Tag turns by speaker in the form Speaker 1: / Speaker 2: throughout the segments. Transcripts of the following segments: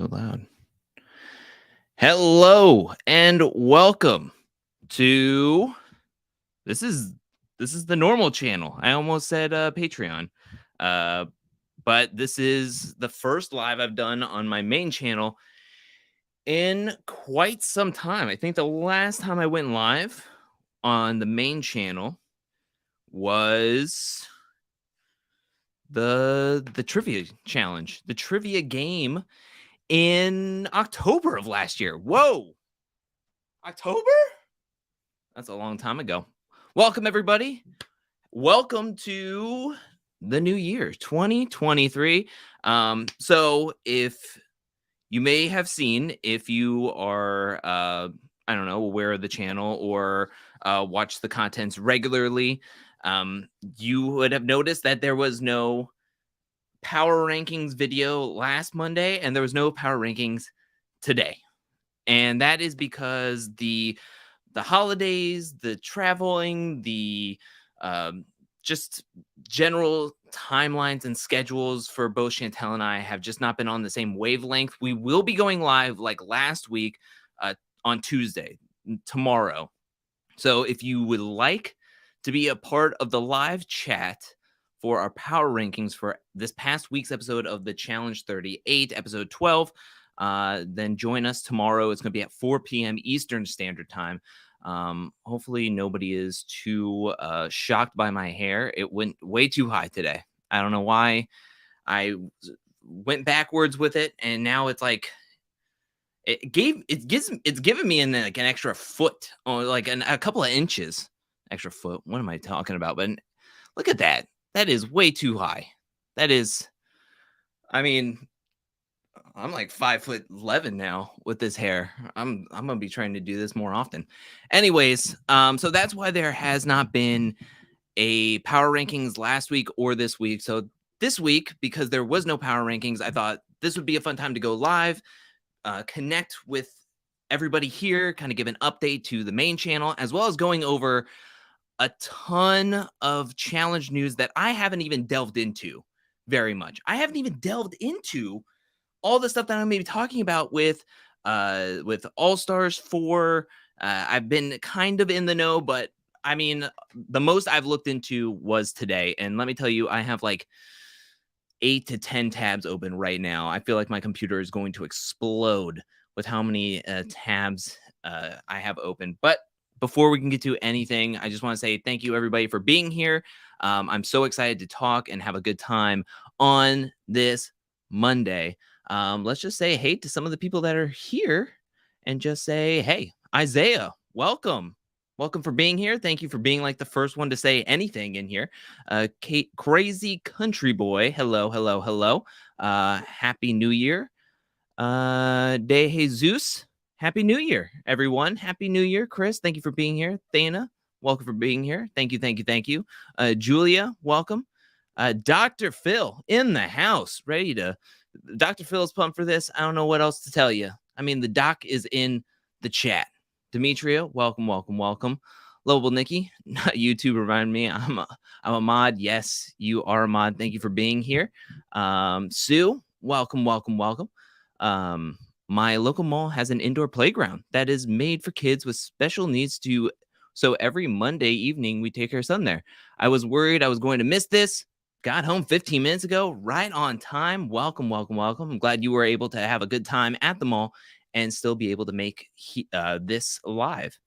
Speaker 1: So loud. Hello and welcome to this is this is the normal channel. I almost said Patreon. Uh but this is the first live I've done on my main channel in quite some time. I think the last time I went live on the main channel was the trivia challenge, the trivia game in October of last year. Whoa. October? That's a long time ago. Welcome, everybody. Welcome to the new year, 2023. So if you may have seen, if you are, I don't know, aware of the channel or watch the contents regularly, you would have noticed that there was no power rankings video last Monday and there was no power rankings today. And that is because the holidays, the traveling, the just general timelines and schedules for both Chantel and I have just not been on the same wavelength. We will be going live like last week on Tuesday, tomorrow. So if you would like to be a part of the live chat for our power rankings for this past week's episode of the Challenge 38, episode 12, then join us tomorrow. It's going to be at 4 p.m. Eastern Standard Time. Hopefully nobody is too shocked by my hair. It went way too high today. I don't know why. I went backwards with it, and now it's like it's given me an extra foot or like a couple of inches extra foot. What am I talking about? But look at that. That is way too high. That is, I mean, I'm like 5'11" now with this hair. I'm gonna be trying to do this more often. Anyways, so that's why there has not been a power rankings last week or this week. So this week, because there was no power rankings, I thought this would be a fun time to go live, connect with everybody here, kind of give an update to the main channel, as well as going over a ton of challenge news that I haven't even delved into very much. I haven't even delved into all the stuff that I'm going to be talking about with All Stars 4. I've been kind of in the know, but I mean, the most I've looked into was today. And let me tell you, I have like 8 to 10 tabs open right now. I feel like my computer is going to explode with how many tabs I have open. But before we can get to anything, I just want to say thank you, everybody, for being here. I'm so excited to talk and have a good time on this Monday. Let's just say hey to some of the people that are here and just say, hey, Isaiah, welcome. Welcome for being here. Thank you for being like the first one to say anything in here. Kate, Crazy Country Boy, hello, hello, hello. Happy New Year. De Jesus, Happy New Year, everyone. Happy New Year. Chris, thank you for being here. Thana, welcome for being here. Thank you, thank you, thank you. Julia, welcome. Dr. Phil in the house, ready to. Dr. Phil's pumped for this. I don't know what else to tell you. I mean, the doc is in the chat. Demetria, welcome, welcome, welcome. Lovable Nikki, YouTube remind me I'm a mod. Yes, you are a mod. Thank you for being here. Sue, welcome, welcome, welcome. My local mall has an indoor playground that is made for kids with special needs so every Monday evening we take our son there. I was worried I was going to miss this. Got home 15 minutes ago, right on time. Welcome, welcome, welcome. I'm glad you were able to have a good time at the mall and still be able to make this live.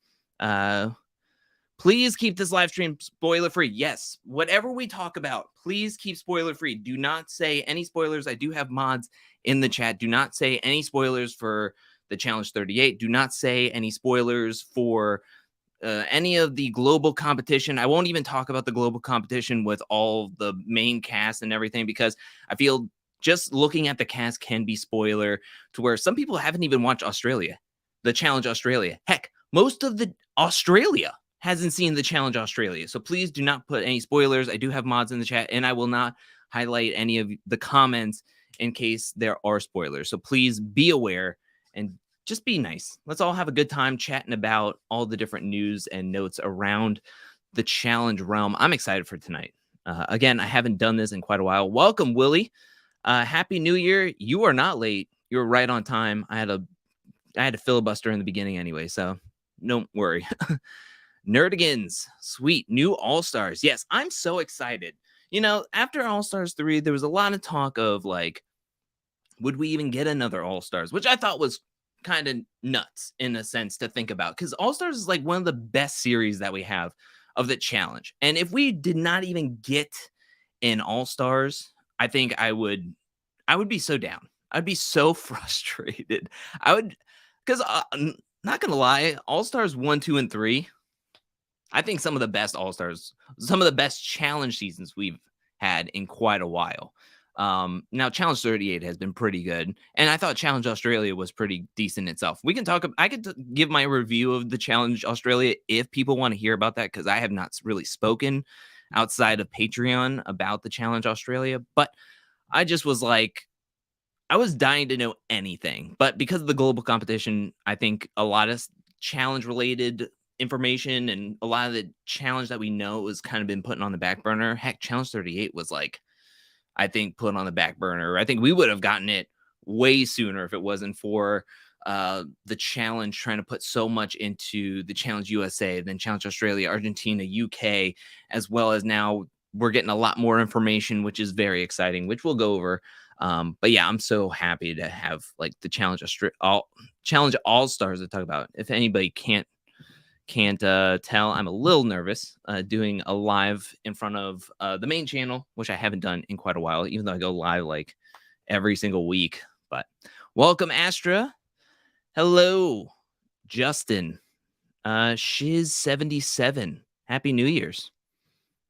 Speaker 1: Please keep this live stream spoiler free. Yes, whatever we talk about, please keep spoiler free. Do not say any spoilers. I do have mods in the chat. Do not say any spoilers for the Challenge 38. Do not say any spoilers for any of the global competition. I won't even talk about the global competition with all the main cast and everything, because I feel just looking at the cast can be spoiler to where some people haven't even watched Australia, the Challenge Australia. Heck, most of the Australia hasn't seen the Challenge Australia. So please do not put any spoilers. I do have mods in the chat, and I will not highlight any of the comments in case there are spoilers. So please be aware and just be nice. Let's all have a good time chatting about all the different news and notes around the challenge realm. I'm excited for tonight. Again, I haven't done this in quite a while. Welcome, Willie. Happy New Year. You are not late. You were right on time. I had a filibuster in the beginning anyway, so don't worry. Nerdigans, sweet new All Stars. Yes, I'm so excited. After All Stars 3, there was a lot of talk of like, would we even get another All Stars, which I thought was kind of nuts in a sense to think about, because All Stars is like one of the best series that we have of the challenge. And if we did not even get an All Stars, I think I would be so down. I'd be so frustrated. I would, because not gonna lie, All Stars 1, 2, and 3, I think some of the best All Stars, some of the best challenge seasons we've had in quite a while. Now Challenge 38 has been pretty good, and I thought Challenge Australia was pretty decent itself. We can talk. I could give my review of the Challenge Australia if people want to hear about that, because I have not really spoken outside of Patreon about the Challenge Australia. But I just was like, I was dying to know anything, but because of the global competition, I think a lot of challenge related information and a lot of the challenge that we know has kind of been put on the back burner. Heck, Challenge 38 was like, I think, put on the back burner. I think we would have gotten it way sooner if it wasn't for the challenge trying to put so much into the Challenge USA, then Challenge Australia, Argentina, UK, as well as now we're getting a lot more information, which is very exciting, which we'll go over. But yeah, I'm so happy to have like the Challenge All Stars to talk about. If anybody can't tell, I'm a little nervous doing a live in front of the main channel, which I haven't done in quite a while, even though I go live like every single week. But welcome, Astra. Hello, Justin. Shiz77. Happy New Year's.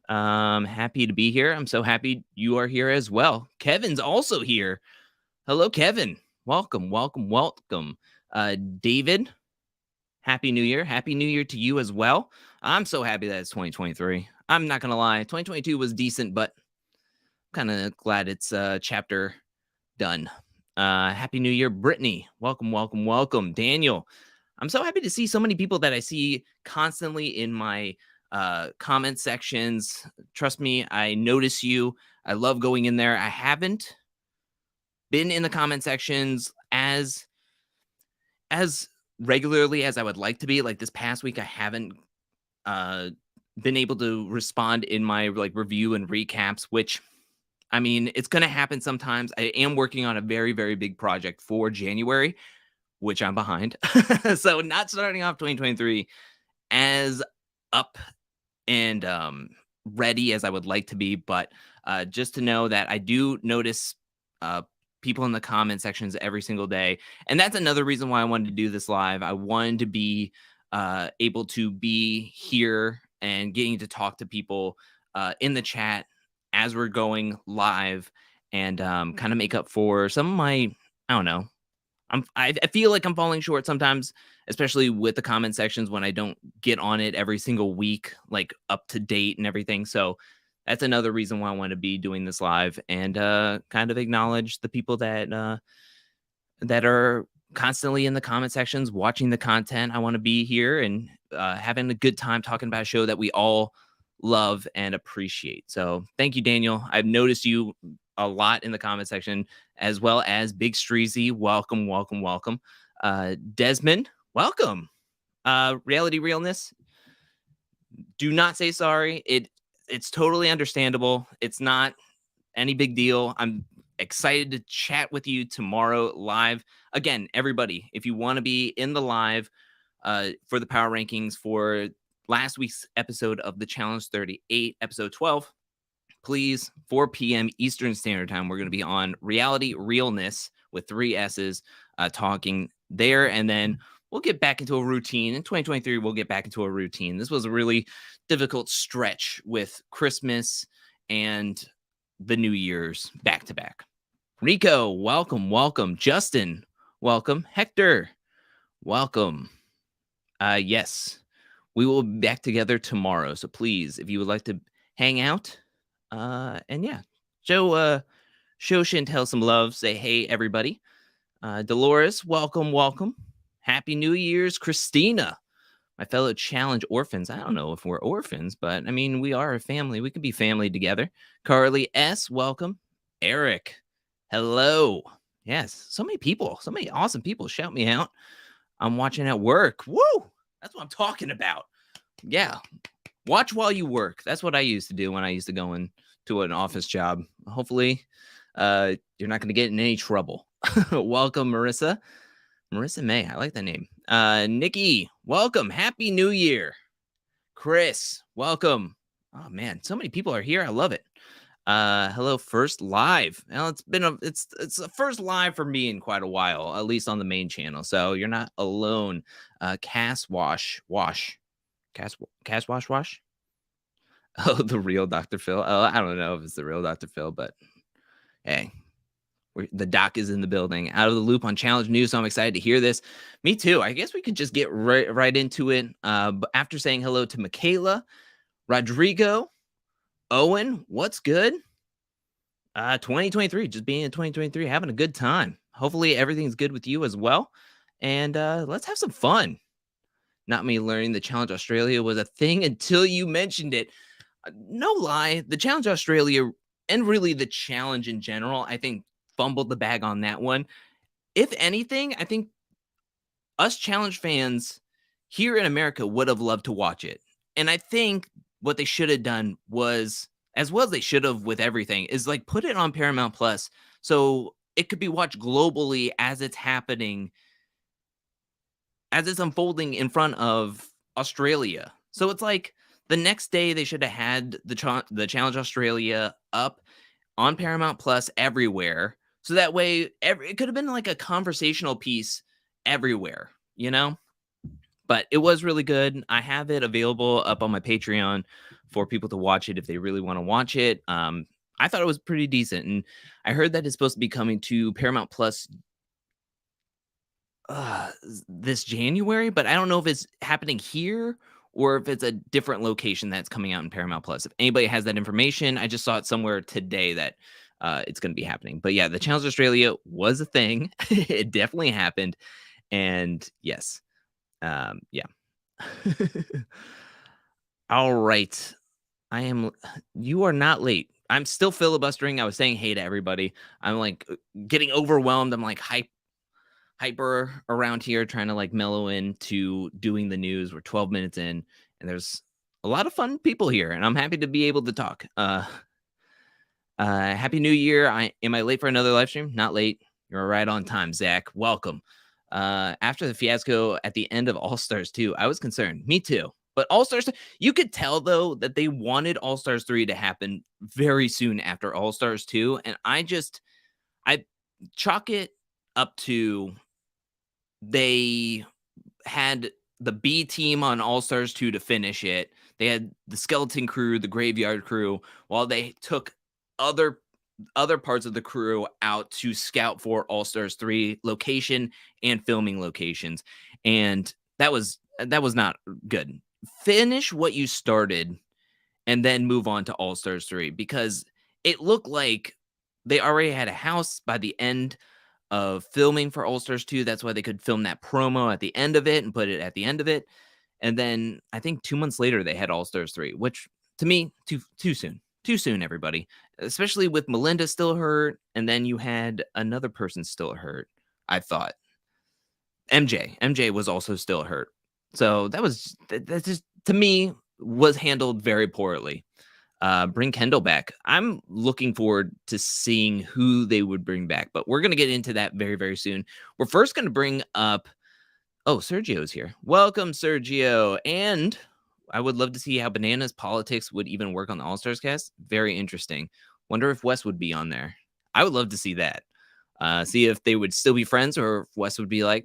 Speaker 1: Happy to be here. I'm so happy you are here as well. Kevin's also here. Hello, Kevin. Welcome. David, Happy New Year. Happy New Year to you as well. I'm so happy that it's 2023. I'm not going to lie. 2022 was decent, but I'm kind of glad it's chapter done. Happy New Year, Brittany. Welcome. Daniel. I'm so happy to see so many people that I see constantly in my comment sections. Trust me, I notice you. I love going in there. I haven't been in the comment sections as regularly as I would like to be. Like this past week, I haven't been able to respond in my like review and recaps, which, I mean, it's going to happen sometimes. I am working on a very, very big project for January, which I'm behind. So not starting off 2023 as up and ready as I would like to be. But just to know that I do notice people in the comment sections every single day. And that's another reason why I wanted to do this live. I wanted to be able to be here and getting to talk to people in the chat as we're going live, and kind of make up for some of my, I don't know, I feel like I'm falling short sometimes, especially with the comment sections when I don't get on it every single week, like up to date and everything. So that's another reason why I want to be doing this live, and kind of acknowledge the people that are constantly in the comment sections watching the content. I want to be here and having a good time talking about a show that we all love and appreciate. So thank you, Daniel. I've noticed you a lot in the comment section, as well as Big Streezy. Welcome. Desmond, welcome. Reality Realness, do not say sorry. It's totally understandable. It's not any big deal. I'm excited to chat with you tomorrow live. Again, everybody, if you want to be in the live for the power rankings for last week's episode of the Challenge 38, episode 12, please, 4 p.m. Eastern Standard Time, we're going to be on Reality Realness with 3 S's talking there. And then we'll get back into a routine. In 2023, we'll get back into a routine. This was a really difficult stretch with Christmas and the New Year's back to back. Rico, welcome. Justin, welcome. Hector, welcome. Yes, we will be back together tomorrow. So please, if you would like to hang out, and yeah, show Chantel some love. Say hey, everybody. Dolores, welcome. Happy New Year's, Christina, my fellow challenge orphans. I don't know if we're orphans, but I mean, we are a family. We could be family together. Carly S, welcome. Eric, hello. Yes, so many people, so many awesome people shout me out. I'm watching at work. Woo! That's what I'm talking about. Yeah, watch while you work. That's what I used to do when I used to go into an office job. Hopefully, you're not going to get in any trouble. Welcome, Marissa. Marissa May. I like that name. Nikki, welcome. Happy New Year. Chris, welcome. Oh man, so many people are here. I love it. Hello, first live. Well, it's the first live for me in quite a while, at least on the main channel. So you're not alone. Cass Wash. Cass Wash. Oh, the real Dr. Phil. Oh, I don't know if it's the real Dr. Phil, but hey, the doc is in the building. Out of the loop on Challenge News, so I'm excited to hear this. Me too. I guess we could just get right into it. But after saying hello to Michaela, Rodrigo, Owen, what's good? 2023, just being in 2023, having a good time. Hopefully everything's good with you as well. And let's have some fun. Not me learning the Challenge Australia was a thing until you mentioned it. No lie, the Challenge Australia and really the challenge in general, I think fumbled the bag on that one. If anything, I think us challenge fans here in America would have loved to watch it. And I think what they should have done was, as well as they should have with everything, is like put it on Paramount Plus so it could be watched globally as it's happening, as it's unfolding in front of Australia. So it's like the next day they should have had the Challenge Australia up on Paramount Plus everywhere. So that way it could have been like a conversational piece everywhere, you know? But it was really good. I have it available up on my Patreon for people to watch it if they really want to watch it. I thought it was pretty decent, and I heard that it's supposed to be coming to Paramount Plus this January, but I don't know if it's happening here or if it's a different location that's coming out in Paramount Plus. If anybody has that information, I just saw it somewhere today that it's going to be happening. But yeah, the Challenge Australia was a thing. It definitely happened, and yes, yeah. All right. You are not late. I'm still filibustering. I was saying hey to everybody. I'm like getting overwhelmed. I'm like hyper around here trying to like mellow into doing the news. We're 12 minutes in and there's a lot of fun people here and I'm happy to be able to talk. Happy New Year. Am I late for another live stream? Not late. You're right on time, Zach. Welcome. After the fiasco at the end of All Stars 2, I was concerned. Me too. But All Stars, you could tell though that they wanted All Stars 3 to happen very soon after All Stars 2. And I chalk it up to they had the B team on All Stars 2 to finish it. They had the skeleton crew, the graveyard crew, while they took other parts of the crew out to scout for All Stars 3 location and filming locations. And that was not good. Finish what you started and then move on to All Stars 3 because it looked like they already had a house by the end of filming for All Stars 2. That's why they could film that promo at the end of it and put it at the end of it. And then I think 2 months later they had All Stars 3, which to me too soon. Too soon, everybody. Especially with Melinda still hurt, and then you had another person still hurt. I thought MJ was also still hurt. So that just to me was handled very poorly. Bring Kendall back. I'm looking forward to seeing who they would bring back, but we're going to get into that very, very soon. We're first going to bring up, Sergio's here. Welcome, Sergio. And I would love to see how Bananas Politics would even work on the All-Stars cast. Very interesting. Wonder if Wes would be on there. I would love to see that. See if they would still be friends or if Wes would be like,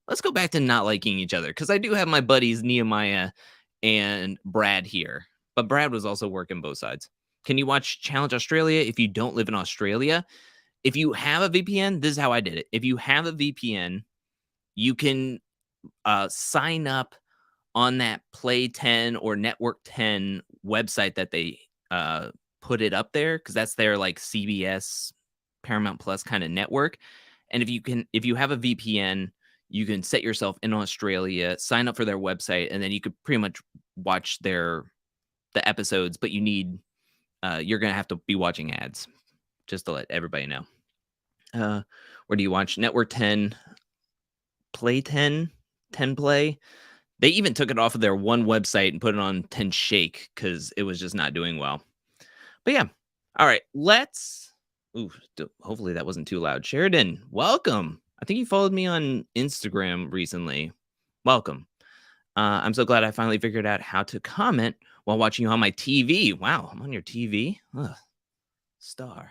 Speaker 1: let's go back to not liking each other. Because I do have my buddies Nehemiah and Brad here. But Brad was also working both sides. Can you watch Challenge Australia if you don't live in Australia? If you have a VPN, this is how I did it. If you have a VPN, you can sign up on that Play 10 or Network 10 website that they put it up there because that's their like CBS Paramount Plus kind of network. And if you have a VPN, you can set yourself in Australia, sign up for their website, and then you could pretty much watch the episodes, but you're going to have to be watching ads just to let everybody know. Uh, where do you watch? Network 10, Play 10, 10 Play. They even took it off of their one website and put it on 10 Shake because it was just not doing well. But yeah. All right. Let's. Ooh, hopefully that wasn't too loud. Sheridan, welcome. I think you followed me on Instagram recently. Welcome. I'm so glad I finally figured out how to comment while watching you on my TV. Wow, I'm on your TV. Ugh, star.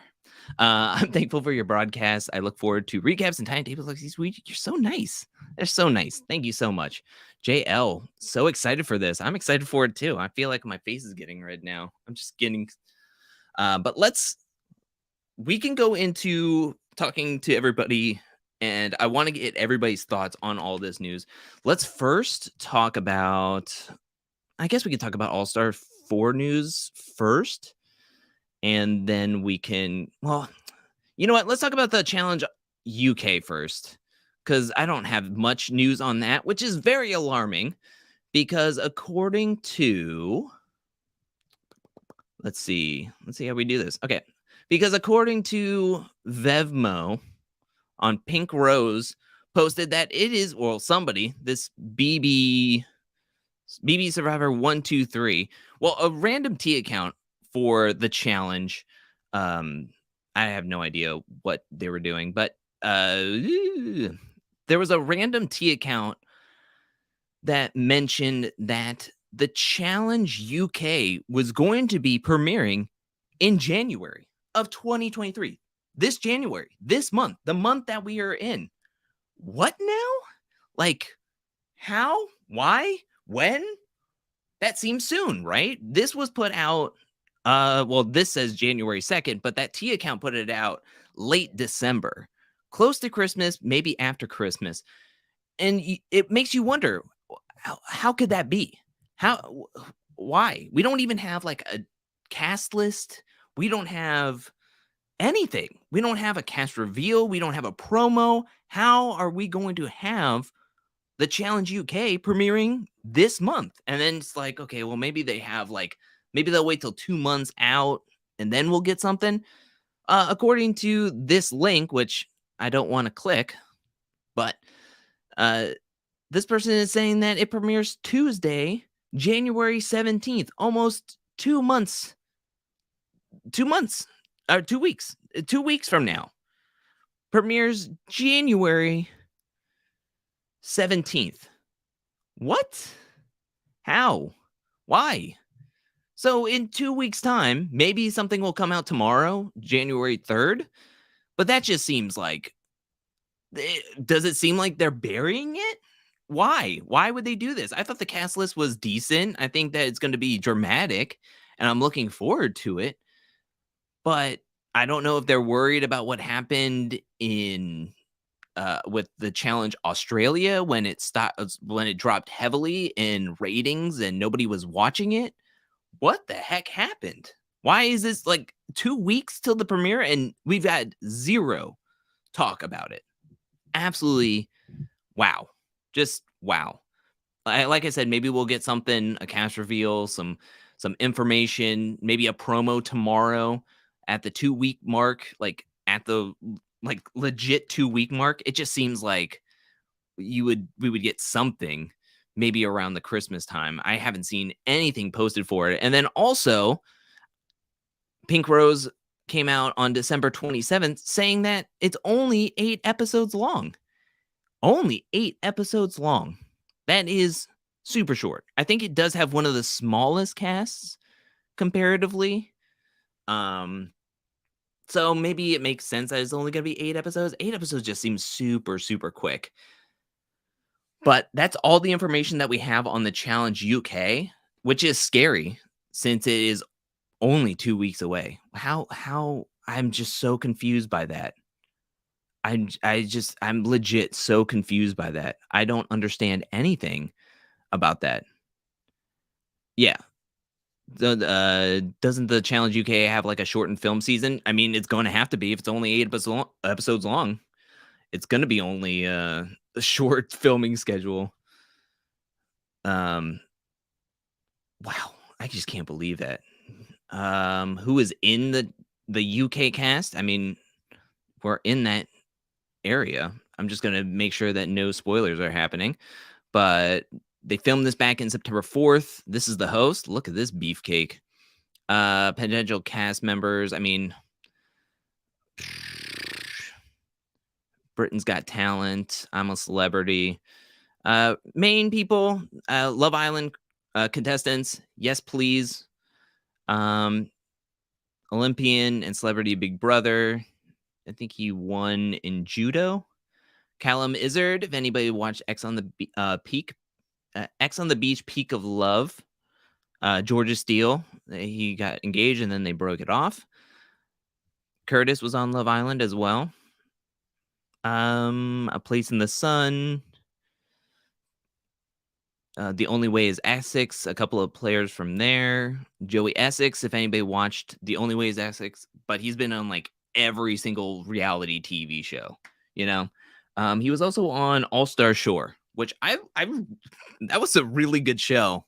Speaker 1: I'm thankful for your broadcast. I look forward to recaps and timetables like these weeks. You're so nice. They're so nice. Thank you so much. JL, so excited for this. I'm excited for it too. I feel like my face is getting red now. I'm just getting but we can go into talking to everybody, and I want to get everybody's thoughts on all this news. Let's first talk about, I guess we can talk about All-Star 4 news first, and then we can, well, you know what? Let's talk about the Challenge UK first, because I don't have much news on that, which is very alarming, because according to, let's see how we do this. Okay. Because according to Vevmo on Pink Rose posted that it is, well, somebody, this BB Survivor 123, well, a random T account for the challenge. I have no idea what they were doing, but there was a random T account that mentioned that the Challenge UK was going to be premiering in January of 2023. This January, this month, the month that we are in. What now? Like, how? Why? When? That seems soon, right? This was put out, well, this says January 2nd, but that T account put it out late December, close to Christmas, maybe after Christmas. And it makes you wonder, how could that be? Why? We don't even have like a cast list. We don't have anything. We don't have a cast reveal. We don't have a promo. How are we going to have the Challenge UK premiering this month? And then it's like, okay, well, maybe they have like, maybe they'll wait till 2 months out and then we'll get something. According to this link, which I don't want to click, but this person is saying that it premieres Tuesday, January 17th, almost 2 months. 2 months or 2 weeks. 2 weeks from now. Premieres January 17th. What? How? Why? So in 2 weeks' time, maybe something will come out tomorrow, January 3rd. But that just seems like, does it seem like they're burying it? Why? Why would they do this? I thought the cast list was decent. I think that it's going to be dramatic, and I'm looking forward to it. But I don't know if they're worried about what happened in with the Challenge Australia when it dropped heavily in ratings and nobody was watching it. What the heck happened? Why is this like 2 weeks till the premiere and we've had zero talk about it? Absolutely wow. Just wow. Like I said, maybe we'll get something, a cast reveal, some information, maybe a promo tomorrow at the 2-week mark, like at the like legit 2-week mark. It just seems like we would get something maybe around the Christmas time. I haven't seen anything posted for it. And then also Pink Rose came out on December 27th saying that it's only 8 episodes long. Only 8 episodes long. That is super short. I think it does have one of the smallest casts comparatively. So maybe it makes sense that it's only going to be 8 episodes. 8 episodes just seems super, super quick. But that's all the information that we have on the Challenge UK, which is scary since it is only 2 weeks away. How I'm just so confused by that. I'm legit so confused by that. I don't understand anything about that. Yeah. Doesn't the Challenge UK have like a shortened film season? I mean, it's going to have to be if it's only 8 episodes long. It's going to be only a short filming schedule. Wow, I just can't believe that. Who is in the UK cast? I mean, were in that area. I'm just gonna make sure that no spoilers are happening. But they filmed this back in September 4th. This is the host. Look at this beefcake. Potential cast members. I mean, Britain's Got Talent. I'm a Celebrity. Main people. Love Island contestants. Yes, please. Olympian and Celebrity Big Brother. I think he won in judo. Callum Izzard. If anybody watched X on the X on the Beach, Peak of Love. Georgia Steele. He got engaged and then they broke it off. Curtis was on Love Island as well. A Place in the Sun. The Only Way is Essex. A couple of players from there. Joey Essex, if anybody watched The Only Way is Essex, but he's been on like every single reality TV show, you know. He was also on All Star Shore, which I that was a really good show.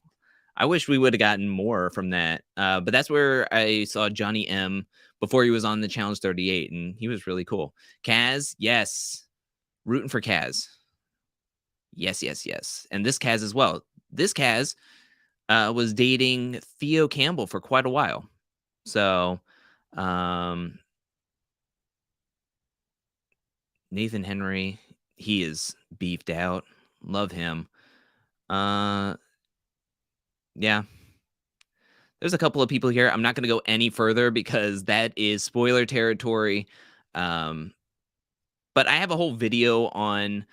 Speaker 1: I wish we would have gotten more from that. But that's where I saw Johnny M before he was on the Challenge 38, and he was really cool. Kaz, yes. Rooting for Kaz. Yes, yes, yes. And this Kaz as well. This Kaz was dating Theo Campbell for quite a while. So Nathan Henry, he is beefed out. Love him. Yeah. There's a couple of people here. I'm not going to go any further because that is spoiler territory. But I have a whole video on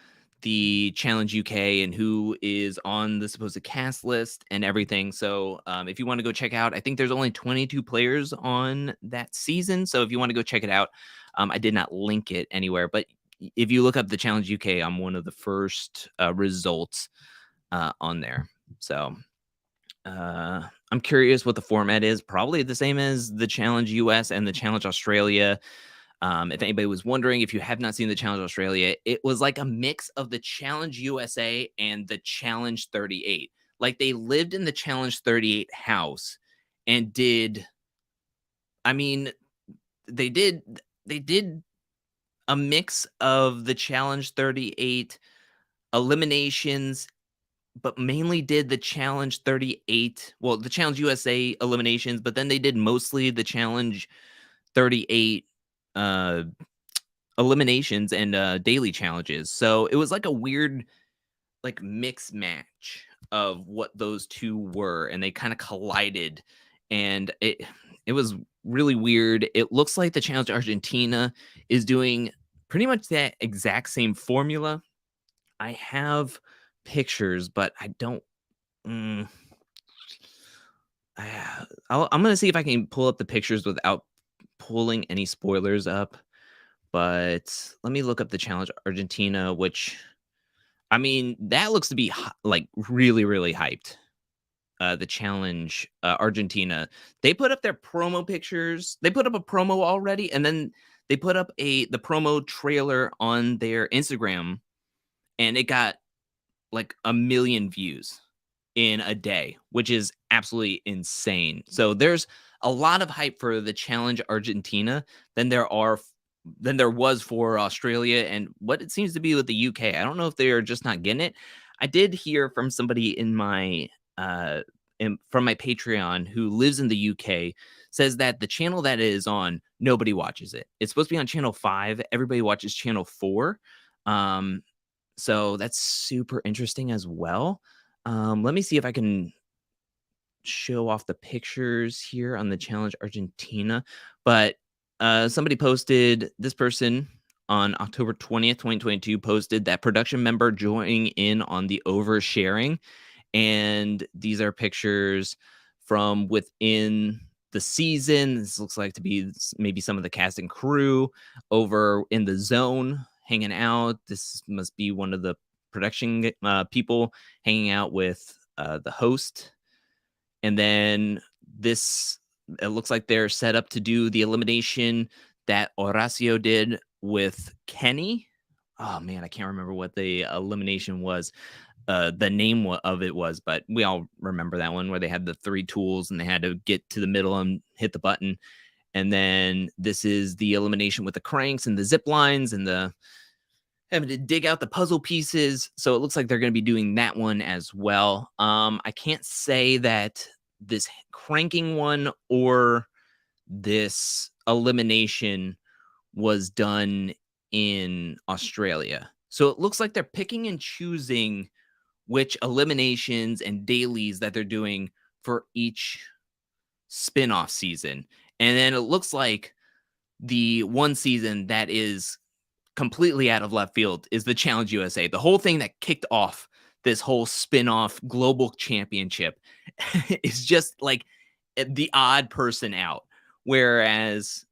Speaker 1: the Challenge UK and who is on the supposed cast list and everything. So if you want to go check out, I think there's only 22 players on that season. So if you want to go check it out, I did not link it anywhere. But if you look up the Challenge UK, I'm one of the first results on there. So I'm curious what the format is. Probably the same as the Challenge US and the Challenge Australia. If anybody was wondering, if you have not seen the Challenge Australia, it was like a mix of the Challenge USA and the Challenge 38. Like they lived in the Challenge 38 house and did, I mean, they did a mix of the Challenge 38 eliminations, but mainly did the Challenge 38, well, the Challenge USA eliminations, but then they did mostly the Challenge 38 eliminations and daily challenges. So it was like a weird like mix match of what those two were, and they kind of collided, and it was really weird. It looks like the Challenge Argentina is doing pretty much that exact same formula. I have pictures, but I don't I'm gonna see if I can pull up the pictures without pulling any spoilers up. But let me look up the Challenge Argentina, which, I mean, that looks to be like really, really hyped. The Challenge Argentina. They put up their promo pictures. They put up a promo already, and then they put up the promo trailer on their Instagram, and it got like 1 million views in a day, which is absolutely insane. So there's a lot of hype for the Challenge Argentina than there was for Australia and what it seems to be with the UK. I don't know if they are just not getting it. I did hear from somebody in my from my Patreon who lives in the UK, says that the channel that it is on, nobody watches it. It's supposed to be on channel 5. Everybody watches channel 4. So that's super interesting as well. Let me see if I can show off the pictures here on the Challenge Argentina. But somebody posted, this person on October 20th, 2022, posted that production member joining in on the oversharing. And these are pictures from within the season. This looks like to be maybe some of the cast and crew over in the zone hanging out. This must be one of the production people hanging out with the host. And then this, it looks like they're set up to do the elimination that Horacio did with Kenny. Oh man, I can't remember what the elimination was. The name of it was, but we all remember that one where they had the 3 tools and they had to get to the middle and hit the button. And then this is the elimination with the cranks and the zip lines and the having to dig out the puzzle pieces. So it looks like they're going to be doing that one as well. I can't say that this cranking one or this elimination was done in Australia. So it looks like they're picking and choosing which eliminations and dailies that they're doing for each spin-off season. And then it looks like the one season that is completely out of left field is the Challenge USA. The whole thing that kicked off this whole spin-off global championship is just like the odd person out. Whereas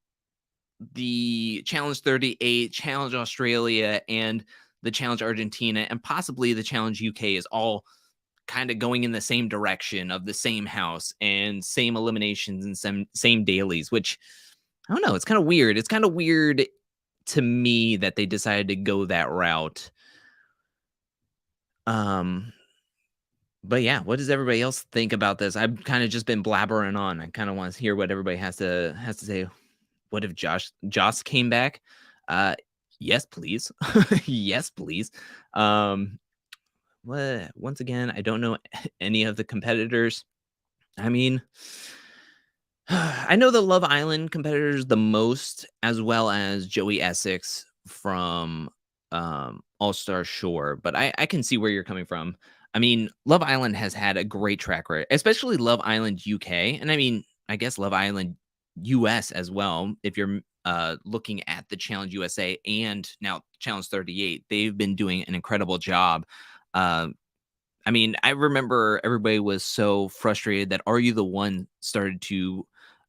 Speaker 1: the Challenge 38, Challenge Australia, and the Challenge Argentina, and possibly the Challenge UK is all kind of going in the same direction of the same house and same eliminations and same dailies, which I don't know. It's kind of weird. It's kind of weird to me that they decided to go that route. But yeah, what does everybody else think about this? I've kind of just been blabbering on. I kind of want to hear what everybody has to say. What if Joss came back? Yes, please. Yes, please. Once again, I don't know any of the competitors. I mean, I know the Love Island competitors the most, as well as Joey Essex from All Star Shore, but I can see where you're coming from. I mean, Love Island has had a great track record, especially Love Island UK, and I mean, I guess Love Island US as well. If you're looking at the Challenge USA and now Challenge 38, they've been doing an incredible job. Uh, I mean, I remember everybody was so frustrated that Are You the One started to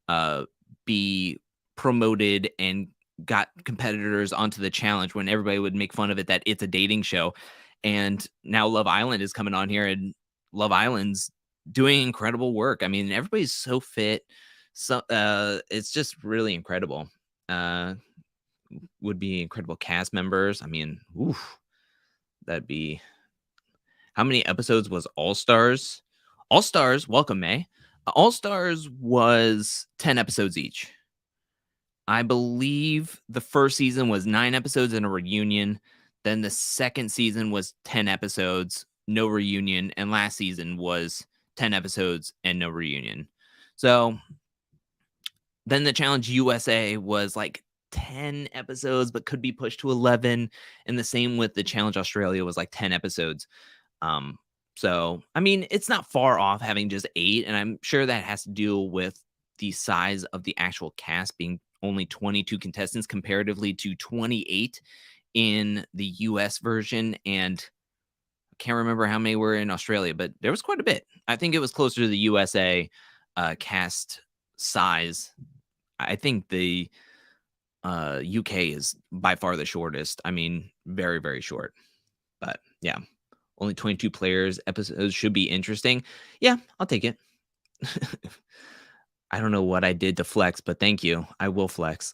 Speaker 1: uh, be promoted and got competitors onto the challenge when everybody would make fun of it that it's a dating show. And now Love Island is coming on here and Love Island's doing incredible work. I mean, everybody's so fit. So it's just really incredible. Would be incredible cast members. I mean, oof, that'd be how many episodes was All Stars? All Stars, welcome, May. All Stars was 10 episodes each. I believe the first season was 9 episodes and a reunion. Then the second season was 10 episodes, no reunion. And last season was 10 episodes and no reunion. So then the Challenge USA was like 10 episodes, but could be pushed to 11. And the same with the Challenge Australia was like 10 episodes. So, I mean, it's not far off having just 8. And I'm sure that has to do with the size of the actual cast being only 22 contestants comparatively to 28 in the US version. And I can't remember how many were in Australia, but there was quite a bit. I think it was closer to the USA cast size. I think the UK is by far the shortest. I mean, very, very short. But yeah, only 22 players. Episodes should be interesting. Yeah, I'll take it. I don't know what I did to flex, but thank you. I will flex.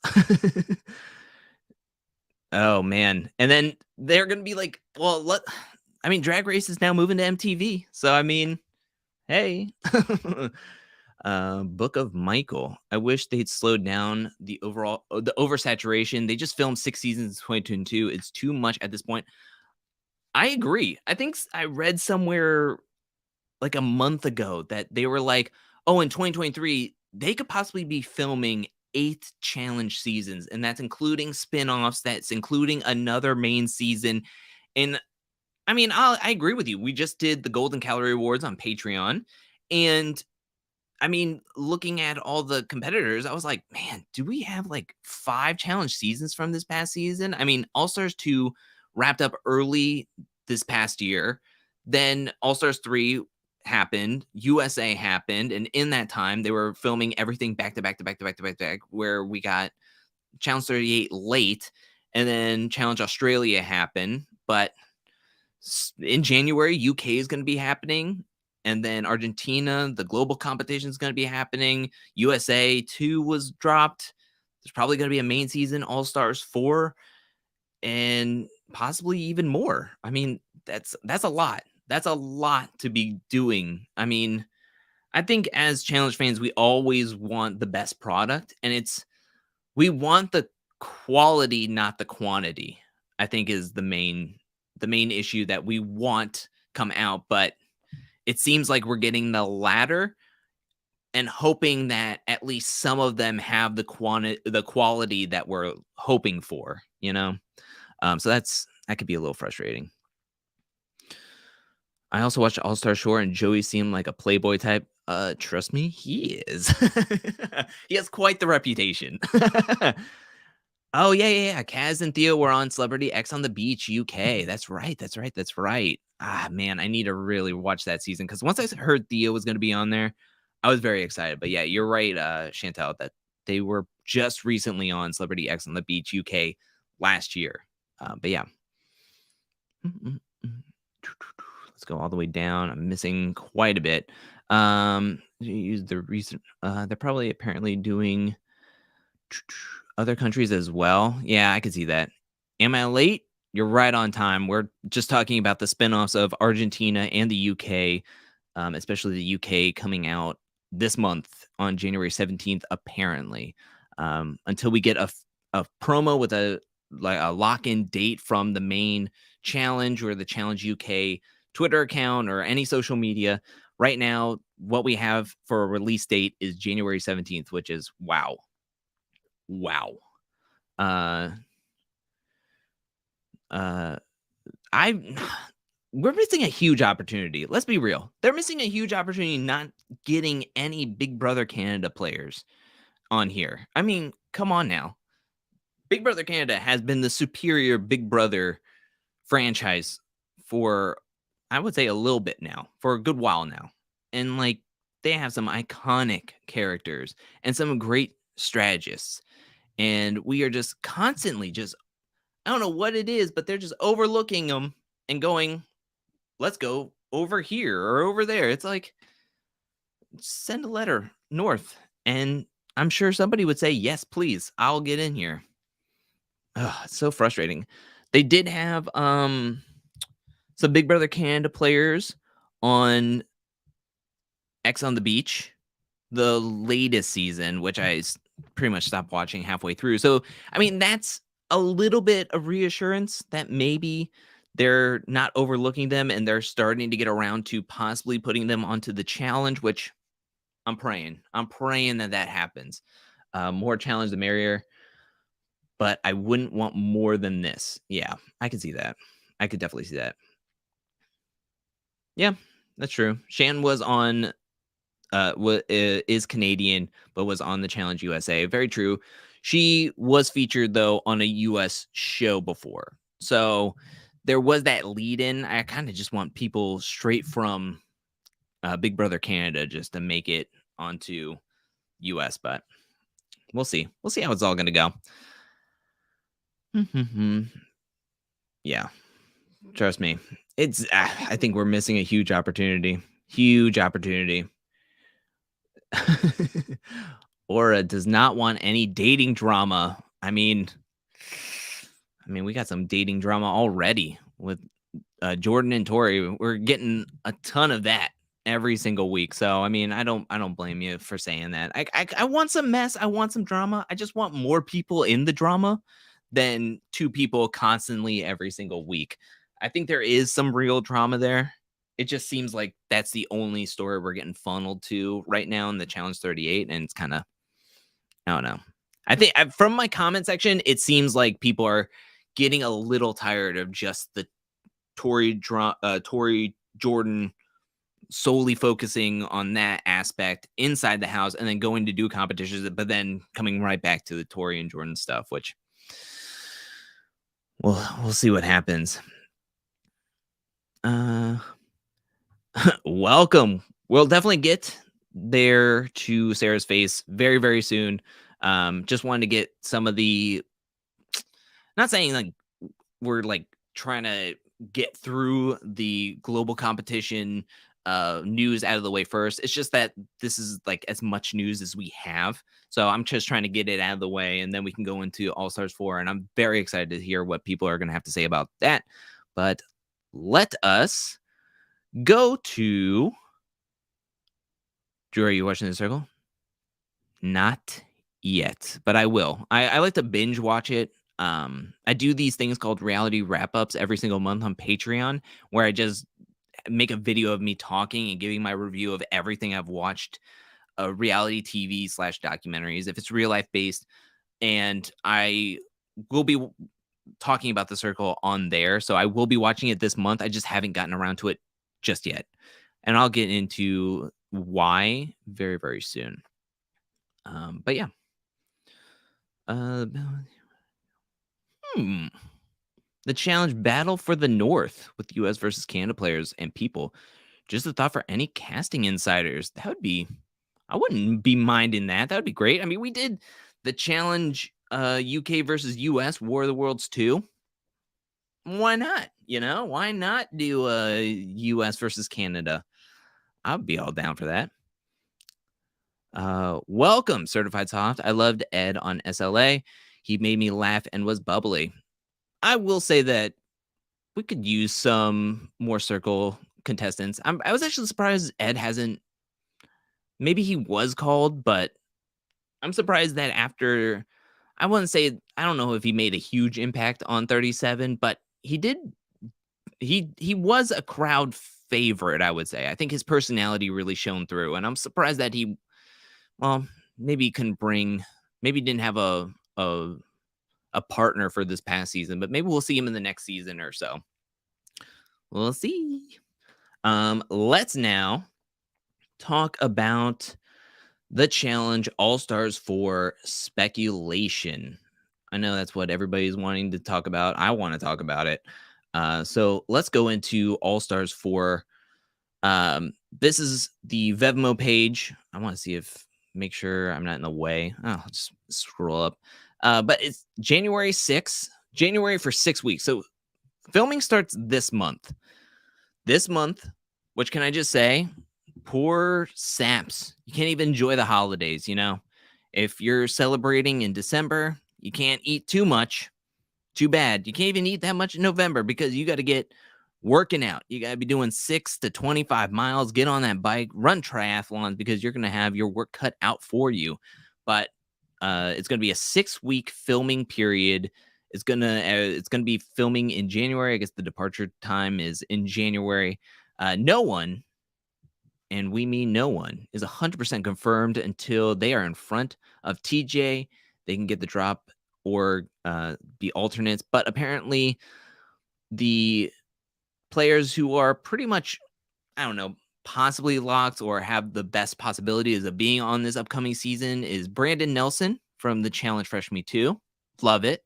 Speaker 1: Oh man. And then they're gonna be like, well, I mean, Drag Race is now moving to MTV. So I mean, hey. Book of Michael. I wish they'd slowed down the oversaturation. They just filmed 6 seasons in 2022. It's too much at this point. I agree. I think I read somewhere like a month ago that they were like, oh, in 2023, they could possibly be filming 8 challenge seasons, and that's including spin-offs, that's including another main season. And I mean, I agree with you. We just did the Golden Calorie Awards on Patreon, and I mean, looking at all the competitors, I was like, man, do we have like 5 challenge seasons from this past season? I mean, All Stars 2 wrapped up early this past year. Then All Stars 3 happened, USA happened, and in that time they were filming everything back to back to back to back to back to back, where we got Challenge 38 late, and then Challenge Australia happened. But in January, UK is going to be happening. And then Argentina, the global competition is going to be happening. USA 2 was dropped. There's probably going to be a main season, All Stars 4, and possibly even more. I mean, that's a lot. That's a lot to be doing. I mean, I think as challenge fans, we always want the best product, and it's We want the quality, not the quantity, I think is the main issue that we want come out, but it seems like we're getting the latter and hoping that at least some of them have the quality that we're hoping for, you know? So that could be a little frustrating. I also watched All-Star Shore and Joey seemed like a playboy type. Trust me, he is. He has quite the reputation. Oh, yeah, yeah, yeah. Kaz and Theo were on Celebrity X on the Beach, UK. That's right, that's right, that's right. Ah, man, I need to really watch that season because once heard Theo was gonna be on there, I was very excited. But yeah, you're right, Chantel, that they were just recently on Celebrity X on the Beach, UK last year. But yeah. Mm, mm, mm. Let's go all the way down. I'm missing quite a bit. Use the recent. They're probably apparently doing other countries as well. Yeah, I could see that. Am I late? You're right on time. We're just talking about the spinoffs of Argentina and the UK, especially the UK coming out this month on January 17th, apparently. Until we get a promo with a lock-in date from the main challenge or the challenge UK Twitter account or any social media. Right now, what we have for a release date is January 17th, which is wow. Wow. Uh uh I we're missing a huge opportunity. Let's be real. They're missing a huge opportunity not getting any Big Brother Canada players on here. I mean, come on now. Big Brother Canada has been the superior Big Brother franchise for I would say a little bit now, for a good while now. And like they have some iconic characters and some great strategists. And we are just constantly just I don't know what it is, but they're just overlooking them and going, "Let's go over here or over there." It's like send a letter north and I'm sure somebody would say, "Yes, please. I'll get in here." Ugh, it's so frustrating. They did have some Big Brother Canada players on X on the Beach, the latest season, which pretty much stopped watching halfway through. So, I mean, that's a little bit of reassurance that maybe they're not overlooking them and they're starting to get around to possibly putting them onto the challenge, which I'm praying. I'm praying that that happens. More challenge, the merrier. But I wouldn't want more than this. Yeah, I could see that. I could definitely see that. Yeah, that's true. Shan was on is Canadian, but was on the Challenge USA. Very true. She was featured though on a US show before. So there was that lead in. I kind of just want people straight from Big Brother Canada just to make it onto US, but we'll see. We'll see how it's all going to go. Yeah, trust me. I think we're missing a huge opportunity. Huge opportunity. Aura does not want any dating drama. I mean, we got some dating drama already with Jordan and Tori. We're getting a ton of that every single week. So I mean, I don't blame you for saying that. I want some mess. I want some drama. I just want more people in the drama than two people constantly every single week. I think there is some real drama there. It just seems like that's the only story we're getting funneled to right now in the Challenge 38, and it's kind of I don't know. I think from my comment section, it seems like people are getting a little tired of just the Tory Jordan solely focusing on that aspect inside the house and then going to do competitions, but then coming right back to the Tory and Jordan stuff, which we'll see what happens. Uh welcome. We'll definitely get there to Sarah's face very, very soon. Just wanted to get some of the not saying like we're like trying to get through the global competition news out of the way first. It's just that this is like as much news as we have. So I'm just trying to get it out of the way and then we can go into All Stars 4. And I'm very excited to hear what people are going to have to say about that. But let us go to Drew. Are you watching the circle? Not yet, but I will. I like to binge watch it. I do these things called reality wrap-ups every single month on Patreon, where I just make a video of me talking and giving my review of everything I've watched, reality TV slash documentaries, if it's real life based. And I will be talking about The Circle on there. So I will be watching it this month. I just haven't gotten around to it just yet. And I'll get into why very, very soon. But yeah. Uh, hmm. The challenge battle for the North with US versus Canada players and people. Just a thought for any casting insiders. That would be, I wouldn't be minding that. That would be great. I mean, we did the challenge UK versus US War of the Worlds 2. Why not? Why not do US versus Canada? I'd be all down for that. Welcome, Certified Soft. I loved Ed on SLA. He made me laugh and was bubbly. I will say that we could use some more circle contestants. I was actually surprised Ed hasn't. Maybe he was called, but I'm surprised that after. I wouldn't say. I don't know if he made a huge impact on 37, but he did. He was a crowd favorite, I would say. I think his personality really shone through, and I'm surprised that he. Well, maybe he couldn't bring. Maybe he didn't have a partner for this past season, but maybe we'll see him in the next season or so. We'll see. Let's now talk about the challenge All Stars 4 speculation. I know that's what everybody's wanting to talk about. I want to talk about it. So let's go into All Stars 4. This is the Vevmo page. I want to see if make sure I'm not in the way. Oh, I'll just scroll up. But it's January 6th. January for 6 weeks. So filming starts this month. This month, which can I just say? Poor saps. You can't even enjoy the holidays, If you're celebrating in December, you can't eat too much. Too bad. You can't even eat that much in November because you got to get working out. You got to be doing 6 to 25 miles, get on that bike, run triathlons because you're going to have your work cut out for you. But it's going to be a 6-week filming period. It's going to be filming in January. I guess the departure time is in January. No one, and we mean no one, is 100% confirmed until they are in front of TJ. They can get the drop or be alternates. But apparently the players who are pretty much, I don't know, possibly locked or have the best possibilities of being on this upcoming season is Brandon Nelson from the Challenge Fresh Me 2. Love it.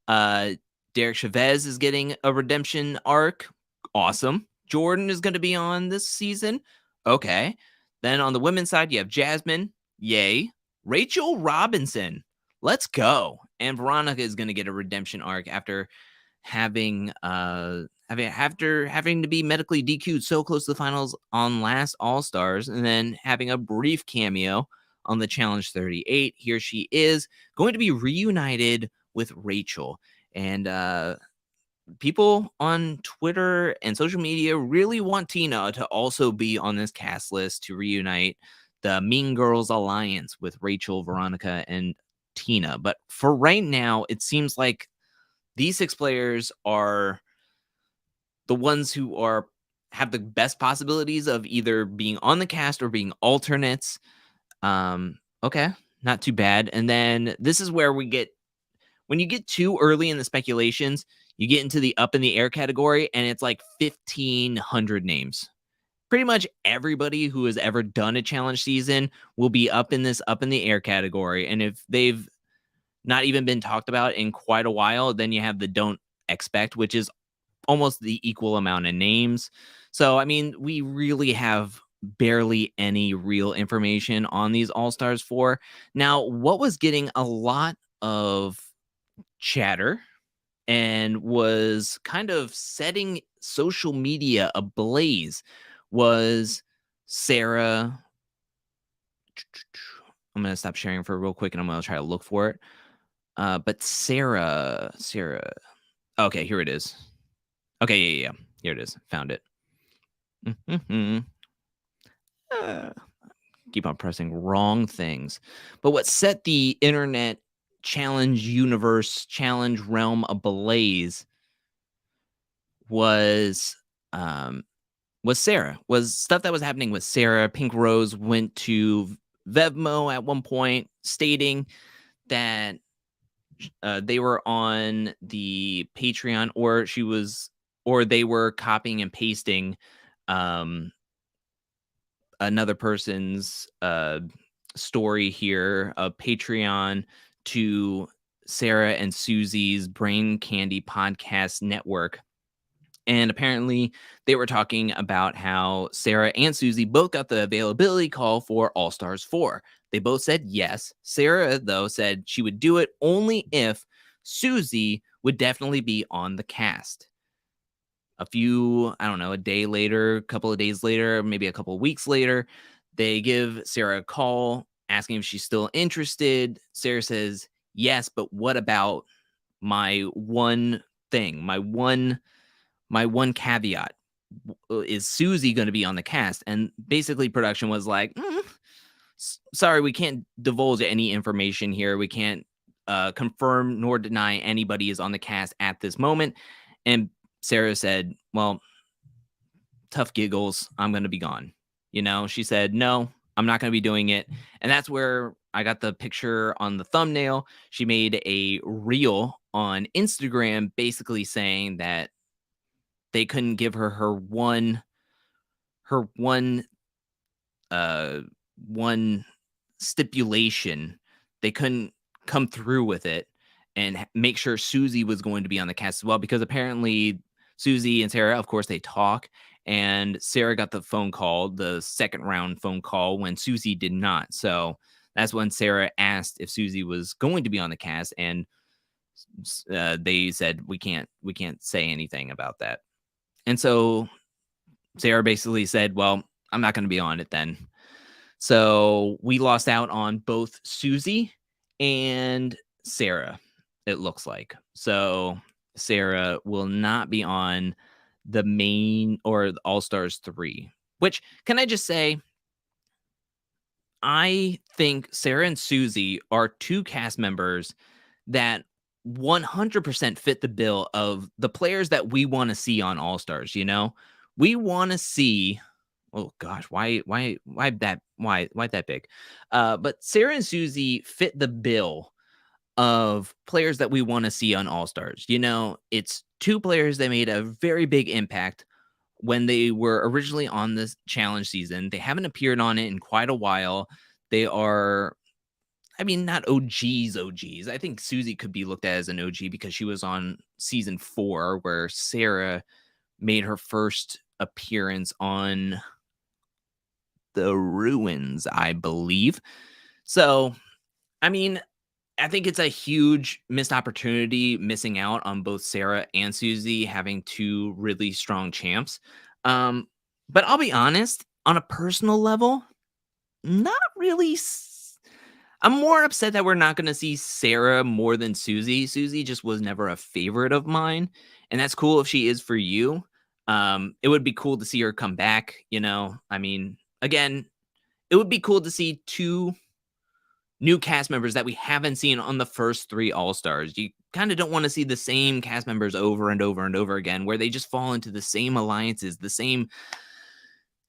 Speaker 1: Derek Chavez is getting a redemption arc. Awesome. Jordan is going to be on this season. Okay. Then on the women's side, you have Jasmine. Yay. Rachel Robinson. Let's go. And Veronica is going to get a redemption arc after having to be medically DQ'd so close to the finals on last All-Stars, and then having a brief cameo on the Challenge 38. Here she is going to be reunited with Rachel. And people on Twitter and social media really want Tina to also be on this cast list to reunite the Mean Girls Alliance with Rachel, Veronica, and Tina. But for right now, it seems like these 6 players are the ones who have the best possibilities of either being on the cast or being alternates. Okay, not too bad. And then this is where when you get too early in the speculations, you get into the up in the air category, and it's like 1,500 names. Pretty much everybody who has ever done a challenge season will be up in this up in the air category. And if they've not even been talked about in quite a while, then you have the don't expect, which is almost the equal amount of names. So, I mean, we really have barely any real information on these All-Stars 4. Now, what was getting a lot of chatter and was kind of setting social media ablaze was Sarah. I'm going to stop sharing for real quick and I'm going to try to look for it. But Sarah. Okay, here it is. Okay, yeah. Here it is. Found it. keep on pressing wrong things. But what set the internet challenge universe, challenge realm ablaze was um was Sarah. Was stuff that was happening with Sarah. Pink Rose went to Vevmo at one point stating that they were on the Patreon, or they were copying and pasting um another person's story here of Patreon to Sarah and Susie's Brain Candy podcast network. And apparently, they were talking about how Sarah and Susie both got the availability call for All Stars 4. They both said yes. Sarah, though, said she would do it only if Susie would definitely be on the cast. I don't know, a day later, a couple of days later, maybe a couple of weeks later, they give Sarah a call asking if she's still interested. Sarah says, yes, but what about my one thing, my one caveat? Is Susie going to be on the cast? And basically, production was like, sorry, we can't divulge any information here. We can't confirm nor deny anybody is on the cast at this moment. And Sarah said, well, tough giggles. I'm going to be gone. She said, no, I'm not going to be doing it. And that's where I got the picture on the thumbnail. She made a reel on Instagram basically saying that they couldn't give her one one stipulation. They couldn't come through with it and make sure Susie was going to be on the cast as well, because apparently Susie and Sarah, of course, they talk, and Sarah got the phone call, the second round phone call, when Susie did not. So that's when Sarah asked if Susie was going to be on the cast, and they said we can't say anything about that. And so Sarah basically said, well, I'm not going to be on it then. So we lost out on both Susie and Sarah, it looks like. So Sarah will not be on the main or the All Stars 3, which, can I just say, I think Sarah and Susie are two cast members that 100% fit the bill of the players that we want to see on All Stars. We want to see, oh gosh, why that big? But Sarah and Susie fit the bill of players that we want to see on All Stars. It's two players that made a very big impact when they were originally on this challenge season. They haven't appeared on it in quite a while. They are, I mean, not OGs. I think Susie could be looked at as an OG because she was on season 4, where Sarah made her first appearance on the Ruins, I believe. So, I mean, I think it's a huge missed opportunity, missing out on both Sarah and Susie having two really strong champs. But I'll be honest, on a personal level, not really. I'm more upset that we're not going to see Sarah more than Susie. Susie just was never a favorite of mine, and that's cool if she is for you. It would be cool to see her come back. I mean, again, it would be cool to see two new cast members that we haven't seen on the first 3 All-Stars. You kind of don't want to see the same cast members over and over and over again, where they just fall into the same alliances, the same.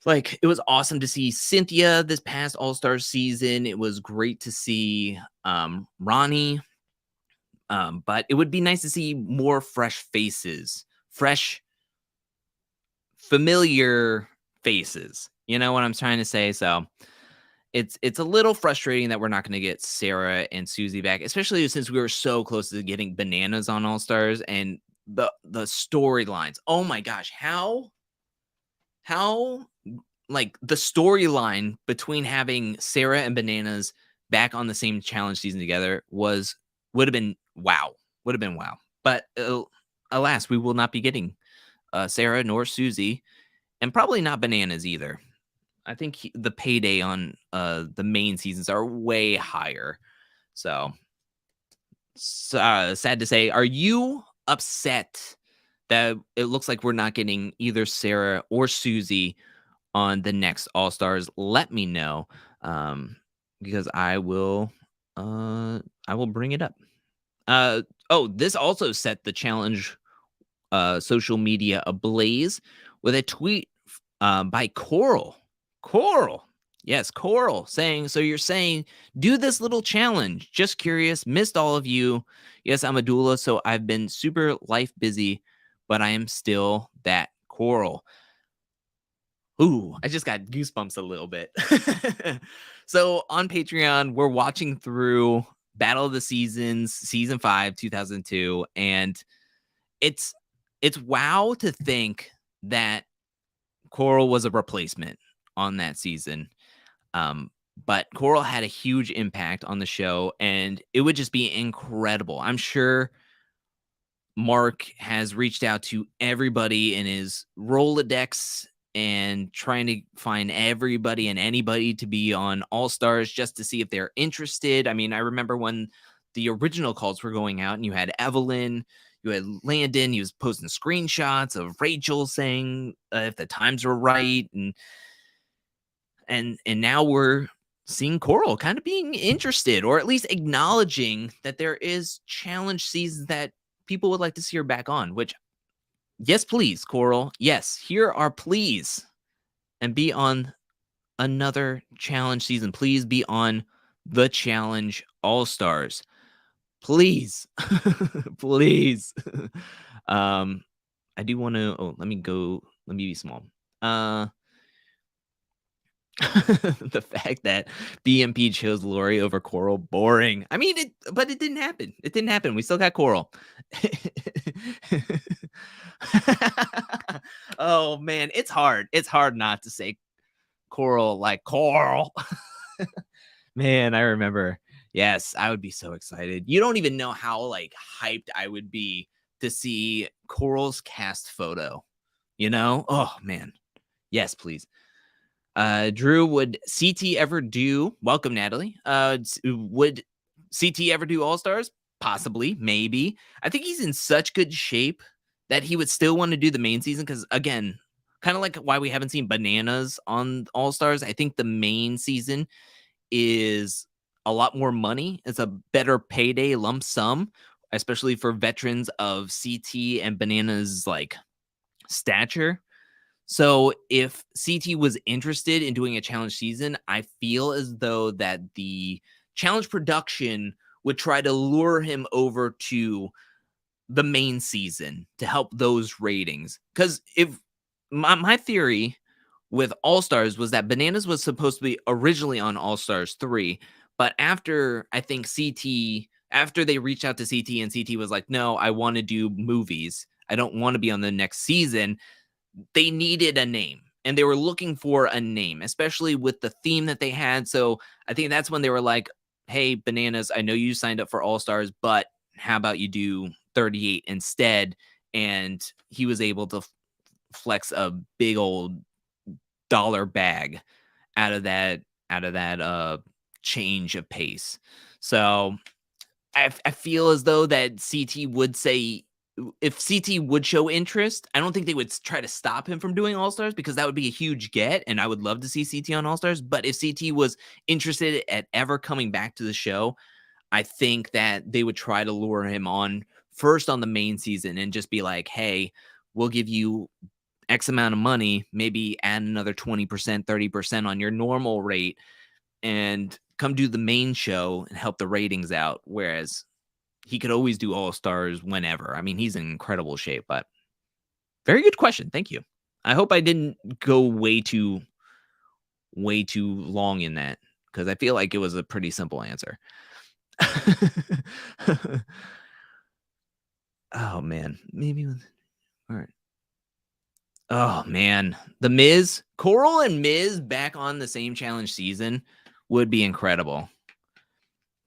Speaker 1: Like, it was awesome to see Cynthia this past All-Star season. It was great to see Ronnie. But it would be nice to see more fresh faces, fresh, familiar faces. You know what I'm trying to say? So it's a little frustrating that we're not going to get Sarah and Susie back, especially since we were so close to getting Bananas on All Stars, and the storylines. Oh my gosh, how like the storyline between having Sarah and Bananas back on the same challenge season together would have been wow. But alas, we will not be getting Sarah nor Susie, and probably not Bananas either. I think the payday on the main seasons are way higher. So sad to say. Are you upset that it looks like we're not getting either Sarah or Susie on the next All Stars? Let me know. um, because I will bring it up. Oh, this also set the challenge social media ablaze with a tweet by Coral. Coral. Yes, Coral saying, so you're saying, do this little challenge. Just curious, missed all of you. Yes, I'm a doula, so I've been super life busy, but I am still that Coral. Ooh, I just got goosebumps a little bit. So on Patreon, we're watching through Battle of the Seasons, season 5, 2002, and it's it's wow to think that Coral was a replacement on that season. Um, but Coral had a huge impact on the show, and it would just be incredible. I'm sure Mark has reached out to everybody in his Rolodex and trying to find everybody and anybody to be on All Stars just to see if they're interested. I mean, I remember when the original calls were going out and you had Evelyn, you had Landon, he was posting screenshots of Rachel saying if the times were right, and now we're seeing Coral kind of being interested or at least acknowledging that there is challenge seasons that people would like to see her back on, which yes, please, Coral. Yes, here are please. And be on another challenge season. Please be on the challenge All Stars. Please. Please. um I do want to let me be small. The fact that BMP chose Lori over Coral, boring. I mean, but it didn't happen. It didn't happen. We still got Coral. Oh man, it's hard. It's hard not to say Coral like Coral. Man, I remember. Yes, I would be so excited. You don't even know how like hyped I would be to see Coral's cast photo. You know? Oh man. Yes, please. Drew, would CT ever do? Welcome, Natalie. Would CT ever do All Stars? Possibly, maybe. I think he's in such good shape that he would still want to do the main season because, again, kind of like why we haven't seen Bananas on All Stars. I think the main season is a lot more money. It's a better payday lump sum, especially for veterans of CT and Bananas like stature. So if CT was interested in doing a challenge season, I feel as though that the challenge production would try to lure him over to the main season to help those ratings. Because if my theory with All Stars was that Bananas was supposed to be originally on All Stars 3, but after I think after they reached out to CT and CT was like, no, I want to do movies. I don't want to be on the next season. They needed a name and they were looking for a name, especially with the theme that they had. So I think that's when they were like, hey, Bananas, I know you signed up for All Stars, but how about you do 38 instead? And he was able to flex a big old dollar bag out of that change of pace. So I feel as though that CT would say if CT would show interest, I don't think they would try to stop him from doing All Stars because that would be a huge get, and I would love to see CT on All Stars. But if CT was interested at ever coming back to the show, I think that they would try to lure him on first on the main season and just be like, "Hey, we'll give you X amount of money, maybe add another 20%, 30% on your normal rate, and come do the main show and help the ratings out." Whereas he could always do All Stars whenever. I mean, he's in incredible shape, but very good question. Thank you. I hope I didn't go way too long in that because I feel like it was a pretty simple answer. Oh man, maybe all right. Oh man, the Miz, Coral and Miz back on the same challenge season would be incredible.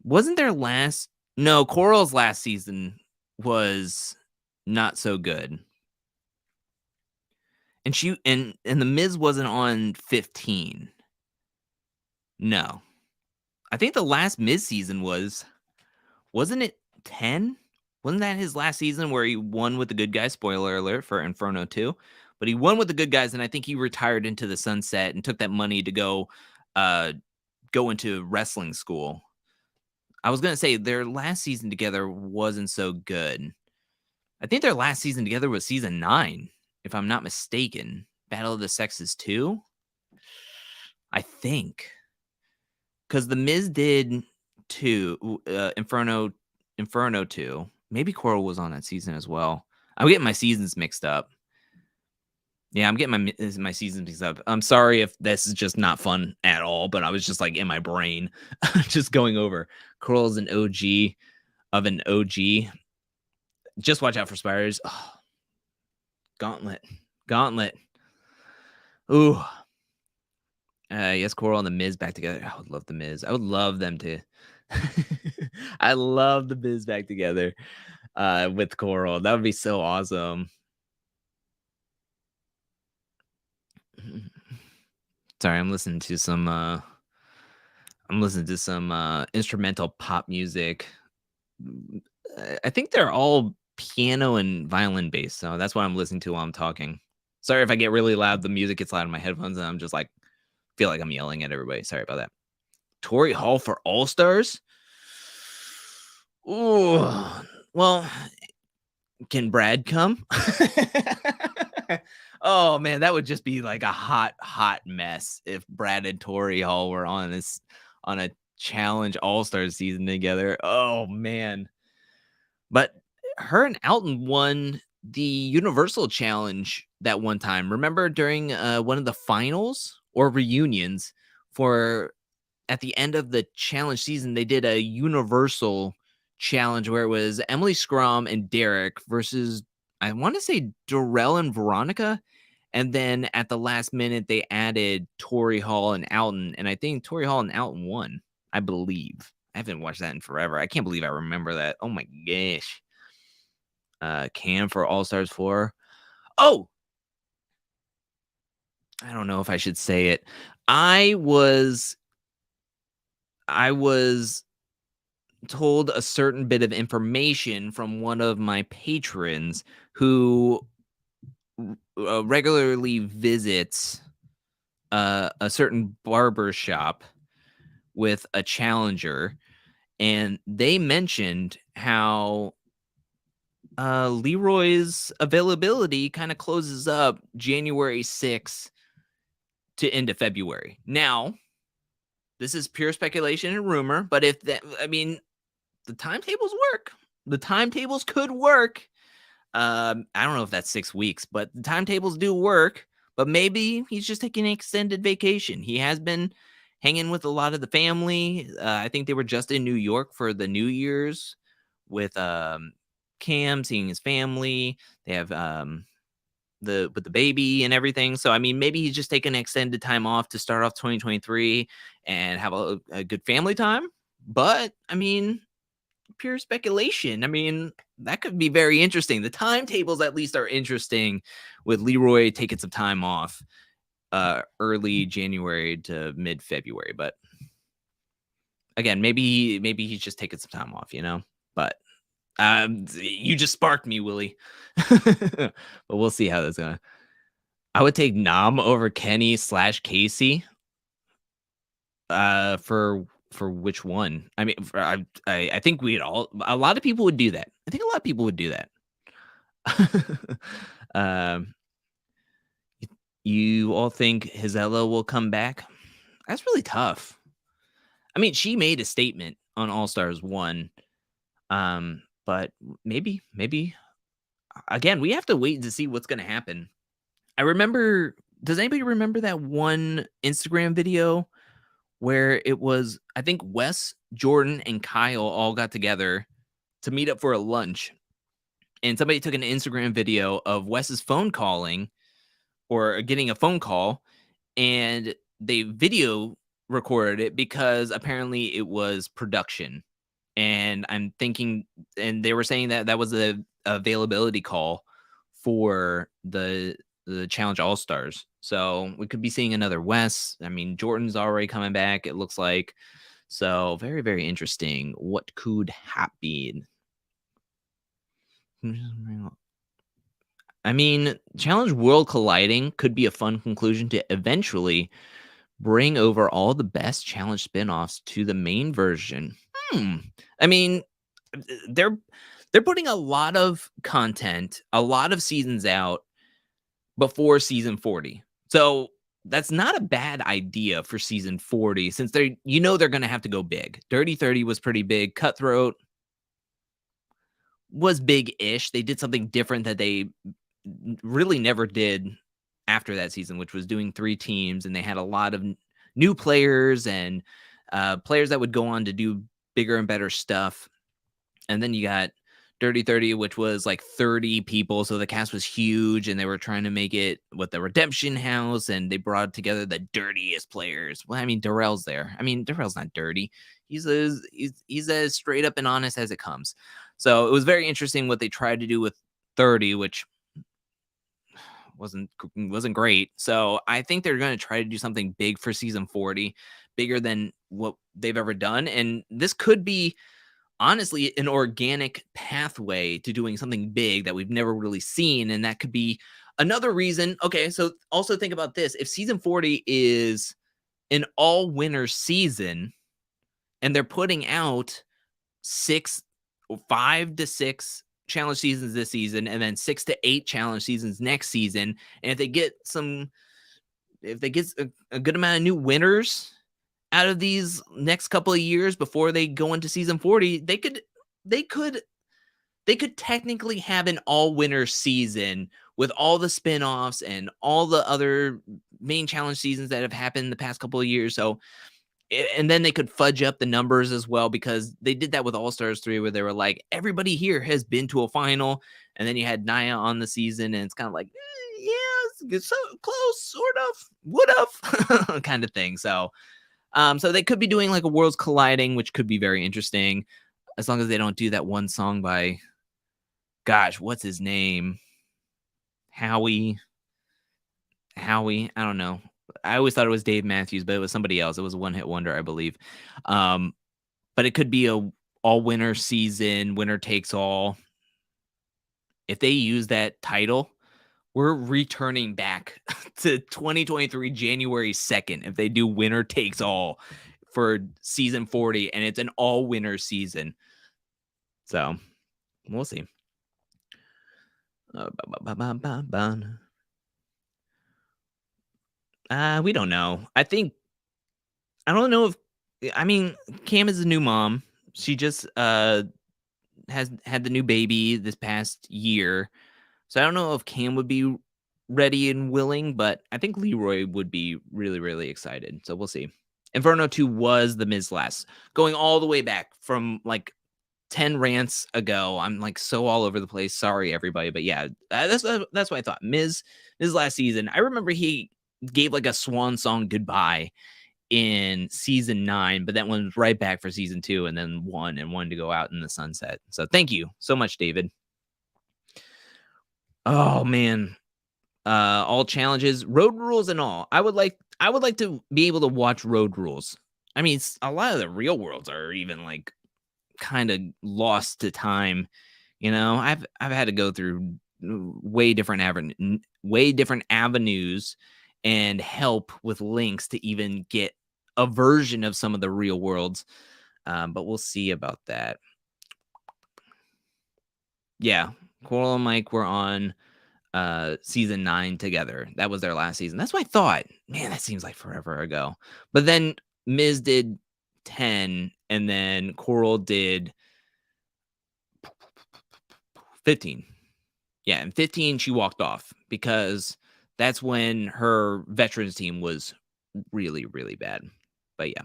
Speaker 1: Wasn't their last? No, Coral's last season was not so good. And the Miz wasn't on 15. No. I think the last Miz season wasn't it 10? Wasn't that his last season where he won with the good guys? Spoiler alert for Inferno 2. But he won with the good guys, and I think he retired into the sunset and took that money to go go into wrestling school. I was gonna say their last season together wasn't so good. I think their last season together was season 9, if I'm not mistaken. Battle of the Sexes 2? I think. Because The Miz did 2, Inferno 2. Maybe Coral was on that season as well. I'm getting my seasons mixed up. Yeah, I'm getting my seasons mixed up. I'm sorry if this is just not fun at all, but I was just like in my brain, just going over. Coral's an OG of an OG. Just watch out for spiders. Oh, Gauntlet. Ooh. Yes, Coral and the Miz back together. I would love the Miz. I would love them to. I love the Miz back together with Coral. That would be so awesome. Sorry, I'm listening to some instrumental pop music. I think they're all piano and violin based, so that's what I'm listening to while I'm talking. Sorry if I get really loud. The music gets loud in my headphones, and I'm just like feel like I'm yelling at everybody. Sorry about that. Tori Hall for All Stars. Ooh, well, can Brad come? Oh man, that would just be like a hot mess if Brad and Tori Hall were on a challenge All-Star season together. Oh man. But her and Alton won the Universal Challenge that one time. Remember during one of the finals or reunions for at the end of the challenge season, they did a Universal Challenge where it was Emily Scrum and Derek versus, I want to say, Darrell and Veronica. And then at the last minute, they added Tori Hall and Alton. And I think Tori Hall and Alton won, I believe. I haven't watched that in forever. I can't believe I remember that. Oh my gosh. Cam for All Stars 4. Oh, I don't know if I should say it. I was told a certain bit of information from one of my patrons who regularly visits a certain barber shop with a challenger, and they mentioned how Leroy's availability kind of closes up January 6th to end of February. Now, this is pure speculation and rumor, but if that, I mean, the timetables work. The timetables could work. I don't know if that's 6 weeks, but the timetables do work. But maybe he's just taking an extended vacation. He has been hanging with a lot of the family. I think they were just in New York for the New Year's with Cam, seeing his family. They have the baby and everything. So I mean, maybe he's just taking extended time off to start off 2023 and have a good family time. But I mean, pure speculation. I mean, that could be very interesting. The timetables at least are interesting with Leroy taking some time off early January to mid February. But again, maybe he's just taking some time off, But you just sparked me, Willie. But we'll see how that's going. I would take Nam over Kenny / Casey. For which one? I mean, I think a lot of people would do that. I think a lot of people would do that. You all think Gisela will come back? That's really tough. I mean, she made a statement on All Stars 1. But maybe again, we have to wait to see what's going to happen. I remember, does anybody remember that one Instagram video where it was, I think Wes, Jordan, and Kyle all got together to meet up for a lunch. And somebody took an Instagram video of Wes's phone calling or getting a phone call, and they video recorded it because apparently it was production. And I'm thinking, and they were saying that that was a availability call for the Challenge All Stars. So we could be seeing another Wes. I mean, Jordan's already coming back, it looks like. So very, very interesting. What could happen? I mean, Challenge World Colliding could be a fun conclusion to eventually Bring over all the best challenge spin-offs to the main version. Hmm. I mean, they're they're putting a lot of content, a lot of seasons out before season 40. So that's not a bad idea for season 40 since they're going to have to go big. Dirty 30 was pretty big. Cutthroat was big-ish. They did something different that they really never did after that season, which was doing 3 teams, and they had a lot of new players and players that would go on to do bigger and better stuff. And then you got Dirty 30, which was like 30 people. So the cast was huge and they were trying to make it with the Redemption House and they brought together the dirtiest players. Well, I mean, Darrell's there. I mean, Darrell's not dirty. He's as straight up and honest as it comes. So it was very interesting what they tried to do with 30, which wasn't great. So I think they're going to try to do something big for season 40, bigger than what they've ever done. And this could be honestly an organic pathway to doing something big that we've never really seen. And that could be another reason. Okay, so also think about this. If season 40 is an all winner season and they're putting out 5 to 6 challenge seasons this season and then 6 to 8 challenge seasons next season, and if they get a good amount of new winners out of these next couple of years before they go into season 40, they could technically have an all-winner season with all the spin-offs and all the other main challenge seasons that have happened in the past couple of years. So and then they could fudge up the numbers as well because they did that with All Stars 3 where they were like, everybody here has been to a final. And then you had Naya on the season and it's kind of like, yeah, it's so close, sort of, would have kind of thing. So they could be doing like a Worlds Colliding, which could be very interesting as long as they don't do that one song by, gosh, what's his name? Howie. I don't know. I always thought it was Dave Matthews, but it was somebody else. It was a one-hit wonder, I believe. But it could be a all-winner season, winner takes all. If they use that title, we're returning back to 2023 January 2nd if they do winner takes all for season 40 and it's an all-winner season. So, we'll see. We don't know. I don't know Cam is a new mom. She just has had the new baby this past year. So I don't know if Cam would be ready and willing, but I think Leroy would be really, really excited. So we'll see. Inferno 2 was the Miz last, going all the way back from like 10 rants ago. I'm like so all over the place. Sorry, everybody. But yeah, that's what I thought. Miz last season. I remember he gave like a swan song goodbye in season 9, but that one was right back for season 2 and then wanted to go out in the sunset. So thank you so much, David. Oh man. All challenges, road rules and all. I would like to be able to watch road rules. I mean, a lot of the real worlds are even like kind of lost to time. You know, I've had to go through way different avenues and help with links to even get a version of some of the real worlds. But we'll see about that. Yeah, Coral and Mike were on season 9 together. That was their last season. That's what I thought. Man, that seems like forever ago. But then Miz did 10 and then Coral did 15. Yeah, and 15 she walked off because that's when her veterans team was really, really bad. But yeah.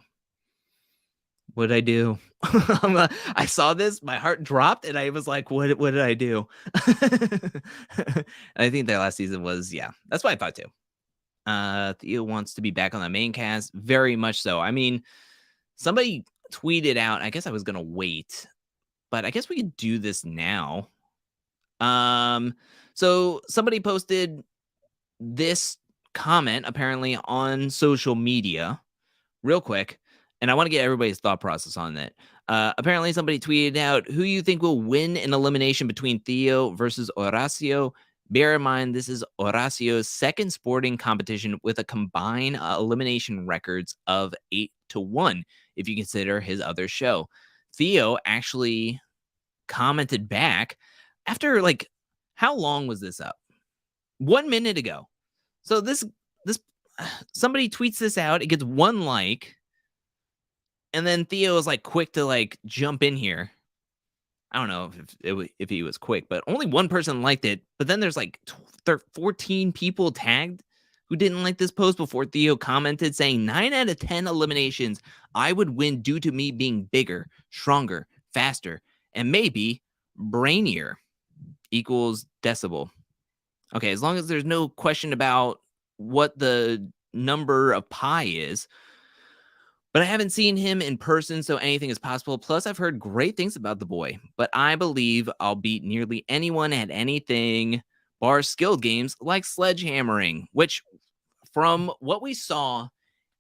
Speaker 1: What did I do? I saw this, my heart dropped, and I was like, what did I do? I think their last season was, yeah, that's what I thought too. Theo wants to be back on the main cast. Very much so. I mean, somebody tweeted out, I guess I was going to wait, but I guess we could do this now. So somebody posted this comment apparently on social media real quick. And I want to get everybody's thought process on that. Apparently, somebody tweeted out, who you think will win an elimination between Theo versus Horacio Bear in mind, this is Horacio's second sporting competition with a combined elimination records of 8-1, if you consider his other show. Theo actually commented back after, like, how long was this up? 1 minute ago. So this somebody tweets this out, it gets 1 like, and then Theo is like quick to like jump in here. I don't know if he was quick, but only 1 person liked it. But then there's like 14 people tagged who didn't like this post before Theo commented saying 9 out of 10 eliminations I would win due to me being bigger, stronger, faster, and maybe brainier equals decibel. Okay, as long as there's no question about what the number of pi is. But I haven't seen him in person, so anything is possible. Plus, I've heard great things about the boy, but I believe I'll beat nearly anyone at anything bar skilled games like sledgehammering, which from what we saw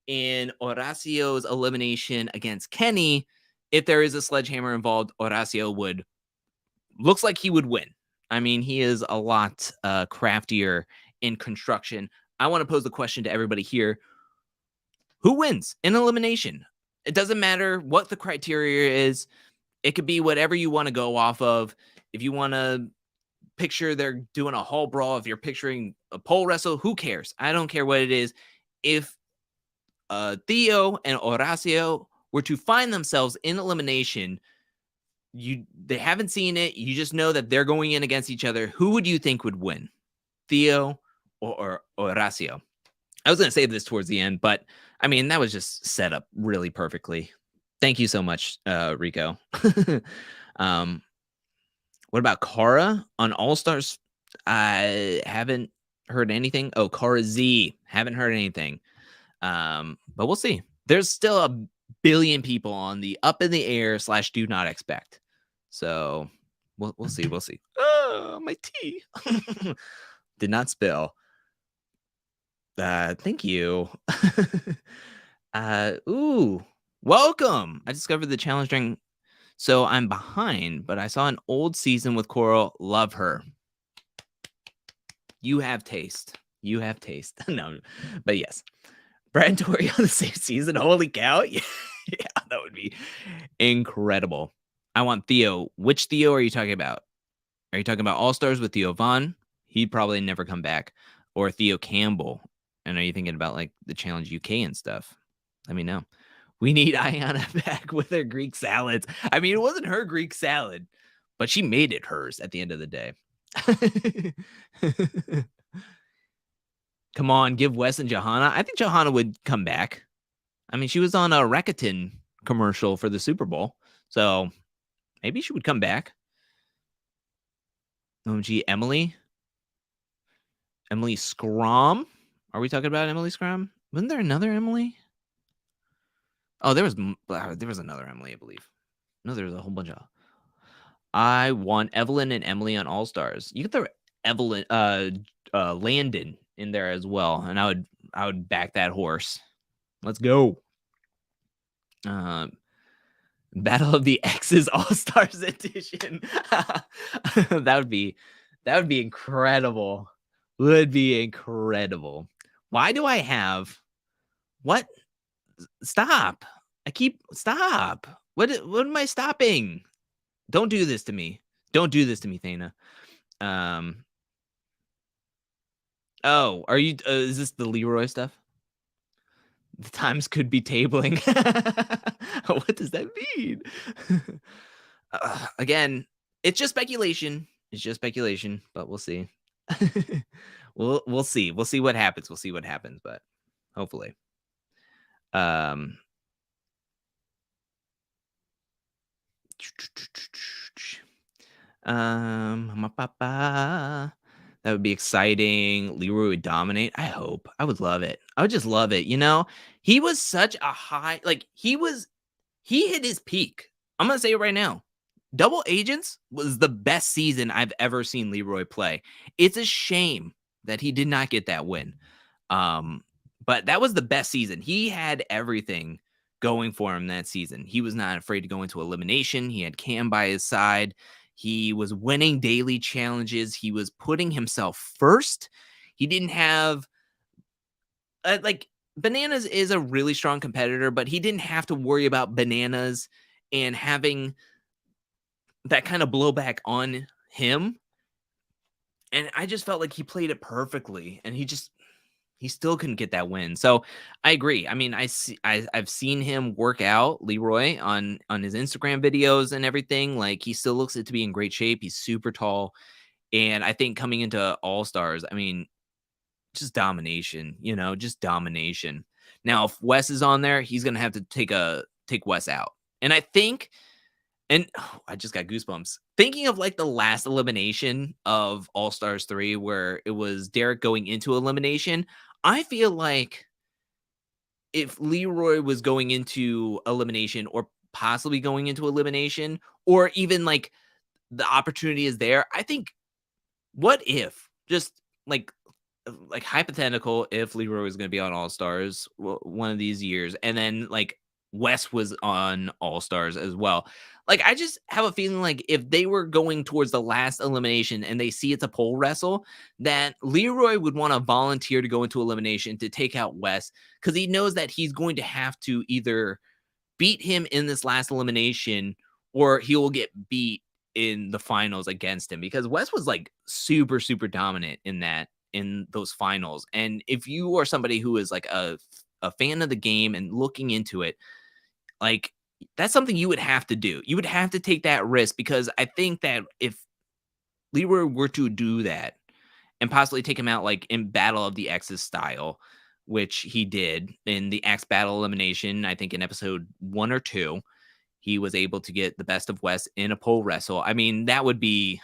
Speaker 1: in Horacio's elimination against Kenny, if there is a sledgehammer involved, Horacio looks like he would win. I mean, he is a lot craftier in construction. I want to pose the question to everybody here. Who wins in elimination? It doesn't matter what the criteria is. It could be whatever you want to go off of. If you want to picture they're doing a hall brawl, if you're picturing a pole wrestle, who cares? I don't care what it is. If Theo and Horacio were to find themselves in elimination, they haven't seen it. You just know that they're going in against each other. Who would you think would win? Theo or Horacio? I was going to save this towards the end, but I mean, that was just set up really perfectly. Thank you so much, Rico. What about Kara on All Stars? I haven't heard anything. Oh, Kara Z. Haven't heard anything. But we'll see. There's still a billion people on the up in the air / do not expect. So we'll see. We'll see. Oh, my tea did not spill. Thank you. Ooh, welcome. I discovered the challenge during, so I'm behind, but I saw an old season with Coral. Love her. You have taste. You have taste. No, but yes. Brad and Tori on the same season. Holy cow. Yeah, that would be incredible. I want Theo. Which Theo are you talking about? Are you talking about All Stars with Theo Von? He'd probably never come back. Or Theo Campbell. And are you thinking about like the Challenge UK and stuff? Let me know. We need Ayanna back with her Greek salads. I mean, it wasn't her Greek salad, but she made it hers at the end of the day. Come on, give Wes and Johanna. I think Johanna would come back. I mean, she was on a Rakuten commercial for the Super Bowl, so maybe she would come back. OMG, Emily Scrum. Are we talking about Emily Scrum? Wasn't there another Emily? Oh, there was another Emily, I believe. No, there's a whole bunch of. I want Evelyn and Emily on All Stars. You get the Evelyn, Landon in there as well, and I would back that horse. Let's go. Battle of the X's All Stars edition. that would be incredible. Would be incredible. Why do I have what? Stop. Stop. What am I stopping? Don't do this to me. Don't do this to me, Thana. Oh, are you is this the Leroy stuff? The times could be tabling. What does that mean? Again, it's just speculation. It's just speculation, but we'll see. We'll see. We'll see what happens. We'll see what happens, but hopefully. That would be exciting. Leroy would dominate. I hope. I would love it. I would just love it. You know, he was such a high, like he hit his peak. I'm going to say it right now. Double Agents was the best season I've ever seen Leroy play. It's a shame that he did not get that win. But that was the best season. He had everything going for him that season. He was not afraid to go into elimination. He had Cam by his side. He was winning daily challenges. He was putting himself first. He didn't have like Bananas is a really strong competitor, but he didn't have to worry about Bananas and having that kind of blowback on him. And I just felt like he played it perfectly, and he still couldn't get that win. So I agree. I mean, I've seen him work out, Leroy, on his Instagram videos and everything. Like, he still looks it to be in great shape. He's super tall, and I think coming into All Stars, I mean, just domination. Just domination. Now, if Wes is on there, he's gonna have to take Wes out, and I think. And I just got goosebumps thinking of like the last elimination of All Stars 3, where it was Derek going into elimination. I feel like if Leroy was going into elimination, or possibly going into elimination, or even like the opportunity is there, I think, what if, just like hypothetical, if Leroy was going to be on All Stars one of these years, and then like Wes was on All Stars as well. Like, I just have a feeling like if they were going towards the last elimination and they see it's a pole wrestle, that Leroy would want to volunteer to go into elimination to take out Wes, because he knows that he's going to have to either beat him in this last elimination, or he will get beat in the finals against him, because Wes was like super, super dominant in those finals. And if you are somebody who is like a fan of the game and looking into it, like, that's something you would have to do. You would have to take that risk, because I think that if Leroy were to do that and possibly take him out like in Battle of the X's style, which he did in the X Battle elimination, I think in episode 1 or 2, he was able to get the best of Wes in a pole wrestle. I mean, that would be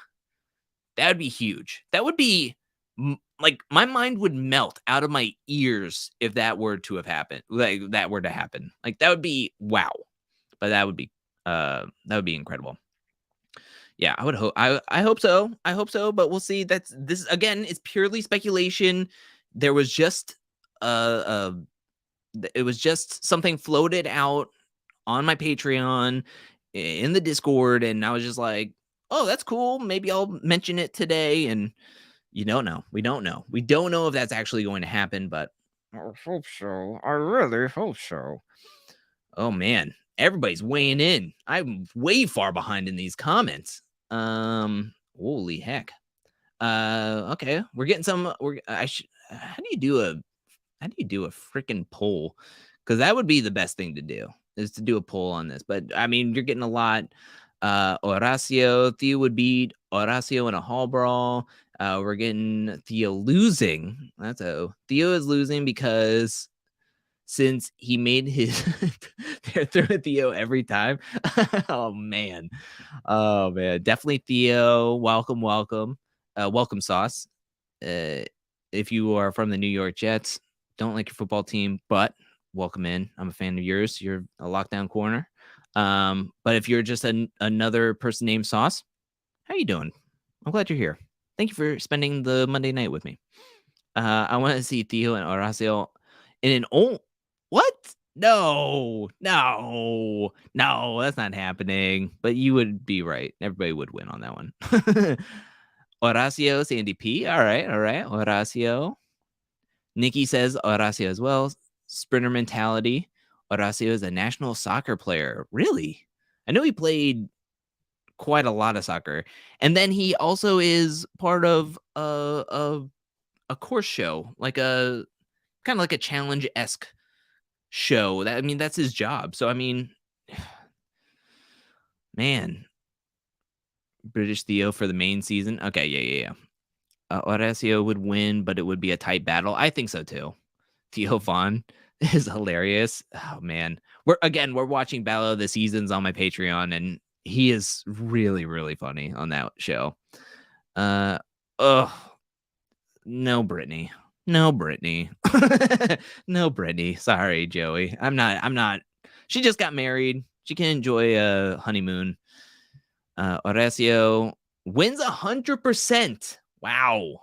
Speaker 1: huge. That would be like, my mind would melt out of my ears if that were to have happened. Like, that were to happen. Like, that would be wow. But that would be incredible. Yeah, I would hope. I hope so. I hope so. But we'll see. This again is purely speculation. There was just it was just something floated out on my Patreon, in the Discord, and I was just like, oh, that's cool. Maybe I'll mention it today. And you don't know. We don't know. We don't know if that's actually going to happen, but I hope so. I really hope so. Oh man, everybody's weighing in. I'm way far behind in these comments. Holy heck. Okay, we're getting some. How do you do a freaking poll? Because that would be the best thing to do, is to do a poll on this. But I mean, you're getting a lot. Horacio, Theo would beat Horacio in a hall brawl. We're getting Theo losing. Theo is losing because since he made his they're throwing Theo every time. Oh man. Oh man. Definitely Theo. Welcome, welcome. Welcome, Sauce. If you are from the New York Jets, don't like your football team, but welcome in. I'm a fan of yours. You're a lockdown corner. But if you're just another person named Sauce, how you doing? I'm glad you're here. Thank you for spending the Monday night with me. I want to see Theo and Horacio in an old. What? No, no, no, that's not happening. But you would be right. Everybody would win on that one. Horacio, Sandy P. All right, all right. Horacio. Nikki says Horacio as well. Sprinter mentality. Horacio is a national soccer player. Really? I know he played quite a lot of soccer. And then he also is part of a course show, like a kind of like a challenge-esque show. I mean, that's his job. So I mean, man, British Theo for the main season. Okay, yeah. Horacio would win, but it would be a tight battle. I think so too. Theo Vaughn is hilarious. Oh man, we're watching Battle of the Seasons on my Patreon, and he is really, really funny on that show. Oh no, Brittany. No, Brittany. No, Brittany. Sorry, Joey. I'm not. She just got married. She can enjoy a honeymoon. Horacio wins 100%. Wow.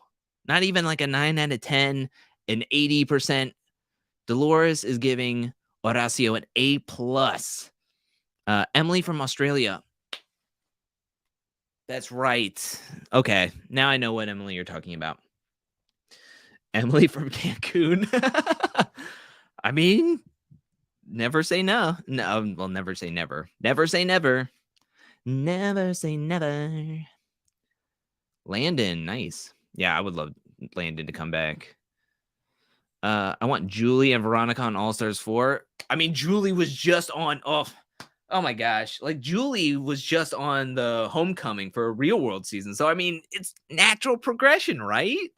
Speaker 1: Not even like a 9 out of 10, an 80%. Dolores is giving Horacio an A+. Emily from Australia. That's right. Okay, now I know what Emily you're talking about. Emily from Cancun. I mean, never say no. No, well, never say never. Never say never. Never say never. Landon, nice. Yeah, I would love Landon to come back. I want Julie and Veronica on All Stars 4. I mean, Julie was just on. Oh my gosh. Like, Julie was just on the Homecoming for a Real World season. So, I mean, it's natural progression, right?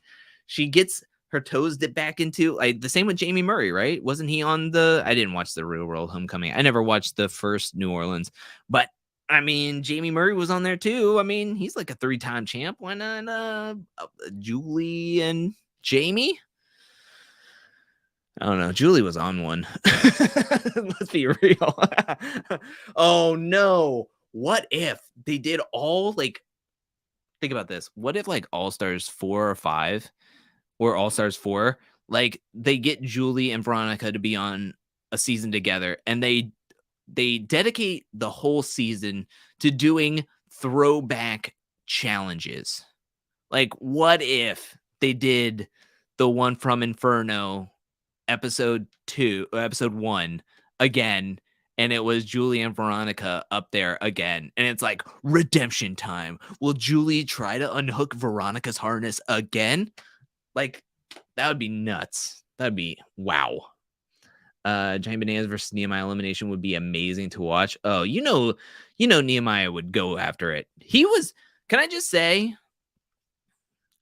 Speaker 1: She gets her toes dipped back into, like, the same with Jamie Murray, right? Wasn't he on I didn't watch the Real World Homecoming. I never watched the first New Orleans, but I mean, Jamie Murray was on there too. I mean, he's like a 3-time champ. Why not Julie and Jamie? I don't know. Julie was on one. Let's be real. Oh no. What if they did all, like, think about this. What if, like, All Stars 4 or 5 or All Stars 4, like, they get Julie and Veronica to be on a season together, and they dedicate the whole season to doing throwback challenges. Like, what if they did the one from Inferno episode 1 again, and it was Julie and Veronica up there again, and it's like redemption time. Will Julie try to unhook Veronica's harness again? Like, that would be nuts. That'd be wow. Giant Bananas versus Nehemiah elimination would be amazing to watch. Oh, Nehemiah would go after it. Can I just say,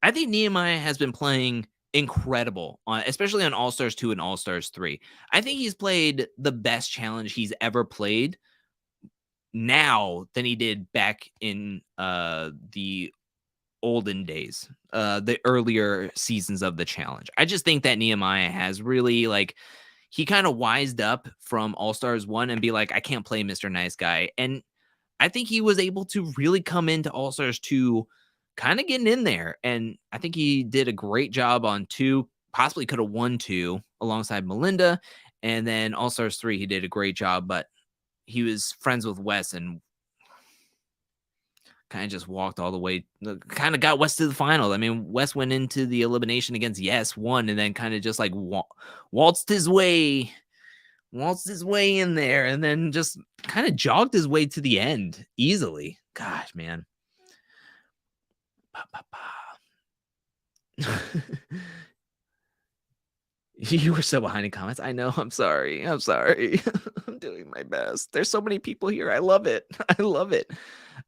Speaker 1: I think Nehemiah has been playing incredible especially on All Stars 2 and All Stars 3. I think he's played the best challenge he's ever played now than he did back in the olden days, the earlier seasons of the challenge. I just think that Nehemiah has really, like, he kind of wised up from All Stars 1 and be like, I can't play Mr. Nice Guy. And I think he was able to really come into All Stars 2 kind of getting in there. And I think he did a great job on 2, possibly could have won 2 alongside Melinda. And then All Stars 3, he did a great job, but he was friends with Wes and kind of just walked all the way, kind of got Wes to the final. I mean, Wes went into the elimination against Yes, won, and then kind of just like waltzed his way in there, and then just kind of jogged his way to the end easily. Gosh, man. You were so behind in comments. I know. I'm sorry. I'm doing my best. There's so many people here. I love it. I love it.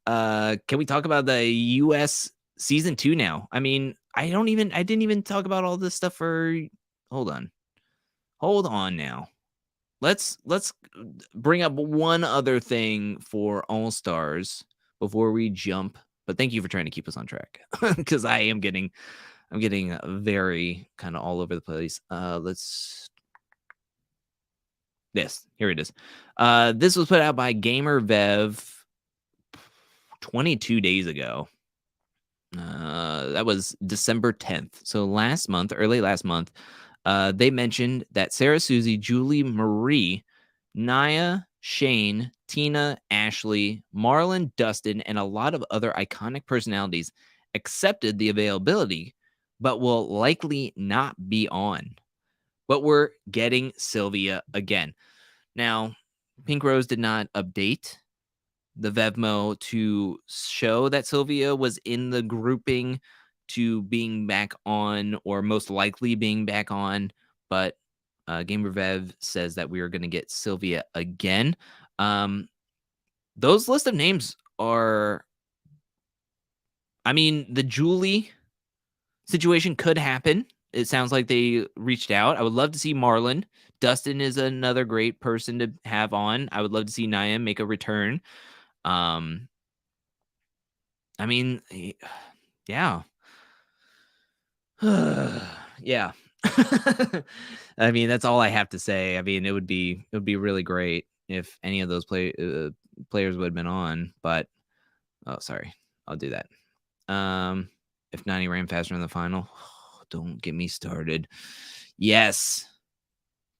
Speaker 1: Can we talk about the US season 2 now? I mean, I didn't even talk about all this stuff for hold on now. Let's bring up one other thing for All Stars before we jump. But thank you for trying to keep us on track, because I'm getting very kind of all over the place. Here it is. This was put out by GamerVev 22 days ago. That was December 10th. So early last month, they mentioned that Sarah Susie, Julie Marie, Naya, Shane, Tina, Ashley, Marlon, Dustin, and a lot of other iconic personalities accepted the availability, but will likely not be on. But we're getting Sylvia again. Now, Pink Rose did not update the Vevmo to show that Sylvia was in the grouping to being back on, or most likely being back on, but GamerVev says that we are going to get Sylvia again. Those list of names are, I mean, the Julie situation could happen. It sounds like they reached out. I would love to see Marlon. Dustin is another great person to have on. I would love to see Naya make a return. I mean, yeah. Yeah. I mean, that's all I have to say. I mean, it would be really great if any of those players would have been on, but sorry, I'll do that. If 90 ran faster in the final, don't get me started. Yes.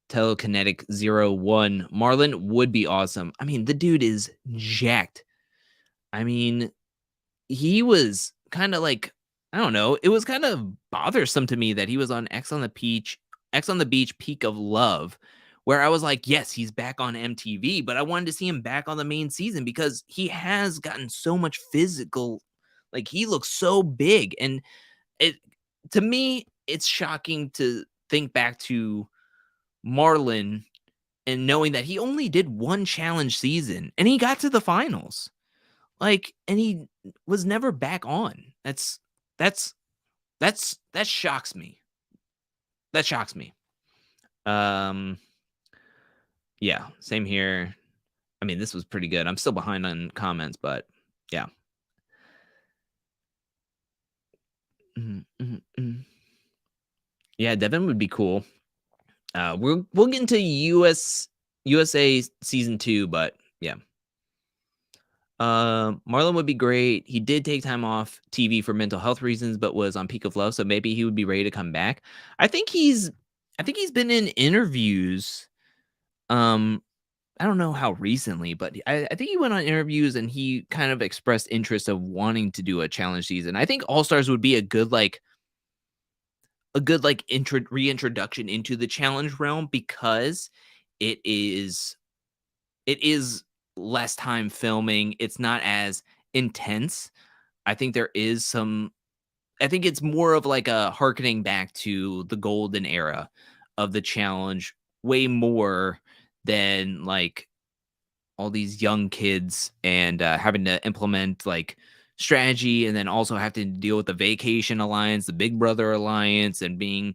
Speaker 1: Telekinetic 01. Marlon would be awesome. I mean, the dude is jacked. I mean, he was kind of like, I don't know, it was kind of bothersome to me that he was on X on the Beach Peak of Love, where I was like, yes, he's back on MTV, but I wanted to see him back on the main season because he has gotten so much physical, like he looks so big. And it to me, it's shocking to think back to Marlon and knowing that he only did one challenge season and he got to the finals. Like, and he was never back on. That's that shocks me. That shocks me. Um, yeah, same here. I mean, this was pretty good. I'm still behind on comments, but yeah. Mhm, mhm, mhm. Yeah, Devin would be cool. We'll get into USA season 2, but yeah. Marlon would be great. He did take time off TV for mental health reasons, but was on Peak of Love, so maybe he would be ready to come back. I think he's been in interviews. Um, I don't know how recently, but I think he went on interviews and he kind of expressed interest of wanting to do a challenge season. I think All Stars would be a good like reintroduction into the challenge realm because it is it is less time filming. It's not as intense. I think there is some I think it's more of like a harkening back to the golden era of the challenge way more than like all these young kids and having to implement like strategy and then also have to deal with the Vacation Alliance, the Big Brother Alliance, and being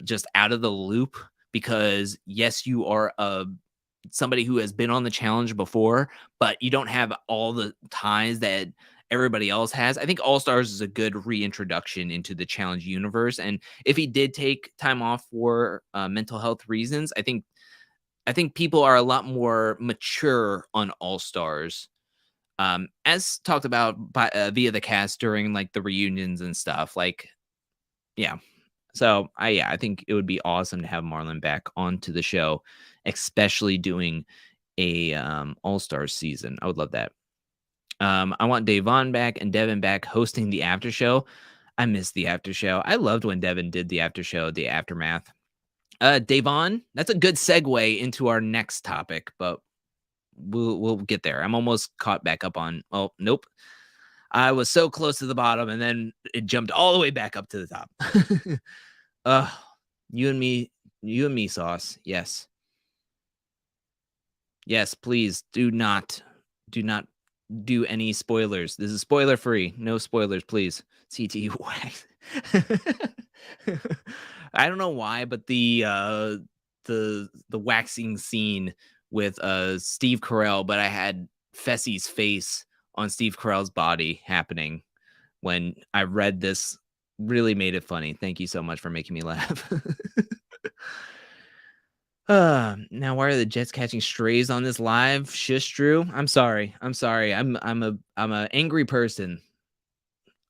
Speaker 1: just out of the loop because yes, you are somebody who has been on the challenge before, but you don't have all the ties that everybody else has. I think All Stars is a good reintroduction into the challenge universe. And if he did take time off for mental health reasons, I think people are a lot more mature on All Stars, as talked about by via the cast during like the reunions and stuff. Like, yeah. So I think it would be awesome to have Marlon back onto the show, especially doing a All Stars season. I would love that. I want Davon back and Devin back hosting the after show. I miss the after show. I loved when Devin did the after show, the aftermath. Davon, that's a good segue into our next topic, but we'll get there. I'm almost caught back up on. Oh, nope. I was so close to the bottom, and then it jumped all the way back up to the top. You and me, Sauce. Yes, yes. Please do not do any spoilers. This is spoiler free. No spoilers, please. CT wax. I don't know why, but the waxing scene with Steve Carell, but I had Fessy's face on Steve Carell's body happening when I read this really made it funny. Thank you so much for making me laugh. Now why are the Jets catching strays on this live? Shush, Drew. I'm sorry. I'm a angry person.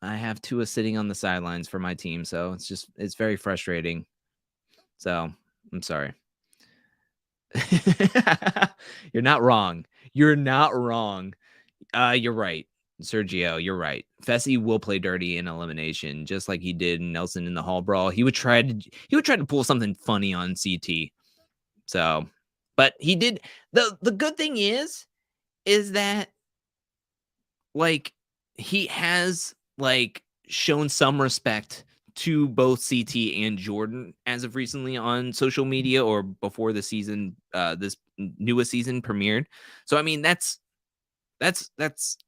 Speaker 1: I have Tua sitting on the sidelines for my team, so it's very frustrating. So I'm sorry. You're not wrong. You're not wrong. You're right, Sergio. You're right. Fessy will play dirty in elimination, just like he did in Nelson in the Hall Brawl. He would try to pull something funny on CT. So, but he did. The good thing is that like he has like shown some respect to both CT and Jordan as of recently on social media or before the season, this newest season premiered. So I mean that's I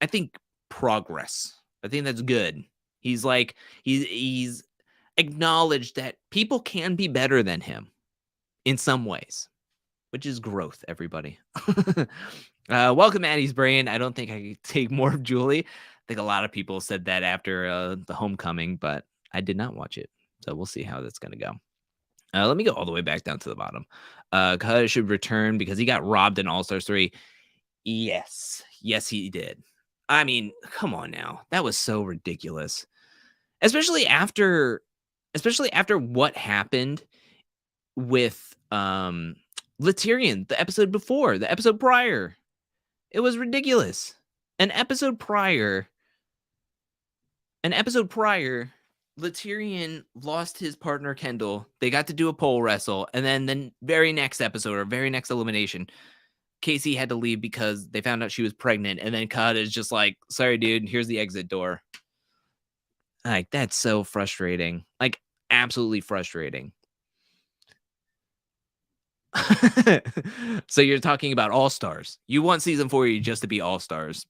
Speaker 1: think progress. I think that's good. He's like he's acknowledged that people can be better than him in some ways, which is growth, everybody. Welcome, Addie's Brain. I don't think I could take more of Julie. I think a lot of people said that after the homecoming, but I did not watch it. So we'll see how that's going to go. Let me go all the way back down to the bottom. Kahada should return because he got robbed in All Stars 3. Yes. Yes, he did. I mean, come on now. That was so ridiculous. Especially after what happened with Laterian, the episode prior. It was ridiculous. An episode prior, An episode prior, Latyrian lost his partner Kendall. They got to do a pole wrestle, and then the very next episode or very next elimination, Casey had to leave because they found out she was pregnant, and then Kat is just like, "Sorry, dude, here's the exit door." Like, that's so frustrating. Like, absolutely frustrating. So you're talking about All Stars. You want season 4 just to be All Stars.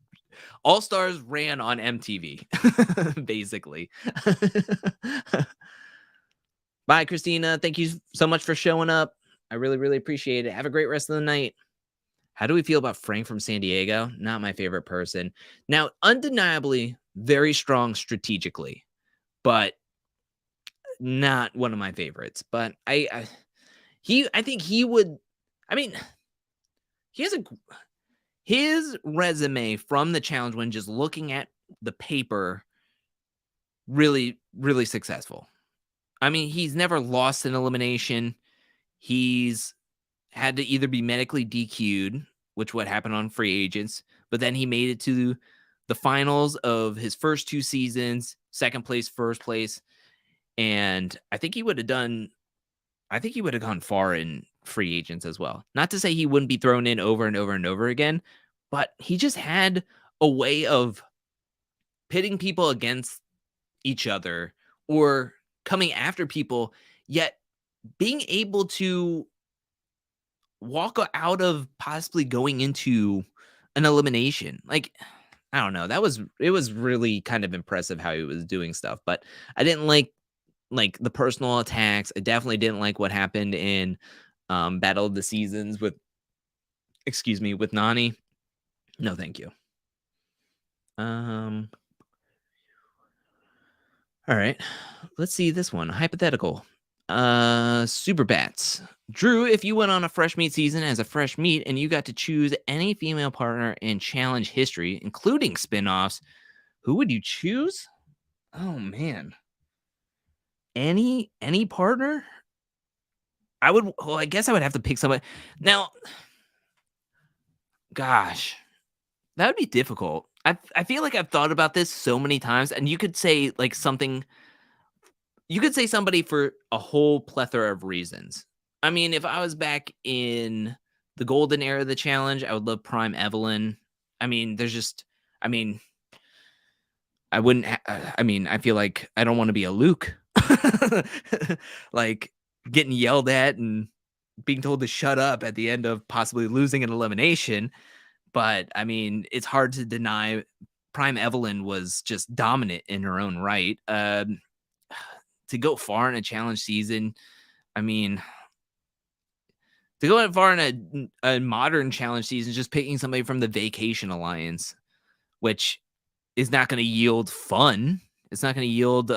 Speaker 1: All Stars ran on MTV, basically. Bye, Christina. Thank you so much for showing up. I really, really appreciate it. Have a great rest of the night. How do we feel about Frank from San Diego? Not my favorite person. Now, undeniably, very strong strategically, but not one of my favorites. But I think he would. I mean, he has his resume from the challenge when just looking at the paper, really, really successful. I mean, he's never lost an elimination. He's had to either be medically DQ'd, which would happen on Free Agents, but then he made it to the finals of his first 2 seasons, second place, first place, and I think he would have gone far in Free Agents as well. Not to say he wouldn't be thrown in over and over and over again, but he just had a way of pitting people against each other or coming after people, yet being able to walk out of possibly going into an elimination. Like, I don't know. It was really kind of impressive how he was doing stuff, but I didn't like the personal attacks. I definitely didn't like what happened in Battle of the Seasons with Nany. No, thank you. All right. Let's see this one. Hypothetical. Super Bats. Drew, if you went on a fresh meat season as a fresh meat and you got to choose any female partner in challenge history, including spin-offs, who would you choose? Oh man. Any partner? I guess I would have to pick somebody. Now, gosh, that would be difficult. I feel like I've thought about this so many times, and you could say somebody for a whole plethora of reasons. I mean, if I was back in the golden era of the challenge, I would love Prime Evelyn. I mean, I wouldn't. I feel like I don't want to be a Luke, like getting yelled at and being told to shut up at the end of possibly losing an elimination. But I mean, it's hard to deny Prime Evelyn was just dominant in her own right. To go far in a challenge season, I mean, to go far in a modern challenge season, just picking somebody from the Vacation Alliance, which is not going to yield fun. It's not going to yield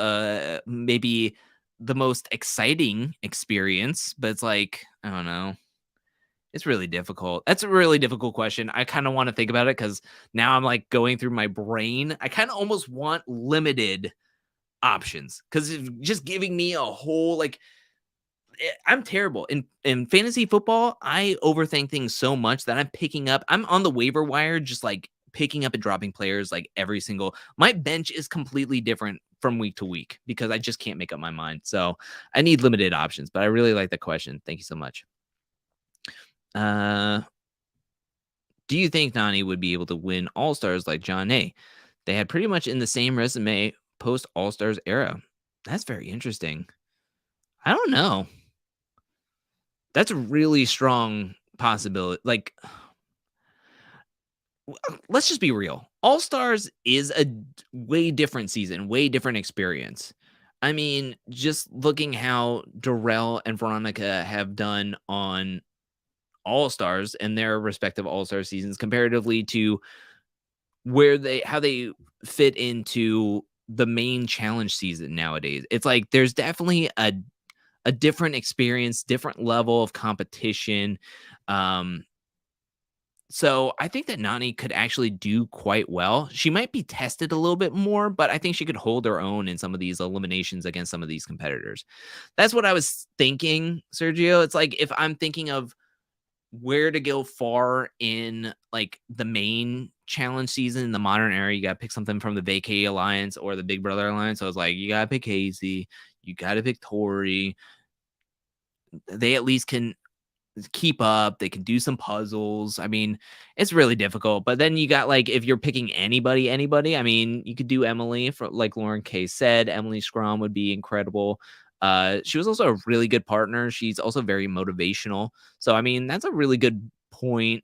Speaker 1: maybe the most exciting experience, but it's like, I don't know. It's really difficult. That's a really difficult question. I kind of want to think about it because now I'm like going through my brain. I kind of almost want limited options because just giving me a whole I'm terrible in fantasy football. I overthink things so much that I'm on the waiver wire just like picking up and dropping players like every single. My bench is completely different from week to week because I just can't make up my mind. So I need limited options, but I really like the question. Thank you so much. Do you think Nany would be able to win All Stars like John A? They had pretty much in the same resume post All Stars era. That's very interesting. I don't know. That's a really strong possibility. Like, let's just be real. All Stars is a way different season, way different experience. I mean, just looking how Darrell and Veronica have done on All Stars and their respective All Star seasons comparatively to how they fit into the main challenge season nowadays. It's like there's definitely a different experience, different level of competition. So I think that Nany could actually do quite well. She might be tested a little bit more, but I think she could hold her own in some of these eliminations against some of these competitors. That's what I was thinking, Sergio. It's like if I'm thinking of where to go far in like the main challenge season in the modern era, you got to pick something from the Vacay Alliance or the Big Brother Alliance. So I was like, you got to pick Casey, you got to pick Tori. They at least can keep up. They can do some puzzles. I mean, it's really difficult. But then you got like, if you're picking anybody, I mean, you could do Emily, for like Lauren K said. Emily Scrum would be incredible. She was also a really good partner. She's also very motivational. So I mean, that's a really good point.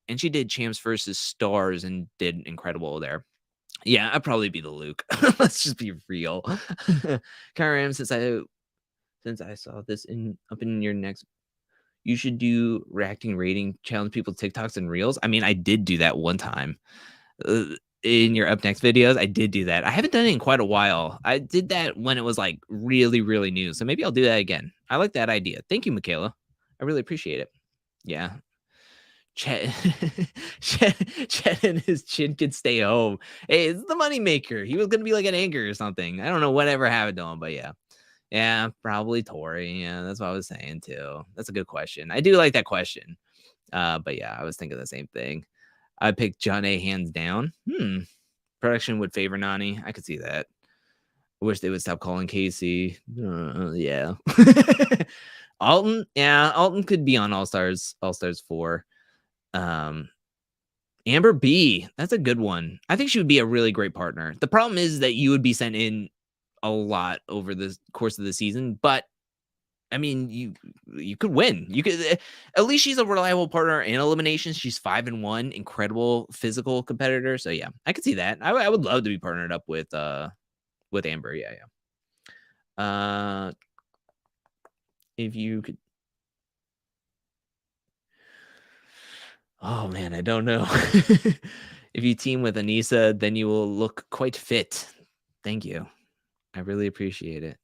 Speaker 1: And she did Champs versus Stars and did incredible there. Yeah, I'd probably be the Luke. Let's just be real. Kyram, since I saw this up in your next, you should do reacting rating challenge people TikToks and Reels. I mean, I did do that one time in your up next videos. I did do that. I haven't done it in quite a while. I did that when it was like really, really new. So maybe I'll do that again. I like that idea. Thank you, Michaela. I really appreciate it. Yeah. Chet and his chin can stay home. Hey, it's the moneymaker. He was gonna be like an anchor or something. I don't know whatever happened to him, but yeah. Yeah, probably Tori. Yeah, that's what I was saying too. That's a good question. I do like that question. But yeah, I was thinking the same thing. I picked John A hands down. Production would favor Nani. I could see that. I wish they would stop calling Casey. Yeah. Alton, yeah, Alton could be on All Stars 4. Amber B, that's a good one. I think she would be a really great partner. The problem is that you would be sent in a lot over the course of the season, but I mean, you could win. You could, at least she's a reliable partner in eliminations. She's 5-1, incredible physical competitor. So yeah, I could see that. I would love to be partnered up with Amber. Yeah. If you could. Oh man, I don't know. If you team with Anissa, then you will look quite fit. Thank you. I really appreciate it.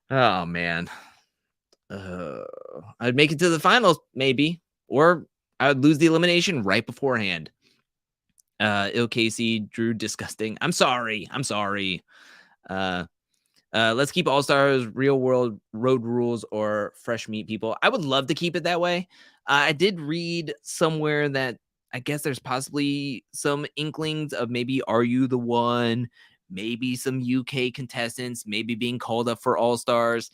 Speaker 1: Oh man. I'd make it to the finals, maybe. Or I would lose the elimination right beforehand. Ill Casey, Drew, disgusting. I'm sorry. Let's keep All Stars, Real World, Road Rules, or Fresh Meat people. I would love to keep it that way. I did read somewhere that I guess there's possibly some inklings of maybe Are You the One? Maybe some UK contestants, maybe being called up for All Stars.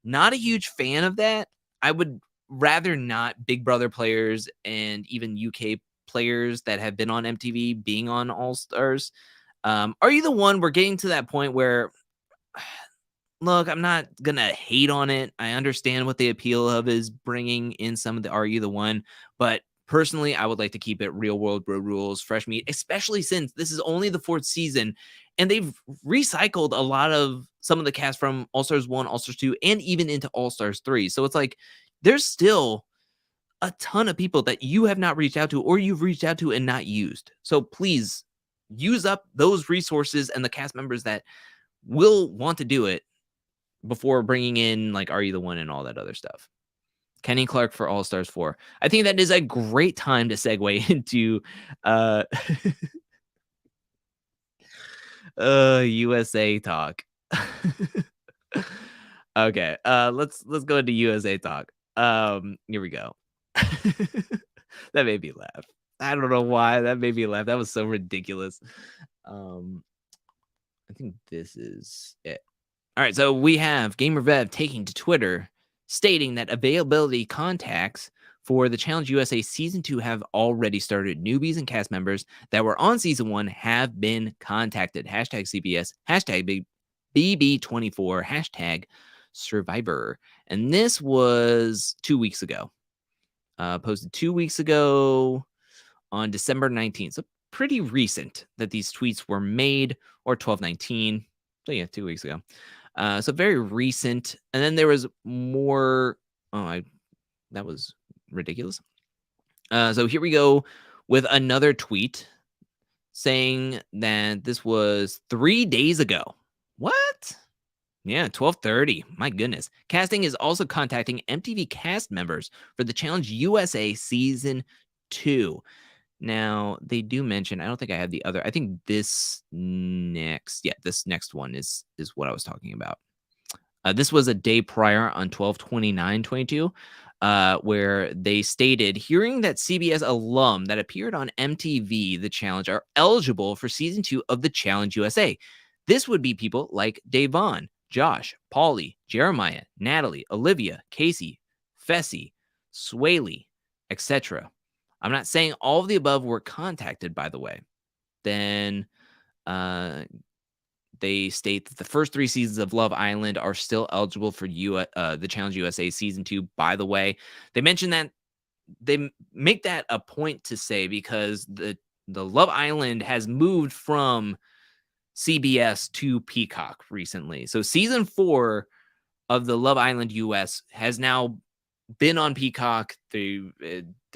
Speaker 1: Not a huge fan of that. I would rather not Big Brother players and even UK players that have been on MTV being on All Stars. Are You the One? We're getting to that point where, look, I'm not going to hate on it. I understand what the appeal of is bringing in some of the Are You the One, but personally, I would like to keep it Real World, Road Rules, Fresh Meat, especially since this is only the 4th season and they've recycled a lot of some of the cast from All Stars 1, All Stars 2, and even into All Stars 3. So it's like there's still a ton of people that you have not reached out to or you've reached out to and not used. So please use up those resources and the cast members that will want to do it before bringing in like Are You the One and all that other stuff. Kenny Clark for All Stars 4. I think that is a great time to segue into USA talk. Okay, let's go into USA talk. Here we go. That made me laugh. I don't know why that made me laugh. That was so ridiculous. I think this is it. All right, so we have GamerVev taking to Twitter stating that availability contacts for the Challenge USA Season 2 have already started. Newbies and cast members that were on Season 1 have been contacted. Hashtag CBS, hashtag BB24, hashtag Survivor. And this was 2 weeks ago. Posted 2 weeks ago on December 19th. So pretty recent that these tweets were made, or 12/19. So yeah, 2 weeks ago. So very recent. And then there was more. That was ridiculous. So here we go with another tweet saying that this was 3 days ago. What? Yeah, 12:30. My goodness. Casting is also contacting MTV cast members for the Challenge USA Season 2. Now, they do mention, I don't think I have the other. I think this next one is what I was talking about. This was a day prior on 12/29/22. where they stated, hearing that CBS alum that appeared on MTV The Challenge are eligible for season 2 of The Challenge USA. This would be people like Davon, Josh, Paulie, Jeremiah, Natalie, Olivia, Casey, Fessy, Swaley, etc. I'm not saying all of the above were contacted, by the way. Then they state that the first 3 seasons of Love Island are still eligible for the Challenge USA season 2. By the way, they mentioned that they make that a point to say because the Love Island has moved from CBS to Peacock recently. So season 4 of the Love Island US has now been on Peacock. They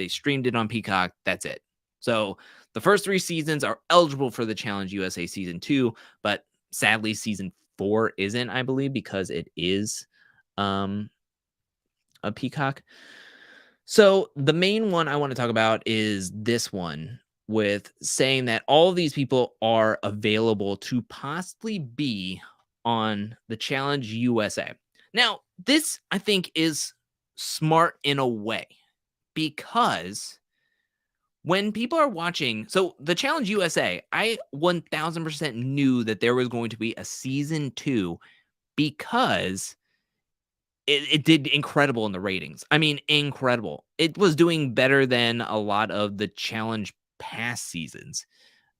Speaker 1: streamed it on Peacock. That's it. So the first 3 seasons are eligible for the Challenge USA season 2, but sadly season 4 isn't, I believe, because it is a Peacock. So the main one I want to talk about is this one, with saying that all of these people are available to possibly be on the Challenge USA. Now, this I think is smart in a way, because when people are watching, so the Challenge USA, I 1000% knew that there was going to be a season 2 because it did incredible in the ratings. I mean, incredible. It was doing better than a lot of the Challenge past seasons,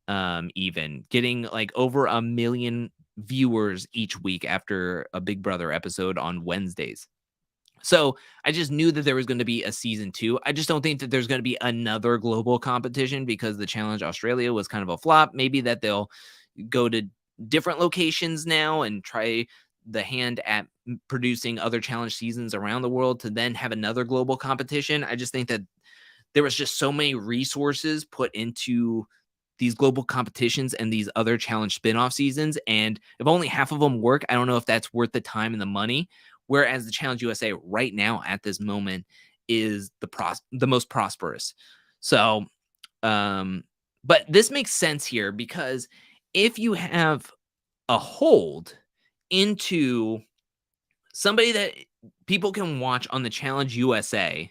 Speaker 1: even getting like over 1 million viewers each week after a Big Brother episode on Wednesdays. So I just knew that there was going to be a season 2. I just don't think that there's going to be another global competition because the Challenge Australia was kind of a flop. Maybe that they'll go to different locations now and try the hand at producing other challenge seasons around the world to then have another global competition. I just think that there was just so many resources put into these global competitions and these other challenge spin-off seasons, and if only half of them work, I don't know if that's worth the time and the money. Whereas the Challenge USA right now at this moment is the most prosperous. So, but this makes sense here because if you have a hold into somebody that people can watch on the Challenge USA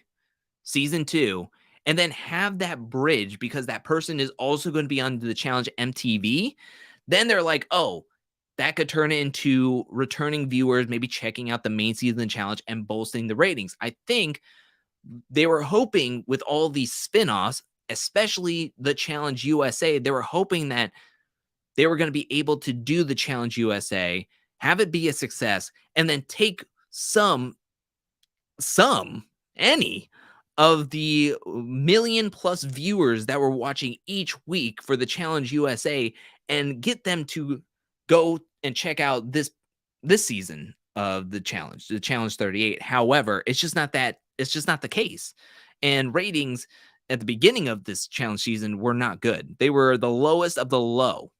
Speaker 1: season 2, and then have that bridge because that person is also going to be on the Challenge MTV, then they're like, oh, that could turn into returning viewers, maybe checking out the main season challenge and boosting the ratings. I think they were hoping with all these spinoffs, especially the Challenge USA, they were hoping that they were going to be able to do the Challenge USA, have it be a success, and then take any of the 1 million plus viewers that were watching each week for the Challenge USA and get them to go and check out this season of the Challenge 38. However, it's just not the case. And ratings at the beginning of this challenge season were not good. They were the lowest of the low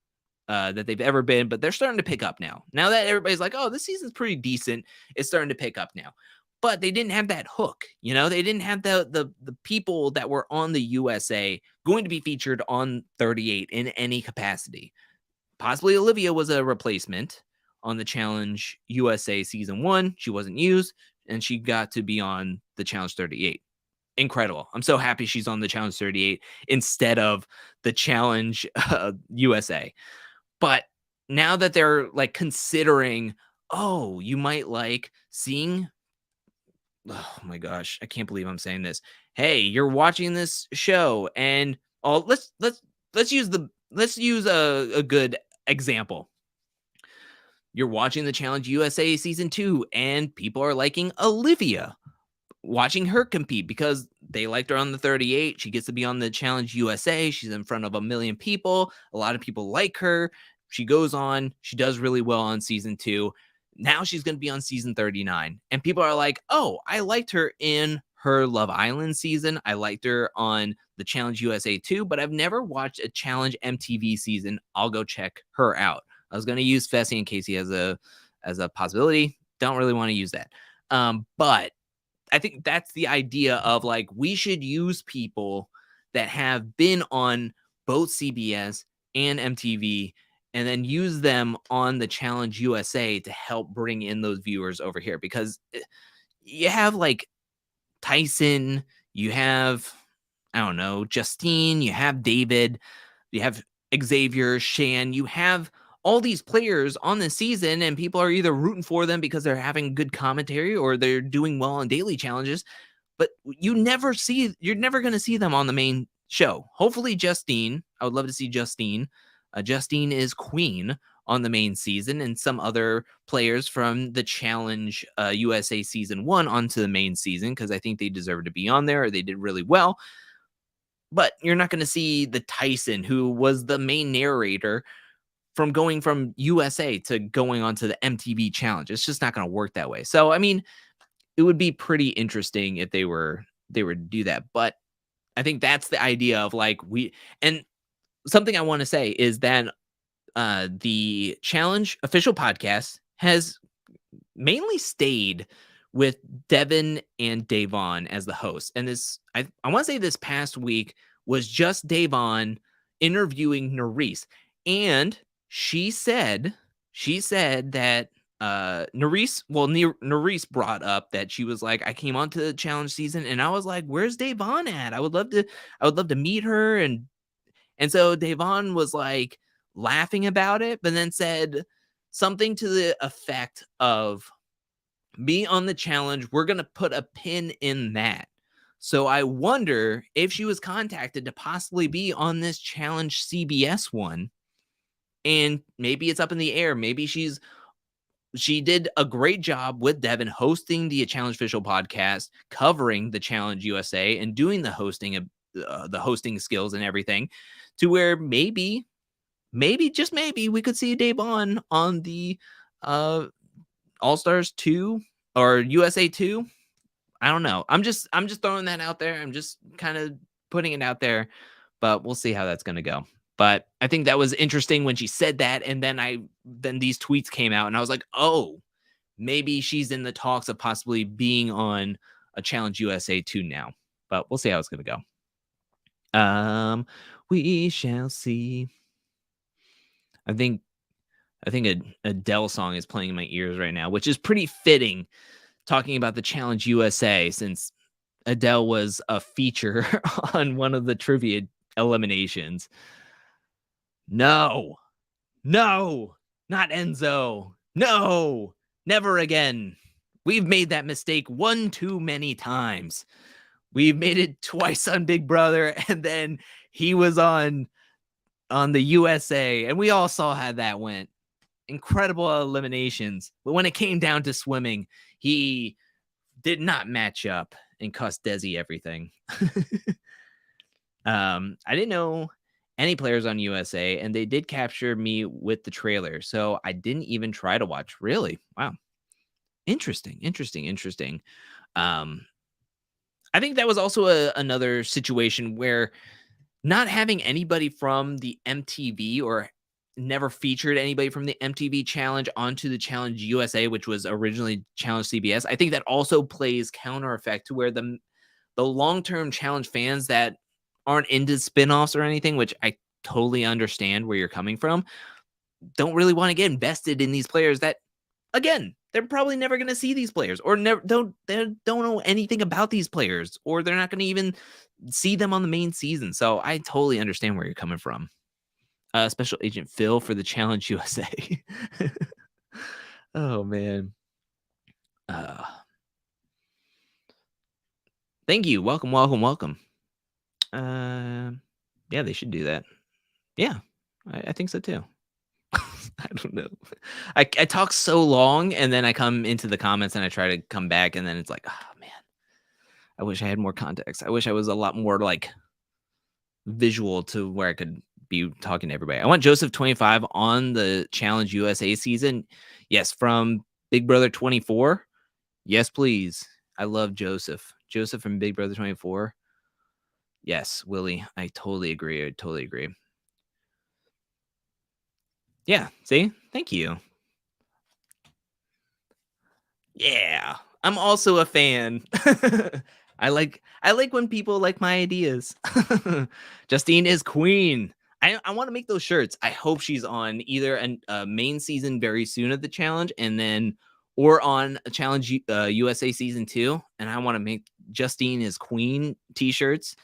Speaker 1: that they've ever been, but they're starting to pick up now. Now that everybody's like, oh, this season's pretty decent, it's starting to pick up now. But they didn't have that hook, they didn't have the people that were on the USA going to be featured on 38 in any capacity. Possibly Olivia was a replacement on the Challenge USA season 1. She wasn't used, and she got to be on the Challenge 38. Incredible. I'm so happy she's on the Challenge 38 instead of the Challenge USA. But now that they're like considering, oh, you might like seeing, oh my gosh, I can't believe I'm saying this. Hey, you're watching this show, and let's use a good example. You're watching the Challenge USA season 2, and people are liking Olivia, watching her compete because they liked her on the 38. She gets to be on the Challenge USA. She's in front of 1 million people. A lot of people like her. She goes on. She does really well on season 2. Now she's going to be on season 39. And people are like, oh, I liked her in her Love Island season. I liked her on the Challenge USA too, but I've never watched a Challenge MTV season. I'll go check her out. I was going to use Fessy and Casey as a possibility. Don't really want to use that. But I think that's the idea of like, we should use people that have been on both CBS and MTV and then use them on the Challenge USA to help bring in those viewers over here, because you have like Tyson, you have, I don't know, Justine, you have David, you have Xavier, Shan, you have all these players on this season, and people are either rooting for them because they're having good commentary or they're doing well on daily challenges. But you're never going to see them on the main show. Hopefully, Justine. I would love to see Justine. Justine is queen on the main season, and some other players from the Challenge USA Season 1 onto the main season, because I think they deserve to be on there, or they did really well. But you're not going to see the Tyson, who was the main narrator, from going from USA to going onto the MTV Challenge. It's just not going to work that way. So, I mean, it would be pretty interesting if they were to do that. But I think that's the idea of like and something I want to say is that the Challenge official podcast has mainly stayed with Devin and Davon as the host. And this, I want to say this past week was just Davon interviewing Nurys. And she said that Nurys brought up that she was like, I came onto the challenge season and I was like, where's Davon at? I would love to meet her. And so Davon was like laughing about it, but then said something to the effect of, be on the challenge, we're going to put a pin in that. So I wonder if she was contacted to possibly be on this Challenge CBS one, and maybe it's up in the air. Maybe she did a great job with Devin hosting the Challenge Official podcast, covering the Challenge USA and doing the hosting of the hosting skills and everything, to where maybe just maybe we could see Davon on the All-Stars 2 or USA 2. I don't know. I'm just throwing that out there. I'm just kind of putting it out there, but we'll see how that's going to go. But I think that was interesting when she said that, and then these tweets came out, and I was like, oh, maybe she's in the talks of possibly being on a Challenge USA 2 now. But we'll see how it's going to go. We shall see. I think a Adele song is playing in my ears right now, which is pretty fitting, talking about the Challenge USA, since Adele was a feature on one of the trivia eliminations. No, not Enzo. No, never again. We've made that mistake one too many times. We've made it twice on Big Brother, and then he was on the USA, and we all saw how that went. Incredible eliminations. But when it came down to swimming, he did not match up and cost Desi everything. I didn't know any players on USA, and they did capture me with the trailer, so I didn't even try to watch. Really? Wow. Interesting. I think that was also another situation where not having anybody from the MTV, or never featured anybody from the MTV Challenge onto the Challenge USA, which was originally Challenge CBS. I think that also plays counter effect to where the long-term Challenge fans that aren't into spinoffs or anything, which I totally understand where you're coming from, don't really want to get invested in these players that, again, they're probably never going to see these players, or don't know anything about these players, or they're not going to even see them on the main season. So I totally understand where you're coming from. Special Agent Phil for the Challenge USA. Oh man. Thank you. Welcome. Yeah, they should do that. Yeah, I think so too. I don't know. I talk so long, and then I come into the comments and I try to come back, and then it's like, oh man, I wish I had more context. I wish I was a lot more like visual to where I could be talking to everybody. I want Joseph 25 on the Challenge USA season. Yes, from Big Brother 24. Yes, please. I love Joseph. Joseph from Big Brother 24. Yes, Willie. I totally agree. Yeah, see? Thank you. Yeah, I'm also a fan. I like when people like my ideas. Justine is queen. I want to make those shirts. I hope she's on either a main season very soon of the challenge, and then or on a Challenge USA season 2. And I want to make Justine is Queen t-shirts.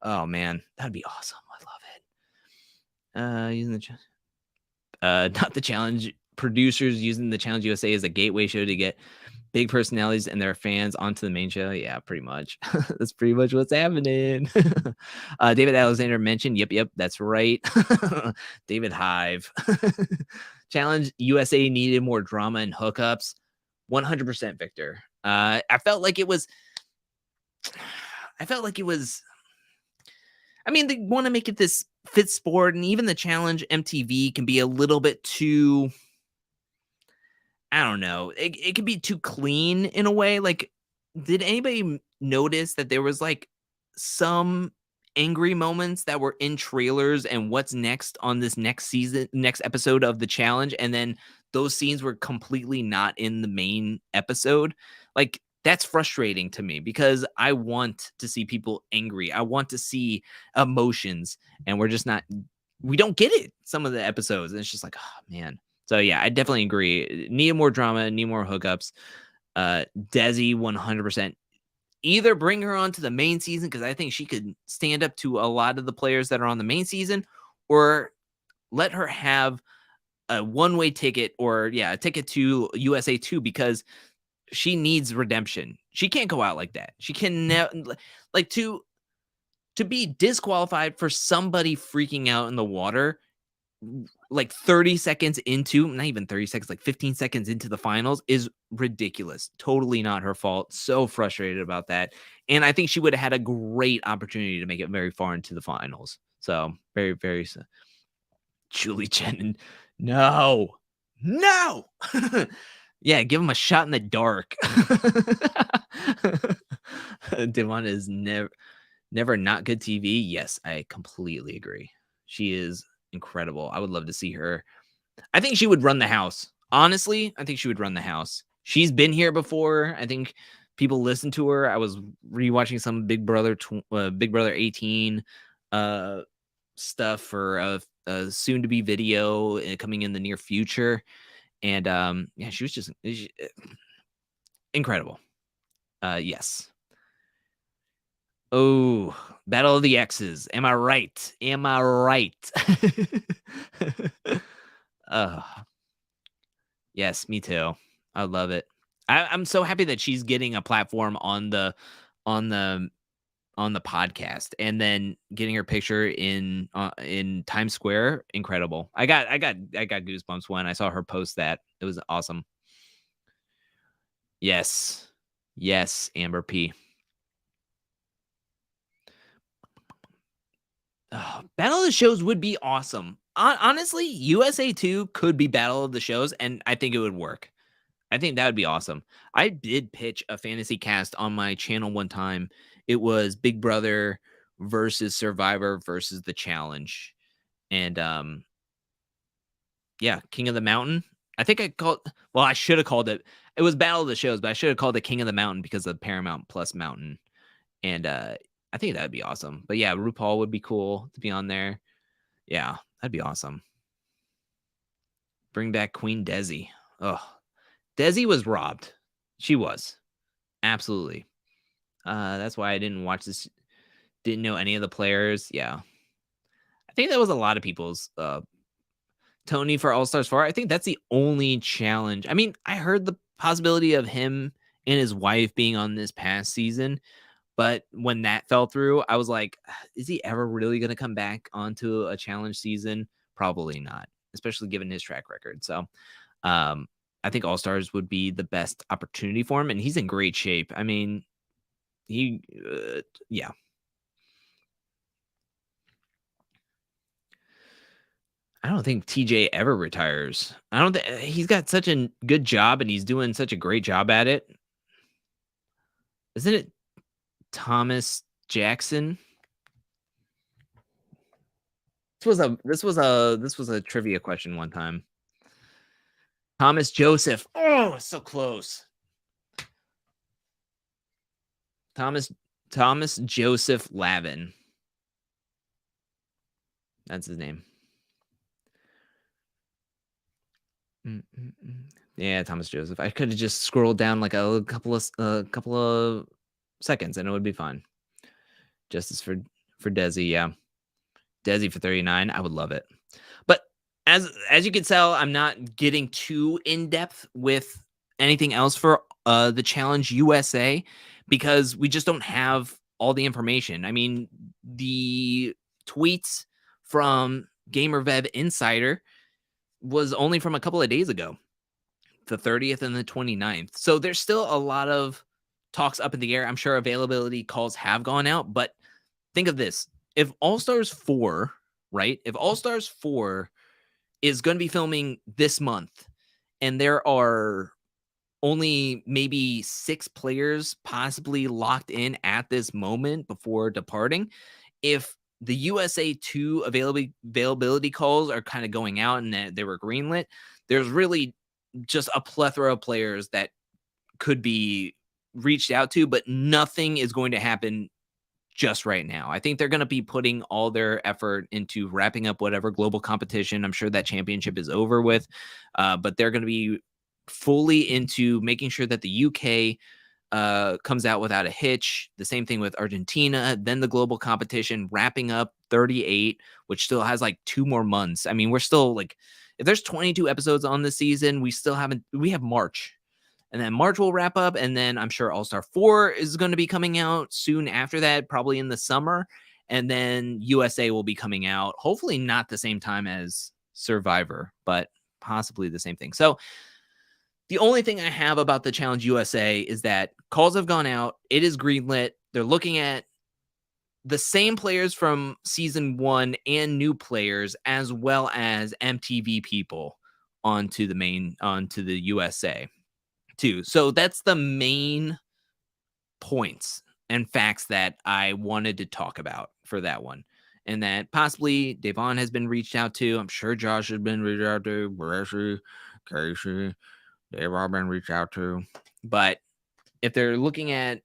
Speaker 1: Oh man, that'd be awesome. I love it. Using the not the challenge producers using the Challenge USA as a gateway show to get big personalities and their fans onto the main show. Yeah, pretty much. That's pretty much what's happening. David Alexander mentioned, yep, that's right. David Hive. Challenge USA needed more drama and hookups. 100% Victor. I felt like it was. I mean, they want to make it this fit sport, and even the Challenge MTV can be a little bit too. I don't know. It can be too clean in a way. Like, did anybody notice that there was like some angry moments that were in trailers and what's next on this next episode of the challenge? And then those scenes were completely not in the main episode. Like, that's frustrating to me because I want to see people angry. I want to see emotions, and we don't get it some of the episodes. And it's just like, oh man. So yeah, I definitely agree. Need more drama, need more hookups. Desi 100%. Either bring her onto the main season because I think she could stand up to a lot of the players that are on the main season, or let her have a one-way ticket or a ticket to USA 2 because she needs redemption. She can't go out like that. She can like to be disqualified for somebody freaking out in the water like 30 seconds into, not even 30 seconds, like 15 seconds into the finals is ridiculous. Totally not her fault. So frustrated about that. And I think she would have had a great opportunity to make it very far into the finals. So very, very Julie Chen. No. Yeah, give him a shot in the dark. Devon is never not good TV. Yes, I completely agree. She is incredible. I would love to see her. I think she would run the house. Honestly, I think she would run the house. She's been here before. I think people listen to her. I was rewatching some Big Brother 18 stuff for a soon to be video coming in the near future. And yeah, she was just incredible. Yes. Oh, Battle of the X's. Am I right? Yes, me too. I love it. I'm so happy that she's getting a platform on the podcast, and then getting her picture in Times Square. Incredible. I got goosebumps when I saw her post that. It was awesome. Yes, Amber P. Battle of the Shows would be awesome. Honestly, USA 2 could be Battle of the Shows, and I think it would work. I think that would be awesome. I did pitch a fantasy cast on my channel one time. It was Big Brother versus Survivor versus The Challenge. And yeah, King of the Mountain. I think I should have called it. It was Battle of the Shows, but I should have called it King of the Mountain because of Paramount Plus Mountain. And I think that'd be awesome. But yeah, RuPaul would be cool to be on there. Yeah, that'd be awesome. Bring back Queen Desi. Oh, Desi was robbed. She was. Absolutely. That's why I didn't watch this. Didn't know any of the players. Yeah. I think that was a lot of people's Tony for All Stars 4. I think that's the only challenge. I mean, I heard the possibility of him and his wife being on this past season, but when that fell through, I was like, is he ever really going to come back onto a challenge season? Probably not, especially given his track record. So, I think All Stars would be the best opportunity for him, and he's in great shape. I mean, yeah. I don't think TJ ever retires. I don't think he's got such a good job, and he's doing such a great job at it. Isn't it Thomas Jackson? This was a trivia question one time. Thomas Joseph. Oh, so close. Thomas Joseph Lavin. That's his name. Yeah, Thomas Joseph. I could have just scrolled down like a couple of seconds, and it would be fine. Justice for Desi, yeah. Desi for 39, I would love it. But as you can tell, I'm not getting too in depth with anything else for the Challenge USA because we just don't have all the information. I mean, the tweets from GamerVeb Insider was only from a couple of days ago, the 30th and the 29th. So there's still a lot of talks up in the air. I'm sure availability calls have gone out, but think of this. If All Stars 4, right? If All Stars 4 is going to be filming this month and there are only maybe 6 players possibly locked in at this moment before departing, if the USA 2 availability calls are kind of going out and they were greenlit, there's really just a plethora of players that could be reached out to, but nothing is going to happen just right now. I think they're going to be putting all their effort into wrapping up whatever global competition. I'm sure that championship is over with, but they're going to be fully into making sure that the UK comes out without a hitch. The same thing with Argentina, then the global competition wrapping up 38, which still has like 2 more months. I mean, we're still like, if there's 22 episodes on the season, we have March. And then March will wrap up. And then I'm sure All Star 4 is going to be coming out soon after that, probably in the summer. And then USA will be coming out, hopefully not the same time as Survivor, but possibly the same thing. So the only thing I have about the Challenge USA is that calls have gone out. It is greenlit. They're looking at the same players from season 1 and new players, as well as MTV people onto the USA too. So that's the main points and facts that I wanted to talk about for that one. And that possibly Devon has been reached out to. I'm sure Josh has been reached out to. Bresci, Casey, they've all been reached out to. But if they're looking at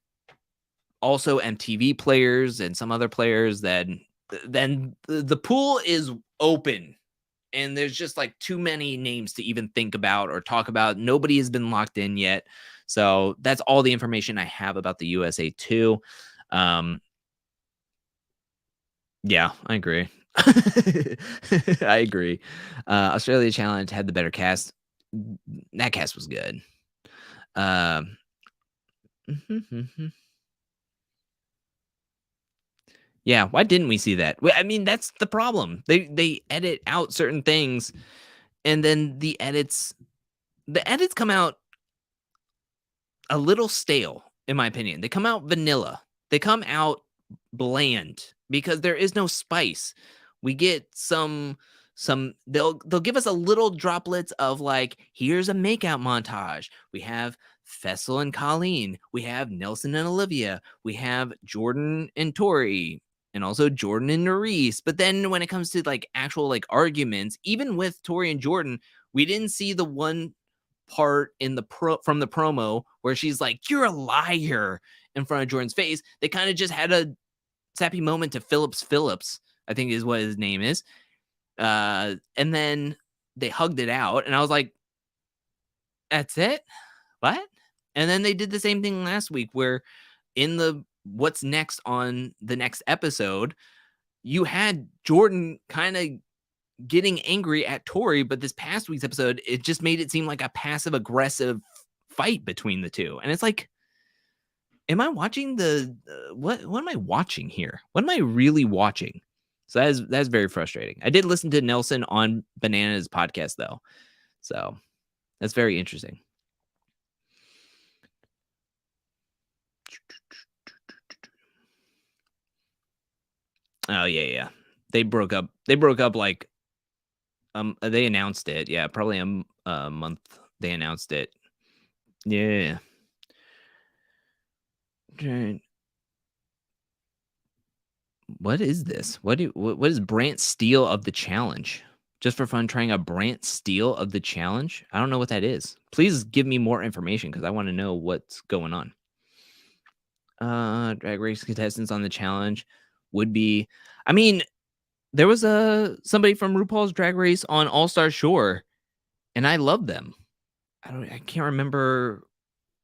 Speaker 1: also MTV players and some other players, then the pool is open. And there's just like too many names to even think about or talk about. Nobody has been locked in yet. So that's all the information I have about the USA 2. Yeah, I agree. I agree. Australia Challenge had the better cast. That cast was good. Yeah, why didn't we see that? I mean, that's the problem. They edit out certain things, and then the edits come out a little stale, in my opinion. They come out vanilla. They come out bland because there is no spice. We get some they'll give us a little droplets of like, here's a makeout montage. We have Fessel and Colleen. We have Nelson and Olivia. We have Jordan and Tori. And also Jordan and Nerys. But then when it comes to like actual like arguments, even with Tori and Jordan, we didn't see the one part in the from the promo where she's like, "You're a liar," in front of Jordan's face. They kind of just had a sappy moment to Phillips, I think is what his name is. And then they hugged it out, and I was like, "That's it? What?" And then they did the same thing last week where in the what's next on the next episode, you had Jordan kind of getting angry at Tori, but this past week's episode, it just made it seem like a passive aggressive fight between the two. And it's like, am I watching what am I watching here? What am I really watching? So that's very frustrating. I did listen to Nelson on Banana's podcast though. So that's very interesting. Oh yeah. They broke up like they announced it. Yeah, probably a month they announced it. Yeah. What is this? What is Brant Steele of the challenge? Just for fun, trying a Brant Steele of the challenge? I don't know what that is. Please give me more information because I want to know what's going on. Drag race contestants on the challenge would be, I mean, there was somebody from RuPaul's Drag Race on All Star Shore, and I love them. I can't remember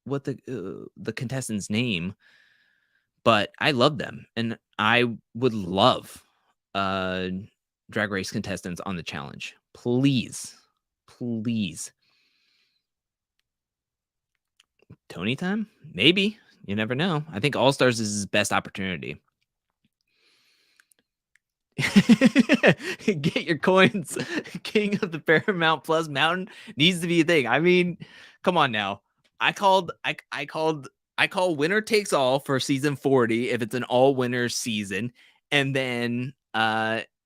Speaker 1: what the contestant's name. but I love them, and I would love uh drag race contestants on the challenge. Please. Please. Tony time? Maybe. You never know. I think All Stars is his best opportunity. Get your coins. King of the Paramount Plus Mountain needs to be a thing. I mean, come on now. I call winner takes all for season 40 if it's an all winners season, and then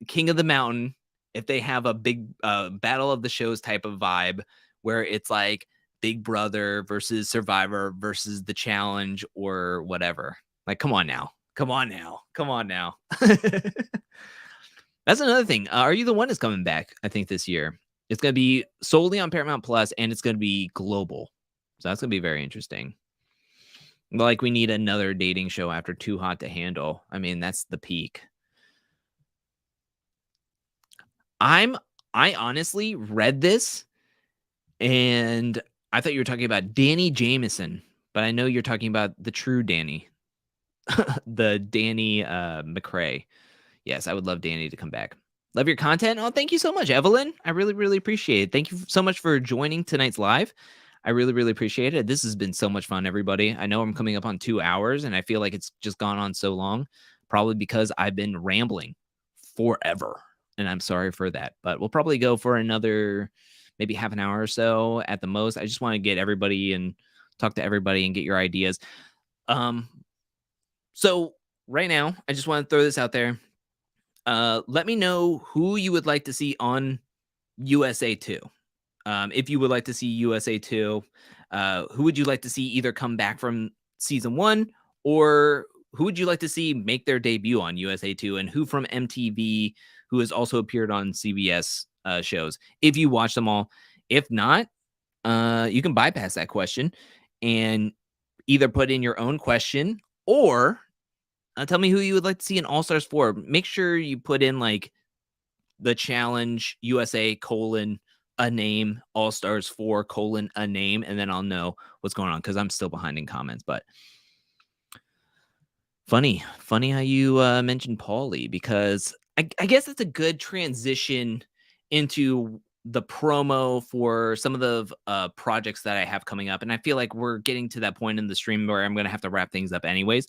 Speaker 1: King of the Mountain if they have a big battle of the shows type of vibe where it's like Big Brother versus Survivor versus the challenge or whatever. Like, come on now. Come on now. Come on now. That's another thing. Are You the One is coming back, I think, this year. It's going to be solely on Paramount Plus, and it's going to be global. So that's going to be very interesting. Like, we need another dating show after Too Hot to Handle. I mean, that's the peak. I honestly read this, and I thought you were talking about Danny Jameson, but I know you're talking about the true Danny, the Danny McRae. Yes, I would love Danny to come back. Love your content. Oh, thank you so much, Evelyn. I really, really appreciate it. Thank you so much for joining tonight's live. I really, really appreciate it. This has been so much fun, everybody. I know I'm coming up on 2 hours, and I feel like it's just gone on so long, probably because I've been rambling forever, and I'm sorry for that. But we'll probably go for another maybe half an hour or so at the most. I just want to get everybody and talk to everybody and get your ideas. So right now, I just want to throw this out there. Let me know who you would like to see on USA 2. If you would like to see USA 2, who would you like to see either come back from season 1, or who would you like to see make their debut on USA 2, and who from MTV who has also appeared on CBS shows, if you watch them all. If not, you can bypass that question and either put in your own question or tell me who you would like to see in All Stars 4. Make sure you put in like the challenge USA : a name, All Stars 4 : a name, and then I'll know what's going on because I'm still behind in comments. But funny how you mentioned Paulie, because I guess that's a good transition into the promo for some of the projects that I have coming up. And I feel like we're getting to that point in the stream where I'm going to have to wrap things up anyways.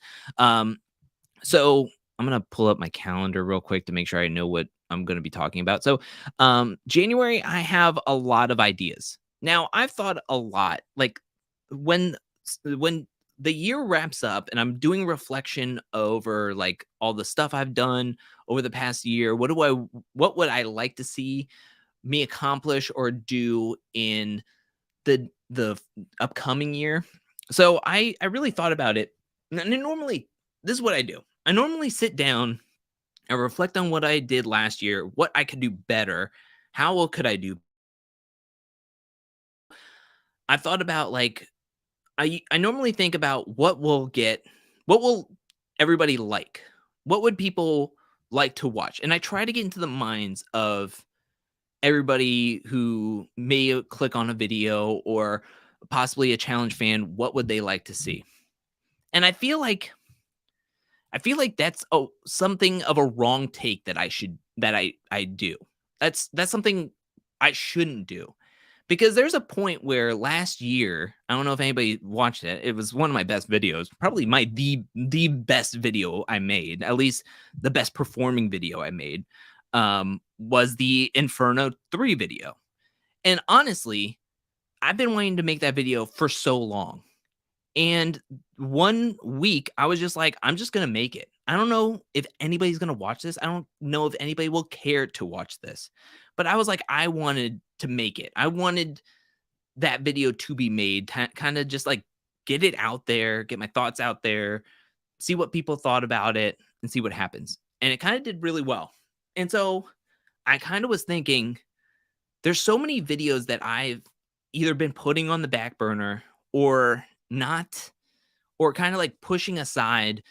Speaker 1: So I'm going to pull up my calendar real quick to make sure I know what I'm going to be talking about. So January, I have a lot of ideas. Now, I've thought a lot, like when the year wraps up and I'm doing reflection over like all the stuff I've done over the past year, what would I like to see me accomplish or do in the upcoming year? So I really thought about it. And normally, this is what I do. I normally sit down and reflect on what I did last year, what I could do better, how well could I do. I thought about like I normally think about what will everybody like? What would people like to watch? And I try to get into the minds of everybody who may click on a video or possibly a challenge fan. What would they like to see? And I feel like that's something of a wrong take that I do. That's something I shouldn't do. Because there's a point where last year, I don't know if anybody watched it. It was one of my best videos, probably the best video I made, at least the best performing video I made, was the Inferno 3 video. And honestly, I've been wanting to make that video for so long. And one week, I was just like, I'm just going to make it. I don't know if anybody's going to watch this. I don't know if anybody will care to watch this. But I was like, I wanted to make it. I wanted that video to be made, kind of just like get it out there, get my thoughts out there, see what people thought about it, and see what happens. And it kind of did really well. And so I kind of was thinking, there's so many videos that I've either been putting on the back burner or not, or kind of like pushing aside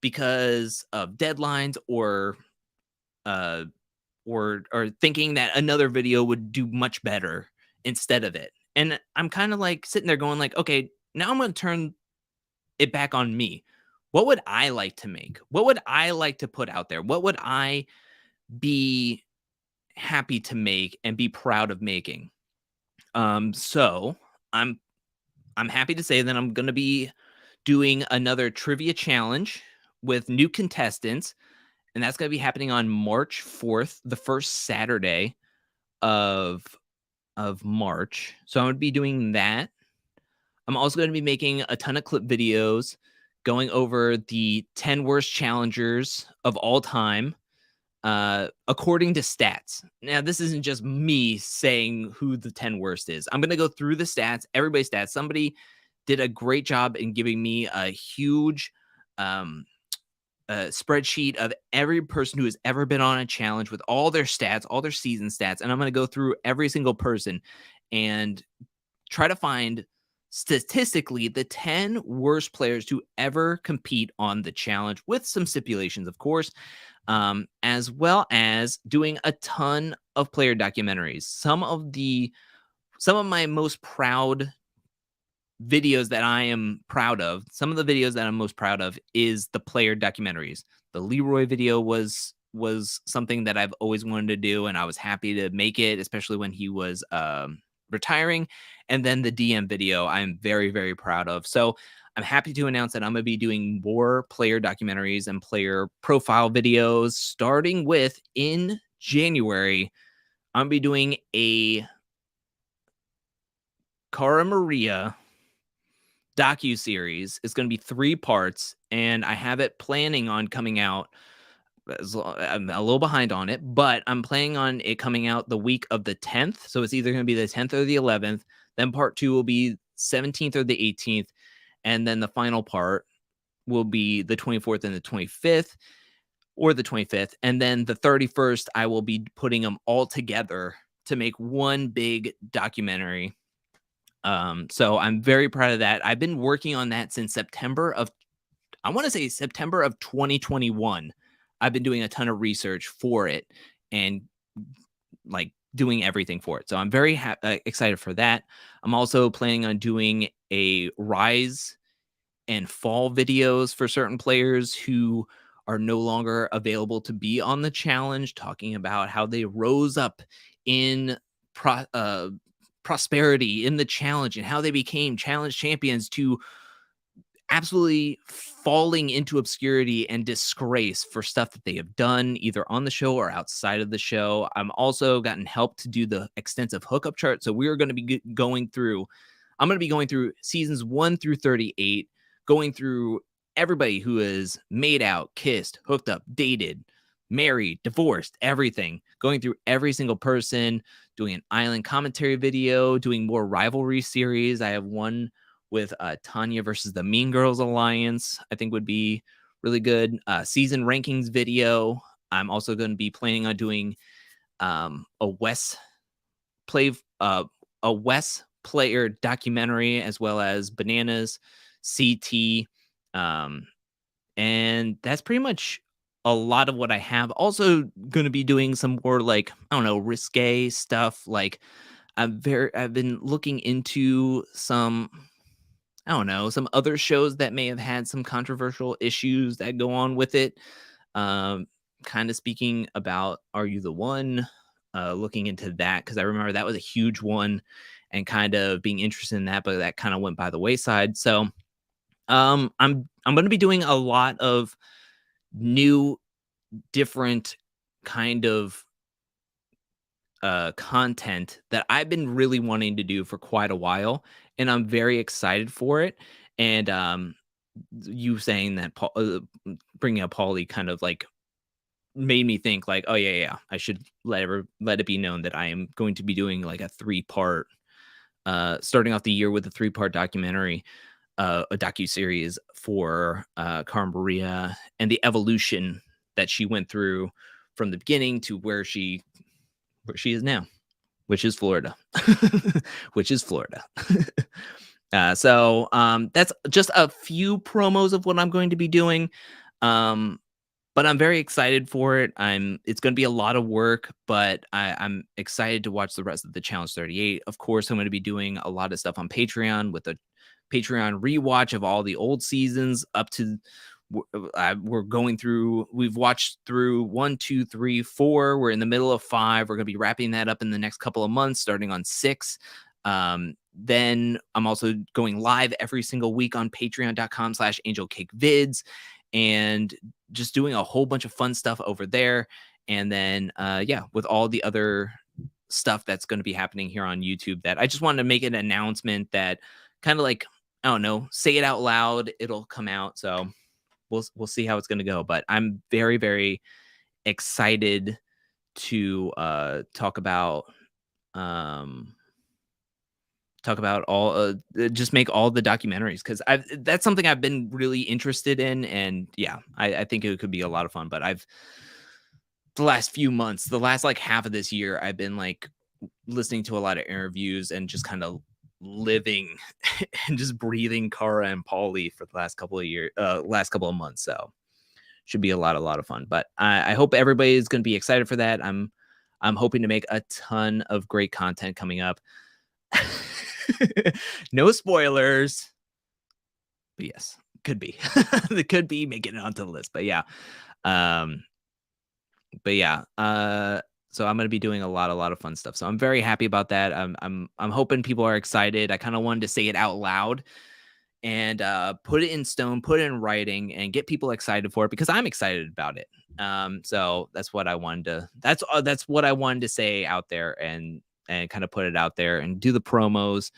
Speaker 1: because of deadlines or thinking that another video would do much better instead of it. And I'm kind of like sitting there going like, okay, now I'm going to turn it back on me. What would I like to make? What would I like to put out there? What would I be happy to make and be proud of making? So I'm I'm happy to say that I'm gonna be doing another trivia challenge with new contestants, and that's gonna be happening on March 4th, the first Saturday of March. So I'm gonna be doing that. I'm also gonna be making a ton of clip videos going over the 10 worst challengers of all time, according to stats. Now, this isn't just me saying who the 10 worst is. I'm gonna go through the stats, everybody's stats. Somebody did a great job in giving me a huge um, spreadsheet of every person who has ever been on a challenge with all their stats, all their season stats, and I'm gonna go through every single person and try to find statistically the 10 worst players to ever compete on the challenge with some stipulations, of course, as well as doing a ton of player documentaries. Some of my most proud videos that I am proud of, some of the videos that I'm most proud of is the player documentaries. The Leroy video was something that I've always wanted to do, and I was happy to make it, especially when he was retiring. And then the DM video, I'm very, very proud of. So I'm happy to announce that I'm going to be doing more player documentaries and player profile videos starting with in January. I'm going to be doing a Cara Maria docu-series. It's going to be 3 parts, and I have it planning on coming out. I'm a little behind on it, but I'm planning on it coming out the week of the 10th. So it's either going to be the 10th or the 11th. Then part 2 will be 17th or the 18th. And then the final part will be the 24th and the 25th, or the 25th. And then the 31st, I will be putting them all together to make one big documentary. So I'm very proud of that. I've been working on that since I want to say September of 2021. I've been doing a ton of research for it and like doing everything for it. So I'm very excited for that. I'm also planning on doing a rise and fall videos for certain players who are no longer available to be on the challenge, talking about how they rose up in prosperity in the challenge and how they became challenge champions to absolutely falling into obscurity and disgrace for stuff that they have done either on the show or outside of the show. I'm also gotten help to do the extensive hookup chart. So we are going to be going through, I'm going to be going through seasons 1 through 38, going through everybody who is made out, kissed, hooked up, dated, married, divorced, everything, going through every single person, doing an island commentary video, doing more rivalry series. I have one with Tanya versus the Mean Girls Alliance, I think would be really good. Season rankings video. I'm also going to be planning on doing a West player documentary, as well as Bananas, CT, and that's pretty much a lot of what I have. Also going to be doing some more like, I don't know, risque stuff. Like I've been looking into some, I don't know, some other shows that may have had some controversial issues that go on with it. Kind of speaking about Are You the One? Looking into that, because I remember that was a huge one, and kind of being interested in that, but that kind of went by the wayside. So I'm going to be doing a lot of new, different kind of content that I've been really wanting to do for quite a while, and I'm very excited for it. And you saying that bringing up Paulie kind of like made me think like, oh yeah, I should let it be known that I am going to be doing like a 3-part, starting off the year with a 3-part documentary, a docu-series for Cara Maria and the evolution that she went through from the beginning to where she is now, which is Florida. Which is Florida. So that's just a few promos of what I'm going to be doing. But I'm very excited for it. It's going to be a lot of work, but I'm excited to watch the rest of the Challenge 38. Of course, I'm going to be doing a lot of stuff on Patreon with a Patreon rewatch of all the old seasons up to we're going through, we've watched through 1, 2, 3, 4. We're in the middle of 5. We're going to be wrapping that up in the next couple of months, starting on 6. Then I'm also going live every single week on patreon.com/angelcakevids and just doing a whole bunch of fun stuff over there. And then, with all the other stuff that's going to be happening here on YouTube, that I just wanted to make an announcement that kind of like, I don't know, say it out loud, it'll come out. So we'll see how it's going to go. But I'm very, very excited to talk about all just make all the documentaries, because that's something I've been really interested in. And yeah, I think it could be a lot of fun. But the last few months, the last like half of this year, I've been like listening to a lot of interviews and just kind of living and just breathing Kara and Paulie for the last couple of months. So should be a lot of fun. But I hope everybody is going to be excited for that. I'm hoping to make a ton of great content coming up. No spoilers, but yes, could be. It could be making it onto the list. But yeah. So I'm going to be doing a lot of fun stuff. So I'm very happy about that. I'm hoping people are excited. I kind of wanted to say it out loud and put it in stone, put it in writing, and get people excited for it, because I'm excited about it. So that's what I wanted to. That's what I wanted to say out there, and kind of put it out there and do the promos.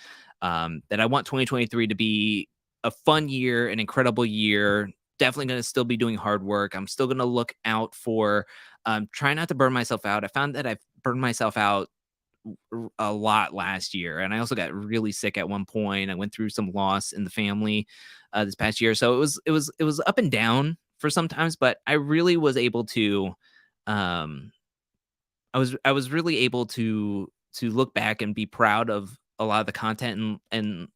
Speaker 1: That I want 2023 to be a fun year, an incredible year. Definitely going to still be doing hard work. I'm still going to look out for, try not to burn myself out. I found that I've burned myself out a lot last year, and I also got really sick at one point. I went through some loss in the family this past year, so it was up and down for sometimes. But I really was able to, I was really able to look back and be proud of a lot of the content, and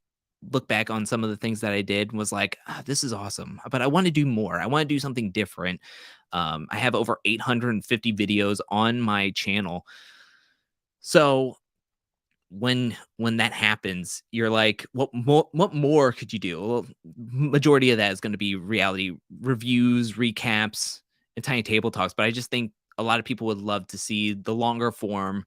Speaker 1: look back on some of the things that I did and was like, this is awesome, but I want to do more. I want to do something different. I have over 850 videos on my channel. So when that happens, you're like, what more could you do? Well, majority of that is going to be reality reviews, recaps, and tiny table talks. But I just think a lot of people would love to see the longer form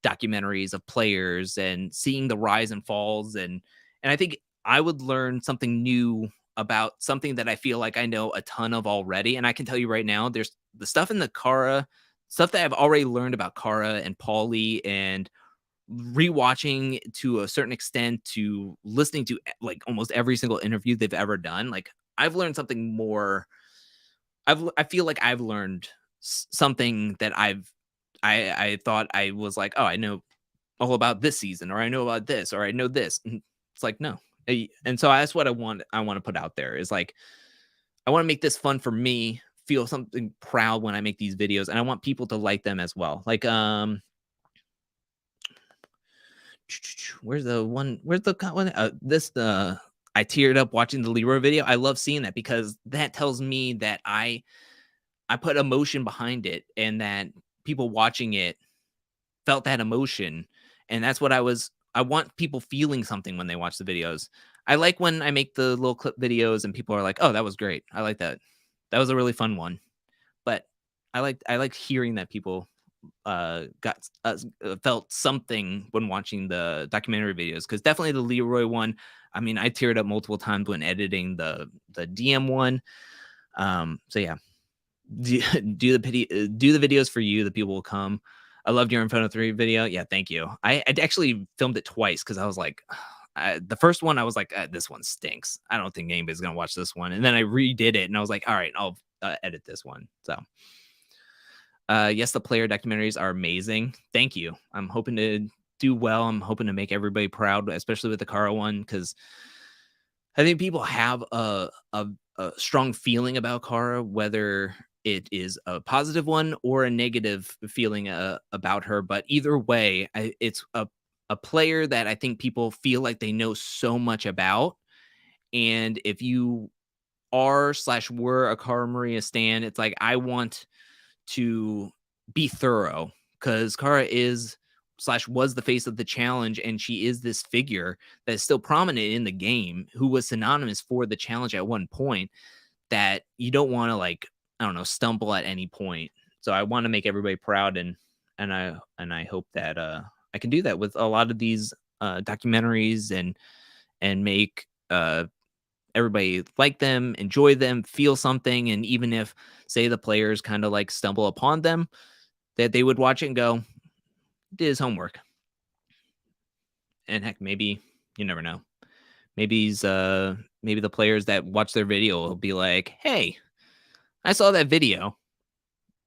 Speaker 1: documentaries of players and seeing the rise and falls. And I think I would learn something new about something that I feel like I know a ton of already. And I can tell you right now, there's the stuff in the Kara stuff that I've already learned about Kara and Paulie, and rewatching to a certain extent, to listening to like almost every single interview they've ever done. Like, I've learned something more. I feel like I've learned something that I thought I was like, oh, I know all about this season, or I know about this, or I know this. And it's like, no. And so that's what I want to put out there, is like, I want to make this fun for me, feel something proud when I make these videos, and I want people to like them as well. Like, where's the one? I teared up watching the Leroy video. I love seeing that, because that tells me that I put emotion behind it, and that people watching it felt that emotion. And that's what I want people feeling something when they watch the videos. I like when I make the little clip videos and people are like, oh, that was great. I like that. That was a really fun one. But I like hearing that people felt something when watching the documentary videos, because definitely the Leroy one, I mean, I teared up multiple times when editing the DM one. So yeah, do the videos for you. The people will come. I loved your Inferno 3 video. Yeah, thank you. I actually filmed it twice, because I was like, the first one I was like, this one stinks. I don't think anybody's gonna watch this one. And then I redid it, and I was like, all right, I'll edit this one. So yes, the player documentaries are amazing. Thank you. I'm hoping to do well. I'm hoping to make everybody proud, especially with the Kara one, because I think people have a strong feeling about Kara, whether it is a positive one or a negative feeling about her. But either way, it's a player that I think people feel like they know so much about. And if you are/were a Kara Maria stan, it's like, I want to be thorough, because Kara is/was the face of the challenge, and she is this figure that is still prominent in the game, who was synonymous for the challenge at one point. that you don't want to, like, I don't know, stumble at any point. So I want to make everybody proud, and I hope that I can do that with a lot of these documentaries, and make everybody like them, enjoy them, feel something. And even if, say, the players kind of like stumble upon them, that they would watch it and go, did his homework. And heck, maybe, you never know. Maybe the players that watch their video will be like, hey, I saw that video.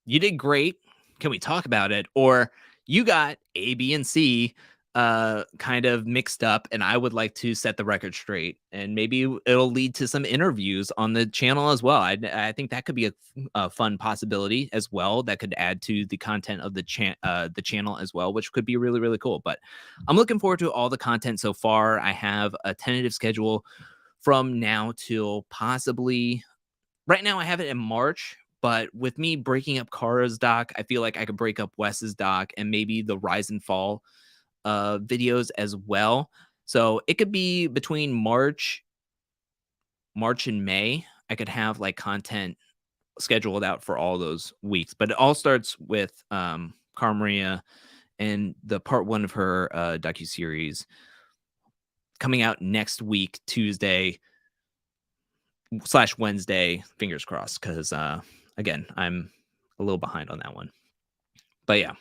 Speaker 1: You did great. Can we talk about it? Or you got A, B, and C kind of mixed up, and I would like to set the record straight. And maybe it'll lead to some interviews on the channel as well. I think that could be a fun possibility as well. That could add to the content of the channel as well, which could be really, really cool. But I'm looking forward to all the content so far. I have a tentative schedule from now till possibly, right now I have it in March, but with me breaking up Kara's doc, I feel like I could break up Wes's doc and maybe the Rise and Fall videos as well. So it could be between March and May. I could have like content scheduled out for all those weeks, but it all starts with Cara Maria and the part one of her docuseries coming out next week, Tuesday/Wednesday, fingers crossed, because again, I'm a little behind on that one. But yeah.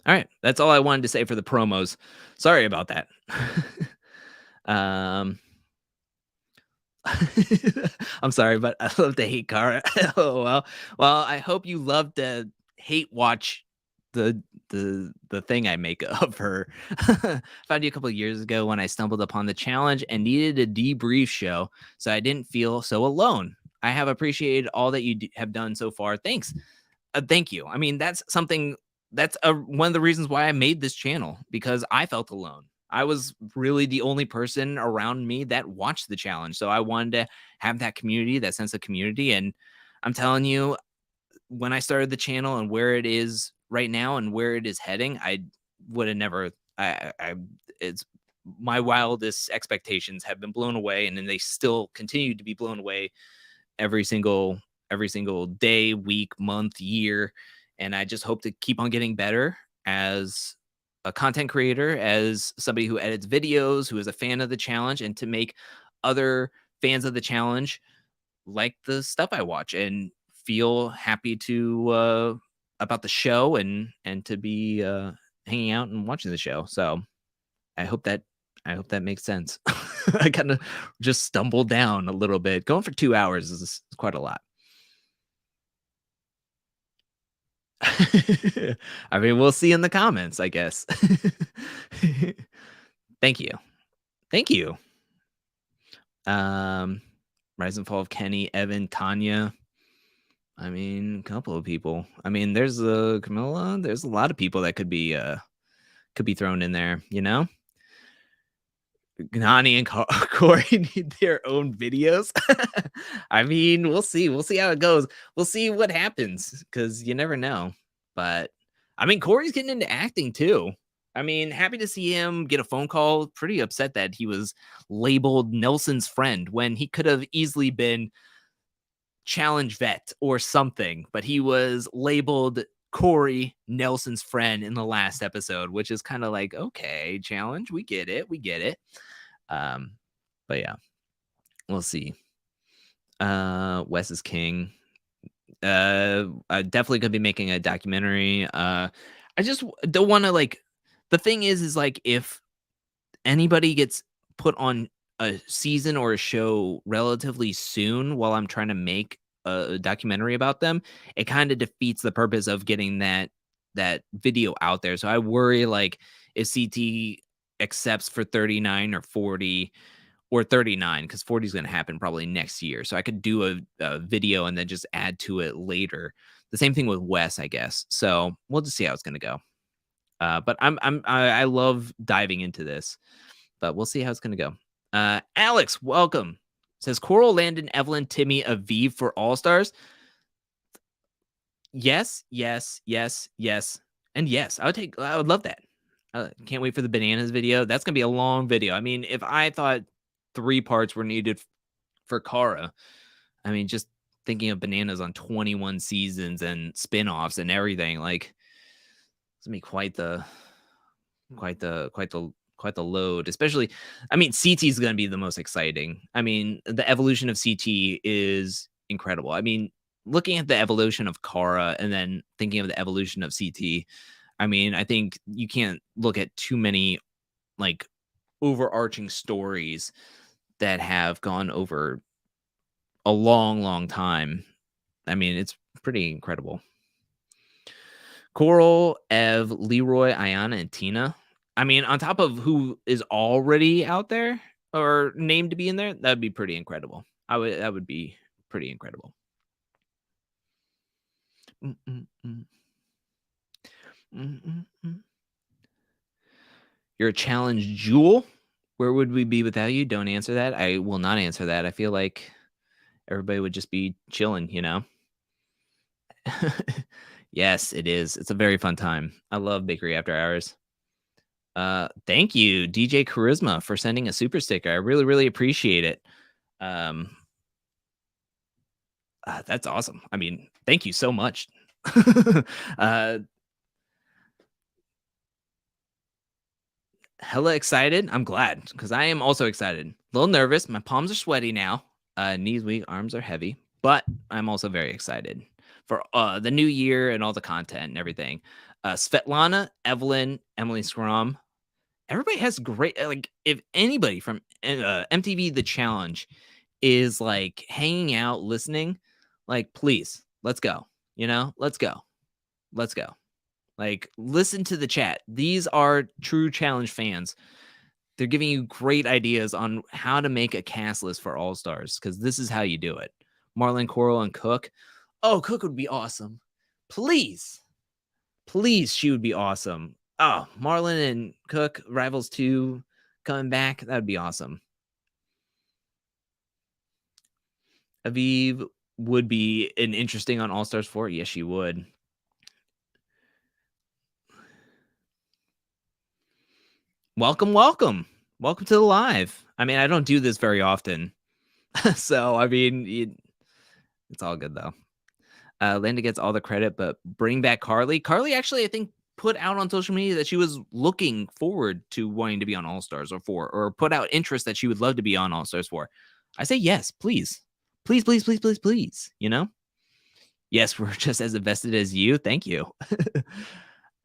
Speaker 1: All right, that's all I wanted to say for the promos. Sorry about that. um I'm sorry, but I love to hate Cara. Oh well, I hope you love to hate watch the thing I make of her. Found you a couple of years ago when I stumbled upon the challenge and needed a debrief show, so I didn't feel so alone. I have appreciated all that you have done so far. Thanks. Thank you. I mean, that's something that's one of the reasons why I made this channel, because I felt alone. I was really the only person around me that watched the challenge. So I wanted to have that community, that sense of community. And I'm telling you, when I started the channel and where it is right now and where it is heading, I would have never, it's my wildest expectations have been blown away. And then they still continue to be blown away every single day, week, month, year. And I just hope to keep on getting better as a content creator, as somebody who edits videos, who is a fan of the challenge, and to make other fans of the challenge like the stuff I watch and feel happy to about the show, and to be hanging out and watching the show. So I hope that makes sense. I kind of just stumbled down a little bit. Going for 2 hours is quite a lot. I mean, we'll see in the comments, I guess. Thank you. Thank you. Rise and Fall of Kenny, Evan, Tanya. I mean, a couple of people. I mean, there's Camilla. There's a lot of people that could be thrown in there, you know? Nani and Corey need their own videos. I mean, we'll see. We'll see how it goes. We'll see what happens, because you never know. But I mean, Corey's getting into acting too. I mean, happy to see him get a phone call. Pretty upset that he was labeled Nelson's friend when he could have easily been challenge vet or something, but he was labeled Corey, Nelson's friend, in the last episode, which is kind of like, okay, challenge, we get it. But yeah, we'll see. Wes is king. I definitely could be making a documentary. I just don't want to, like, the thing is like, if anybody gets put on a season or a show relatively soon while I'm trying to make a documentary about them, it kind of defeats the purpose of getting that video out there. So I worry, like, if CT accepts for 39 or 40 or 39, because 40 is going to happen probably next year. So I could do a video and then just add to it later. The same thing with Wes, I guess. So we'll just see how it's going to go. But I love diving into this, but we'll see how it's going to go. Alex, welcome. Says Coral, Landon, Evelyn, Timmy, Aviv for All Stars. Yes, yes, yes, yes, and yes. I would love that. Can't wait for the bananas video. That's gonna be a long video. I mean, if I thought 3 parts were needed for Cara, I mean, just thinking of Bananas on 21 seasons and spin-offs and everything, like, it's gonna be quite the load, especially I mean, CT is gonna be the most exciting. I mean, the evolution of CT is incredible. I mean, looking at the evolution of Kara and then thinking of the evolution of CT, I mean, I think you can't look at too many, like, overarching stories that have gone over a long, long time. I mean, it's pretty incredible. Coral, Ev, Leroy, Ayana, and Tina. I mean, on top of who is already out there or named to be in there, that'd be pretty incredible. That would be pretty incredible. Mm, mm, mm. Mm, mm, mm. You're a challenge jewel. Where would we be without you? Don't answer that. I will not answer that. I feel like everybody would just be chilling, you know? Yes, it is. It's a very fun time. I love Bakery After Hours. Thank you, DJ Charisma, for sending a super sticker. I really, really appreciate it. Um, that's awesome. I mean, thank you so much. uh, Hella excited. I'm glad because I am also excited. A little nervous. My palms are sweaty now. Knees weak, arms are heavy, but I'm also very excited for the new year and all the content and everything. Svetlana, Evelyn, Emily Scrum, everybody has great like if anybody from MTV The Challenge is like hanging out listening, like please, let's go. You know, let's go. Let's go. Like listen to the chat. These are true challenge fans. They're giving you great ideas on how to make a cast list for All Stars because this is how you do it. Marlon, Coral, and Cook. Oh, Cook would be awesome. Please, please, she would be awesome. Oh, Marlon and Cook, Rivals 2 coming back. That would be awesome. Aviv would be an interesting on All Stars 4. Yes, she would. Welcome, welcome. Welcome to the live. I mean, I don't do this very often. So, I mean, it's all good though. Linda gets all the credit, but bring back Carly. Carly actually, I think, put out on social media that she was looking forward to wanting to be on All Stars or 4, or put out interest that she would love to be on All Stars 4. I say yes, please. Please, please, please, please, please. You know? Yes, we're just as invested as you. Thank you.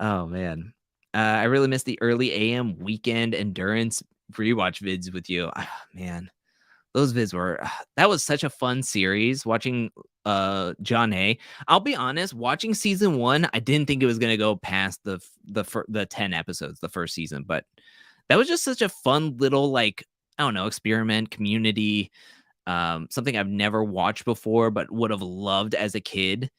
Speaker 1: Oh, man. I really miss the early AM weekend endurance rewatch vids with you. Ah, man. Those vids were that was such a fun series watching John A. I'll be honest, watching season 1, I didn't think it was gonna go past the 10 episodes, the first season, but that was just such a fun little like, I don't know, experiment, community, something I've never watched before, but would have loved as a kid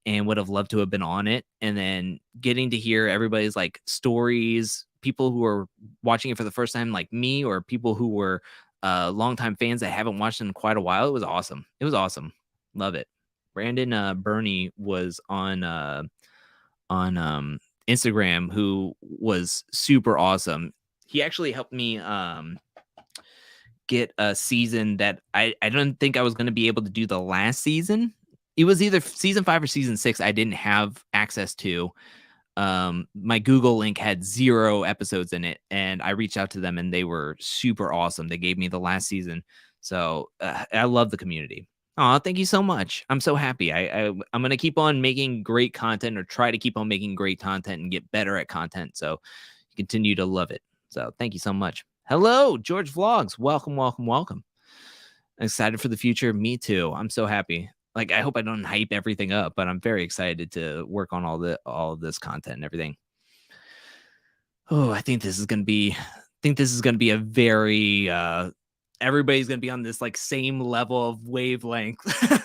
Speaker 1: and would have loved to have been on it. And then getting to hear everybody's like stories, people who are watching it for the first time, like me, or people who were longtime fans that haven't watched in quite a while. It was awesome. It was awesome. Love it. Brandon Bernie was on Instagram, who was super awesome. He actually helped me get a season that I don't think I was going to be able to do the last season. It was either season 5 or season 6 I didn't have access to. My Google link had 0 episodes in it, and I reached out to them and they were super awesome. They gave me the last season. So I love the community. Oh, thank you so much. I'm so happy. I'm going to keep on making great content, or try to keep on making great content and get better at content. So you continue to love it. So thank you so much. Hello, George Vlogs. Welcome, welcome, welcome. Excited for the future. Me too. I'm so happy. Like, I hope I don't hype everything up, but I'm very excited to work on all of this content and everything. Oh, I think this is gonna be a very everybody's gonna be on this like same level of wavelength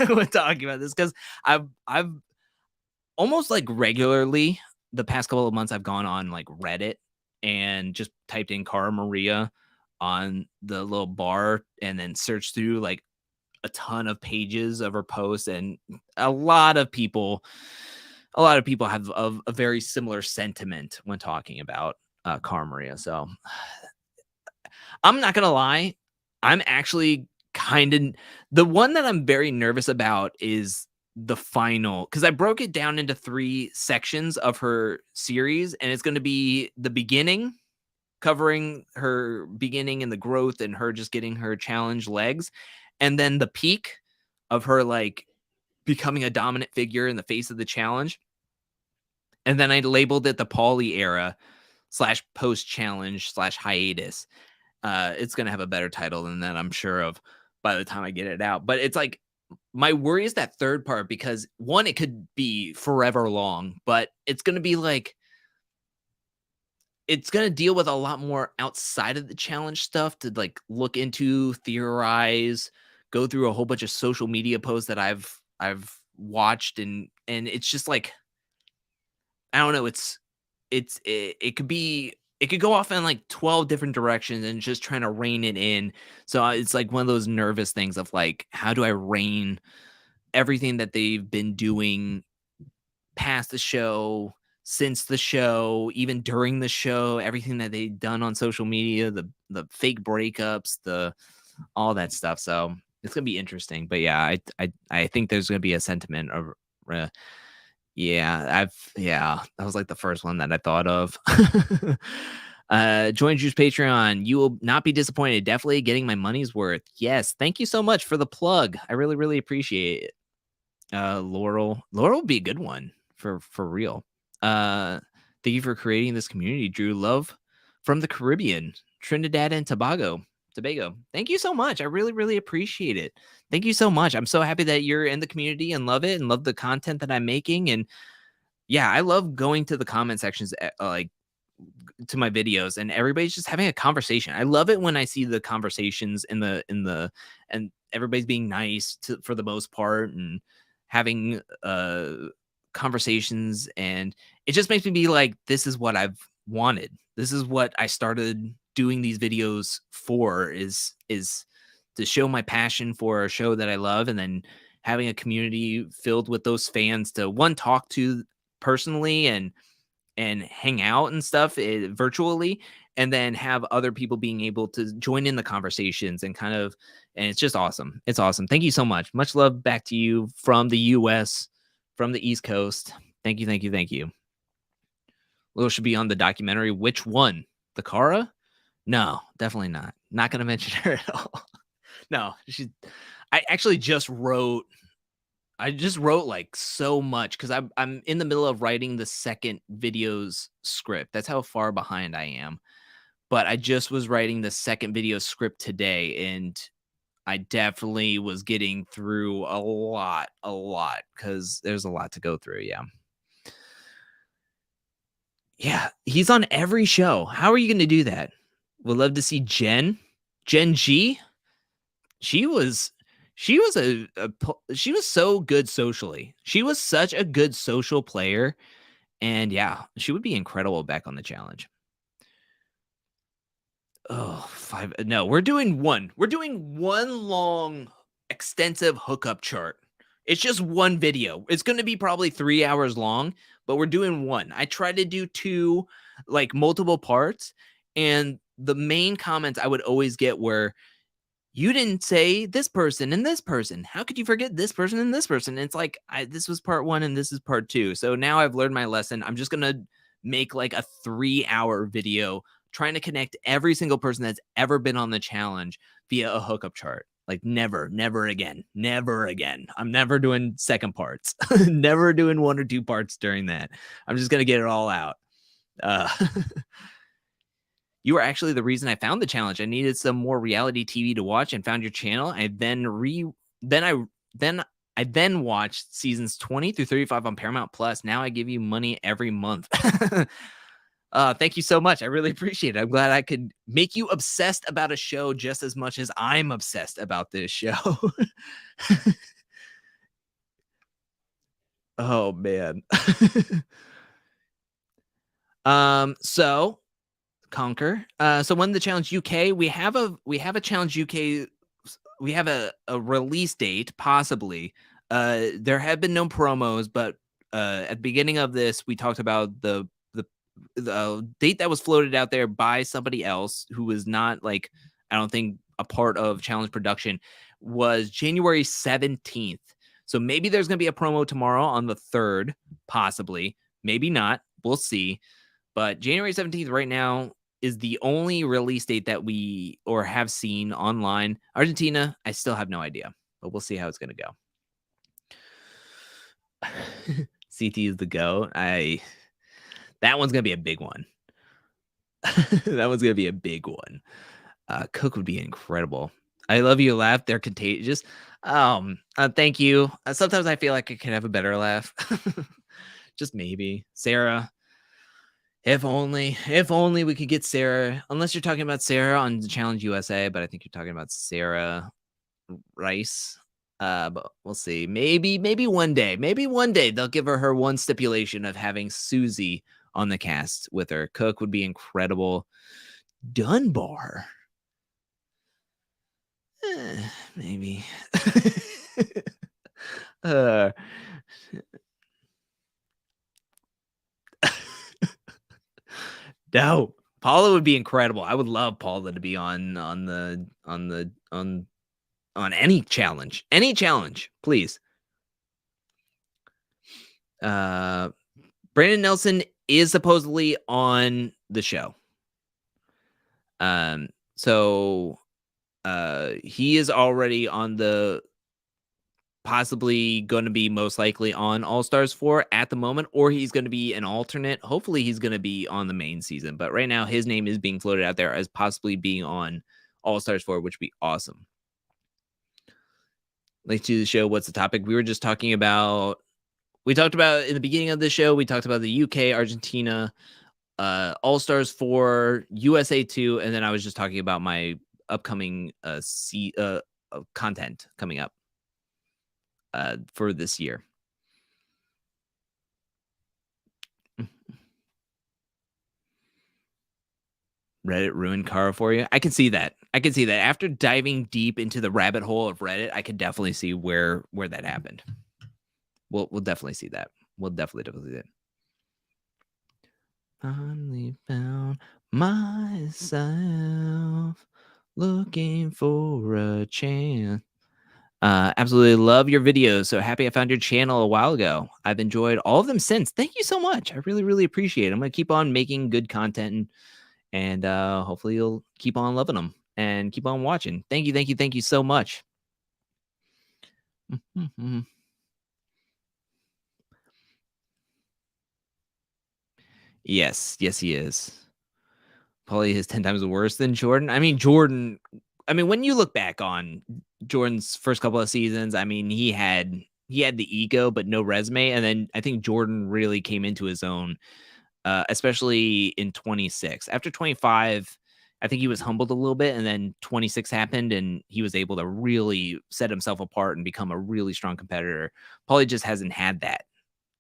Speaker 1: when talking about this, because I've almost like regularly the past couple of months I've gone on like Reddit and just typed in Cara Maria on the little bar and then searched through like a ton of pages of her posts, and a lot of people have a very similar sentiment when talking about Cara Maria. So I'm not gonna lie, I'm actually kind of the one that I'm very nervous about is the final, because I broke it down into 3 sections of her series, and it's gonna be the beginning, covering her beginning and the growth and her just getting her challenge legs, and then the peak of her, like, becoming a dominant figure in the face of the challenge, and then I labeled it the Paulie era slash post challenge slash hiatus. It's gonna have a better title than that, I'm sure of, by the time I get it out. But it's like my worry is that third part because one, it could be forever long, but it's gonna be like it's gonna deal with a lot more outside of the challenge stuff to like look into, theorize, go through a whole bunch of social media posts that I've watched and it's just like I don't know, it could be it could go off in like 12 different directions and just trying to rein it in. So it's like one of those nervous things of like, how do I rein everything that they've been doing past the show, since the show, even during the show, everything that they've done on social media, the fake breakups, the all that stuff. So it's gonna be interesting. But yeah, I think there's gonna be a sentiment of yeah, that was like the first one that I thought of. Join Juice Patreon. You will not be disappointed. Definitely getting my money's worth. Yes, thank you so much for the plug. I really, really appreciate it. Laurel would be a good one for real. Thank you for creating this community, Drew. Love from the Caribbean, Trinidad and Tobago. Thank you so much. I really, really appreciate it. Thank you so much. I'm so happy that you're in the community and love it and love the content that I'm making. And yeah, I love going to the comment sections, like to my videos, and everybody's just having a conversation. I love it when I see the conversations in the and everybody's being nice to for the most part and having conversations, and it just makes me be like, this is what I've wanted. This is what I started doing these videos for is to show my passion for a show that I love, and then having a community filled with those fans to one talk to personally and hang out and stuff virtually, and then have other people being able to join in the conversations and kind of and it's just awesome. It's awesome. Thank you so much. Much love back to you from the US, from the East Coast. Thank you, thank you, thank you. Lil should be on the documentary. Which one? The Cara? No, definitely not. Not gonna mention her at all. No, I actually just wrote like so much because I'm in the middle of writing the second video's script. That's how far behind I am. But I just was writing the second video script today, and I definitely was getting through a lot because there's a lot to go through. Yeah. Yeah. He's on every show. How are you going to do that? Would love to see Gen G. She was she was so good socially. She was such a good social player, and yeah, she would be incredible back on the challenge. Oh, 5 no, we're doing one. We're doing one long extensive hookup chart. It's just one video. It's going to be probably 3 hours long, but we're doing one. I tried to do 2 like multiple parts, and the main comments I would always get were you didn't say this person and this person. How could you forget this person and this person? And it's like, this was part 1 and this is part 2. So now I've learned my lesson. I'm just going to make like a 3-hour video trying to connect every single person that's ever been on the challenge via a hookup chart. Like never again. Never again. I'm never doing second parts. Never doing 1 or 2 parts during that. I'm just going to get it all out. You were actually the reason I found the challenge. I needed some more reality TV to watch and found your channel. I then watched seasons 20 through 35 on Paramount Plus. Now I give you money every month. Thank you so much. I really appreciate it. I'm glad I could make you obsessed about a show just as much as I'm obsessed about this show. Oh man. So Conquer. So when the Challenge UK, we have a Challenge UK. We have a release date, possibly. There have been no promos, but at the beginning of this, we talked about the date that was floated out there by somebody else who was not like I don't think a part of challenge production was January 17th. So maybe there's going to be a promo tomorrow on the 3rd, possibly. Maybe not. We'll see. But January 17th right now is the only release date that we or have seen online. Argentina, I still have no idea, but we'll see how it's going to go. CT is the GOAT. That one's going to be a big one. That one's going to be a big one. Cook would be incredible. I love you laugh. They're contagious. Thank you. Sometimes I feel like I could have a better laugh. Just maybe. Sarah. If only we could get Sarah, unless you're talking about Sarah on Challenge USA, but I think you're talking about Sarah Rice. But we'll see. Maybe one day they'll give her one stipulation of having Susie on the cast with her. Cook would be incredible. Dunbar. Maybe. No, Paula would be incredible. I would love Paula to be on any challenge. Any challenge, please. Brandon Nelson is supposedly on the show. So he is already on the possibly going to be most likely on All Stars 4 at the moment, or he's going to be an alternate. Hopefully he's going to be on the main season, but right now his name is being floated out there as possibly being on All Stars 4, which would be awesome. Like to the show, what's the topic? We talked about in the beginning of the show, we talked about the UK, Argentina, All Stars 4, USA 2, and then I was just talking about my upcoming content coming up for this year. Reddit ruined Kara for you. I can see that. After diving deep into the rabbit hole of Reddit, I could definitely see where that happened. We'll definitely see that. We'll definitely see that. Finally found myself looking for a chance. Absolutely love your videos. So happy I found your channel a while ago. I've enjoyed all of them since. Thank you so much. I really, really appreciate it. I'm going to keep on making good content and hopefully you'll keep on loving them and keep on watching. Thank you so much. Yes, he is. Probably is 10 times worse than Jordan. I mean, when you look back on Jordan's first couple of seasons, I mean, he had the ego, but no resume. And then I think Jordan really came into his own, especially in 26. After 25, I think he was humbled a little bit. And then 26 happened and he was able to really set himself apart and become a really strong competitor. Paulie just hasn't had that.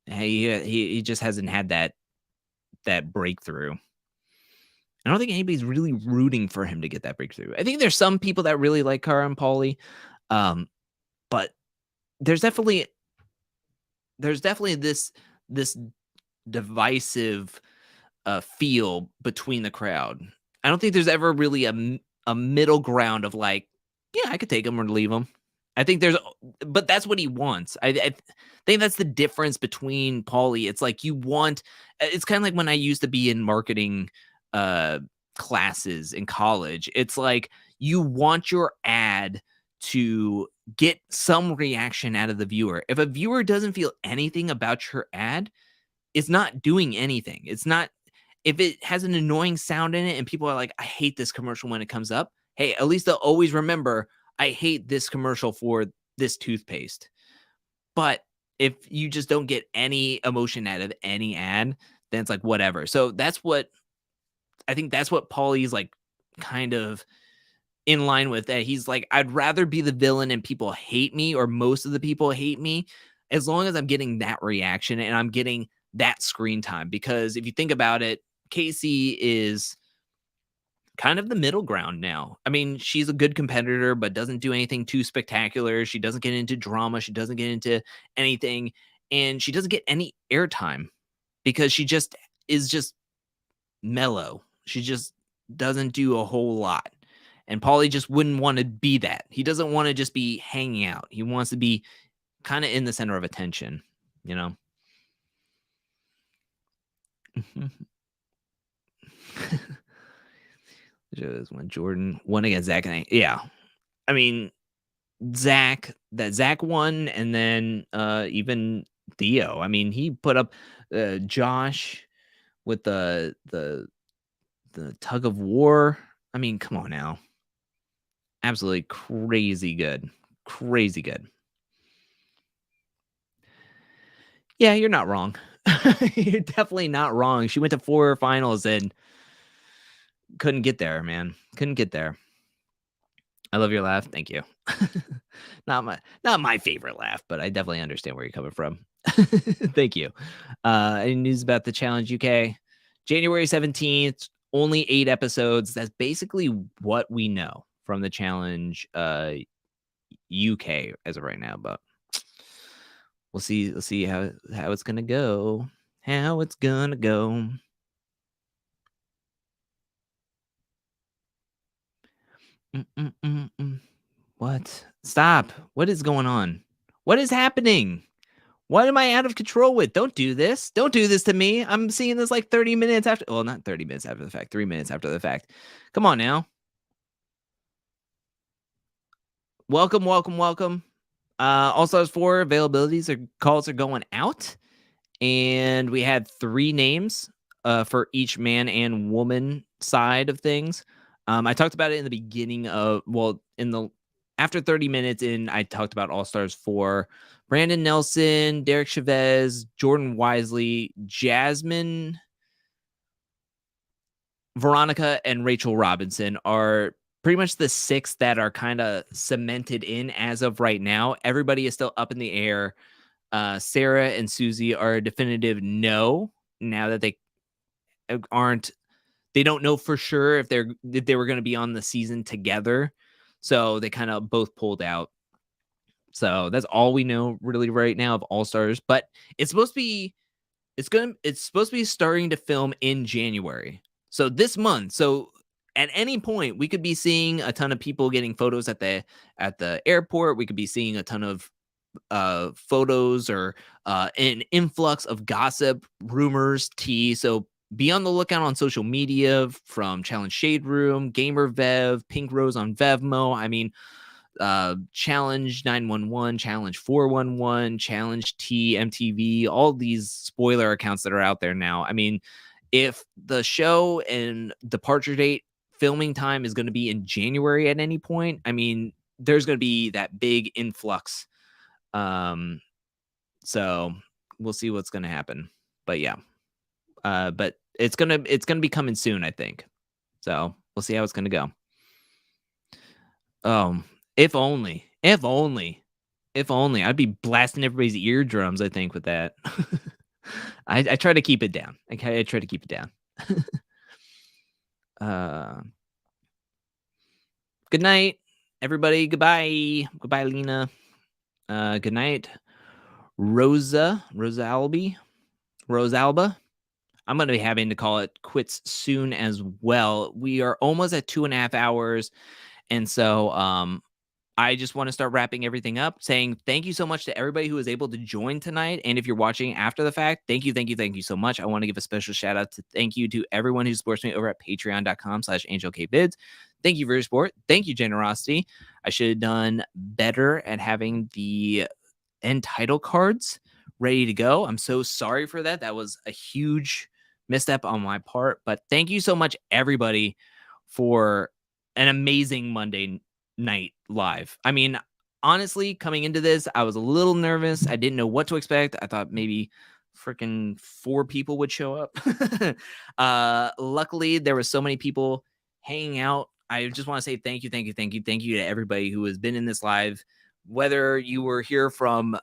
Speaker 1: He just hasn't had that breakthrough. I don't think anybody's really rooting for him to get that breakthrough. I think there's some people that really like Kara and Paulie, but there's definitely this divisive feel between the crowd. I don't think there's ever really a middle ground of like, yeah, I could take him or leave him. I think but that's what he wants. I think that's the difference between Paulie. It's like it's kind of like when I used to be in marketing classes in college. It's like you want your ad to get some reaction out of the viewer. If a viewer doesn't feel anything about your ad, it's not doing anything. It's not, if it has an annoying sound in it and people are like, I hate this commercial when it comes up, hey, at least they'll always remember, I hate this commercial for this toothpaste. But if you just don't get any emotion out of any ad, then it's like whatever. So I think that's what Paulie's like kind of in line with that. He's like, I'd rather be the villain and people hate me, or most of the people hate me, as long as I'm getting that reaction and I'm getting that screen time. Because if you think about it, Casey is kind of the middle ground now. I mean, she's a good competitor, but doesn't do anything too spectacular. She doesn't get into drama. She doesn't get into anything. And she doesn't get any airtime because she is just mellow. She just doesn't do a whole lot. And Paulie just wouldn't want to be that. He doesn't want to just be hanging out. He wants to be kind of in the center of attention, you know? Just when Jordan won against Zach and yeah. I mean, Zach won, and then even Theo. I mean, he put up Josh with the tug of war. I mean, come on now. Absolutely crazy good. Crazy good. Yeah, you're not wrong. You're definitely not wrong. She went to 4 finals and couldn't get there, man. Couldn't get there. I love your laugh. Thank you. Not my favorite laugh, but I definitely understand where you're coming from. Thank you. Any news about the Challenge UK? January 17th, only 8 episodes. That's basically what we know from the Challenge UK as of right now, but we'll see how it's gonna go. How it's gonna go. What? Stop. What is going on? What is happening? What am I out of control with? Don't do this. Don't do this to me. I'm seeing this like 30 minutes after. Well, not 30 minutes after the fact. 3 minutes after the fact. Come on now. Welcome. All Stars 4 availabilities or calls are going out. And we had 3 names for each man and woman side of things. I talked about it in the beginning of, after 30 minutes in, I talked about All Stars 4. Brandon Nelson, Derek Chavez, Jordan Wisely, Jasmine, Veronica, and Rachel Robinson are pretty much the 6 that are kind of cemented in as of right now. Everybody is still up in the air. Sarah and Susie are a definitive no, now that they don't know for sure if they were going to be on the season together. So they kind of both pulled out. So that's all we know really right now of All Stars, but it's supposed to be starting to film in January. So this month. So at any point we could be seeing a ton of people getting photos at the airport. We could be seeing a ton of photos or an influx of gossip, rumors, tea. So be on the lookout on social media from Challenge Shade Room, Gamer Vev, Pink Rose on Vevmo. I mean, Challenge 911, Challenge 411, Challenge T, MTV, all these spoiler accounts that are out there now. I mean, if the show and departure date filming time is going to be in January at any point, I mean, there's going to be that big influx. So we'll see what's going to happen. But yeah. But it's gonna be coming soon, I think. So we'll see how it's gonna go. If only I'd be blasting everybody's eardrums, I think, with that. I try to keep it down. Okay, I try to keep it down. Good night, everybody. Goodbye, Lena. Good night, Rosa Alba. I'm going to be having to call it quits soon as well. We are almost at 2.5 hours. And so I just want to start wrapping everything up, saying thank you so much to everybody who was able to join tonight. And if you're watching after the fact, thank you so much. I want to give a special shout out thank you to everyone who supports me over at patreon.com/AngelKVids. Thank you for your support. Thank you, generosity. I should have done better at having the end title cards ready to go. I'm so sorry for that. That was a huge misstep on my part, but thank you so much, everybody, for an amazing Monday night live. I mean, honestly, coming into this, I was a little nervous. I didn't know what to expect. I thought maybe freaking 4 people would show up. Luckily, there were so many people hanging out. I just want to say thank you to everybody who has been in this live, whether you were here from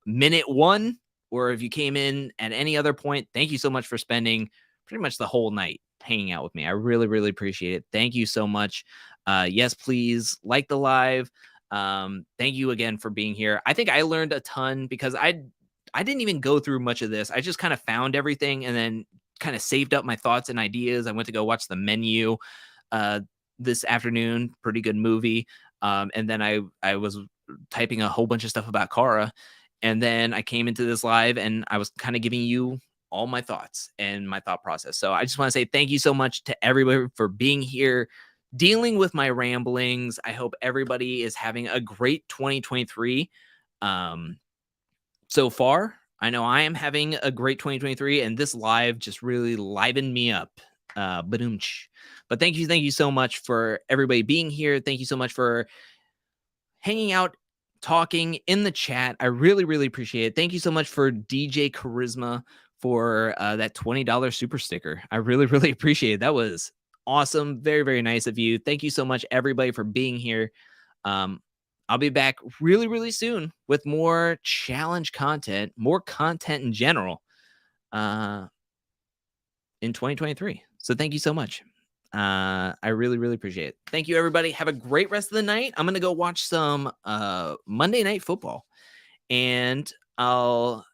Speaker 1: minute 1 or if you came in at any other point. Thank you so much for spending pretty much the whole night hanging out with me. I really, really appreciate it. Thank you so much. Yes, please like the live. Thank you again for being here. I think I learned a ton because I didn't even go through much of this. I just kind of found everything and then kind of saved up my thoughts and ideas. I went to go watch the menu. this afternoon. Pretty good movie. And then I was typing a whole bunch of stuff about Kara, and then I came into this live and I was kind of giving you all my thoughts and my thought process. So I just want to say thank you so much to everybody for being here, dealing with my ramblings. I hope everybody is having a great 2023. So far, I know I am having a great 2023, and this live just really livened me up. Badoomch. But thank you so much for everybody being here. Thank you so much for hanging out, talking in the chat. I really, really appreciate it. Thank you so much for DJ Charisma for that $20 super sticker. I really, really appreciate it. That was awesome. Very, very nice of you. Thank you so much, everybody, for being here. I'll be back really, really soon with more challenge content, more content in general in 2023. So thank you so much. I really, really appreciate it. Thank you, everybody. Have a great rest of the night. I'm going to go watch some Monday Night Football, and I'll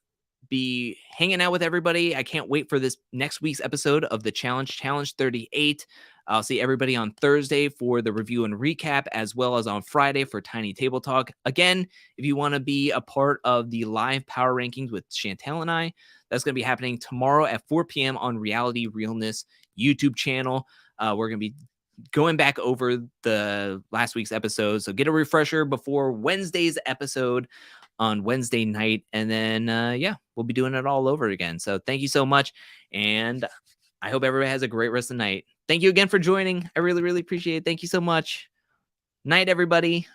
Speaker 1: be hanging out with everybody. I can't wait for this next week's episode of the Challenge 38. I'll see everybody on Thursday for the review and recap, as well as on Friday for Tiny Table Talk. Again, if you want to be a part of the live power rankings with Chantel and I, that's going to be happening tomorrow at 4 p.m. on Reality Realness YouTube channel. We're going to be going back over the last week's episode, so get a refresher before Wednesday's episode on Wednesday night, and then we'll be doing it all over again. So thank you so much, and I hope everybody has a great rest of the night. Thank you again for joining. I really, really appreciate it. Thank you so much. Night, everybody.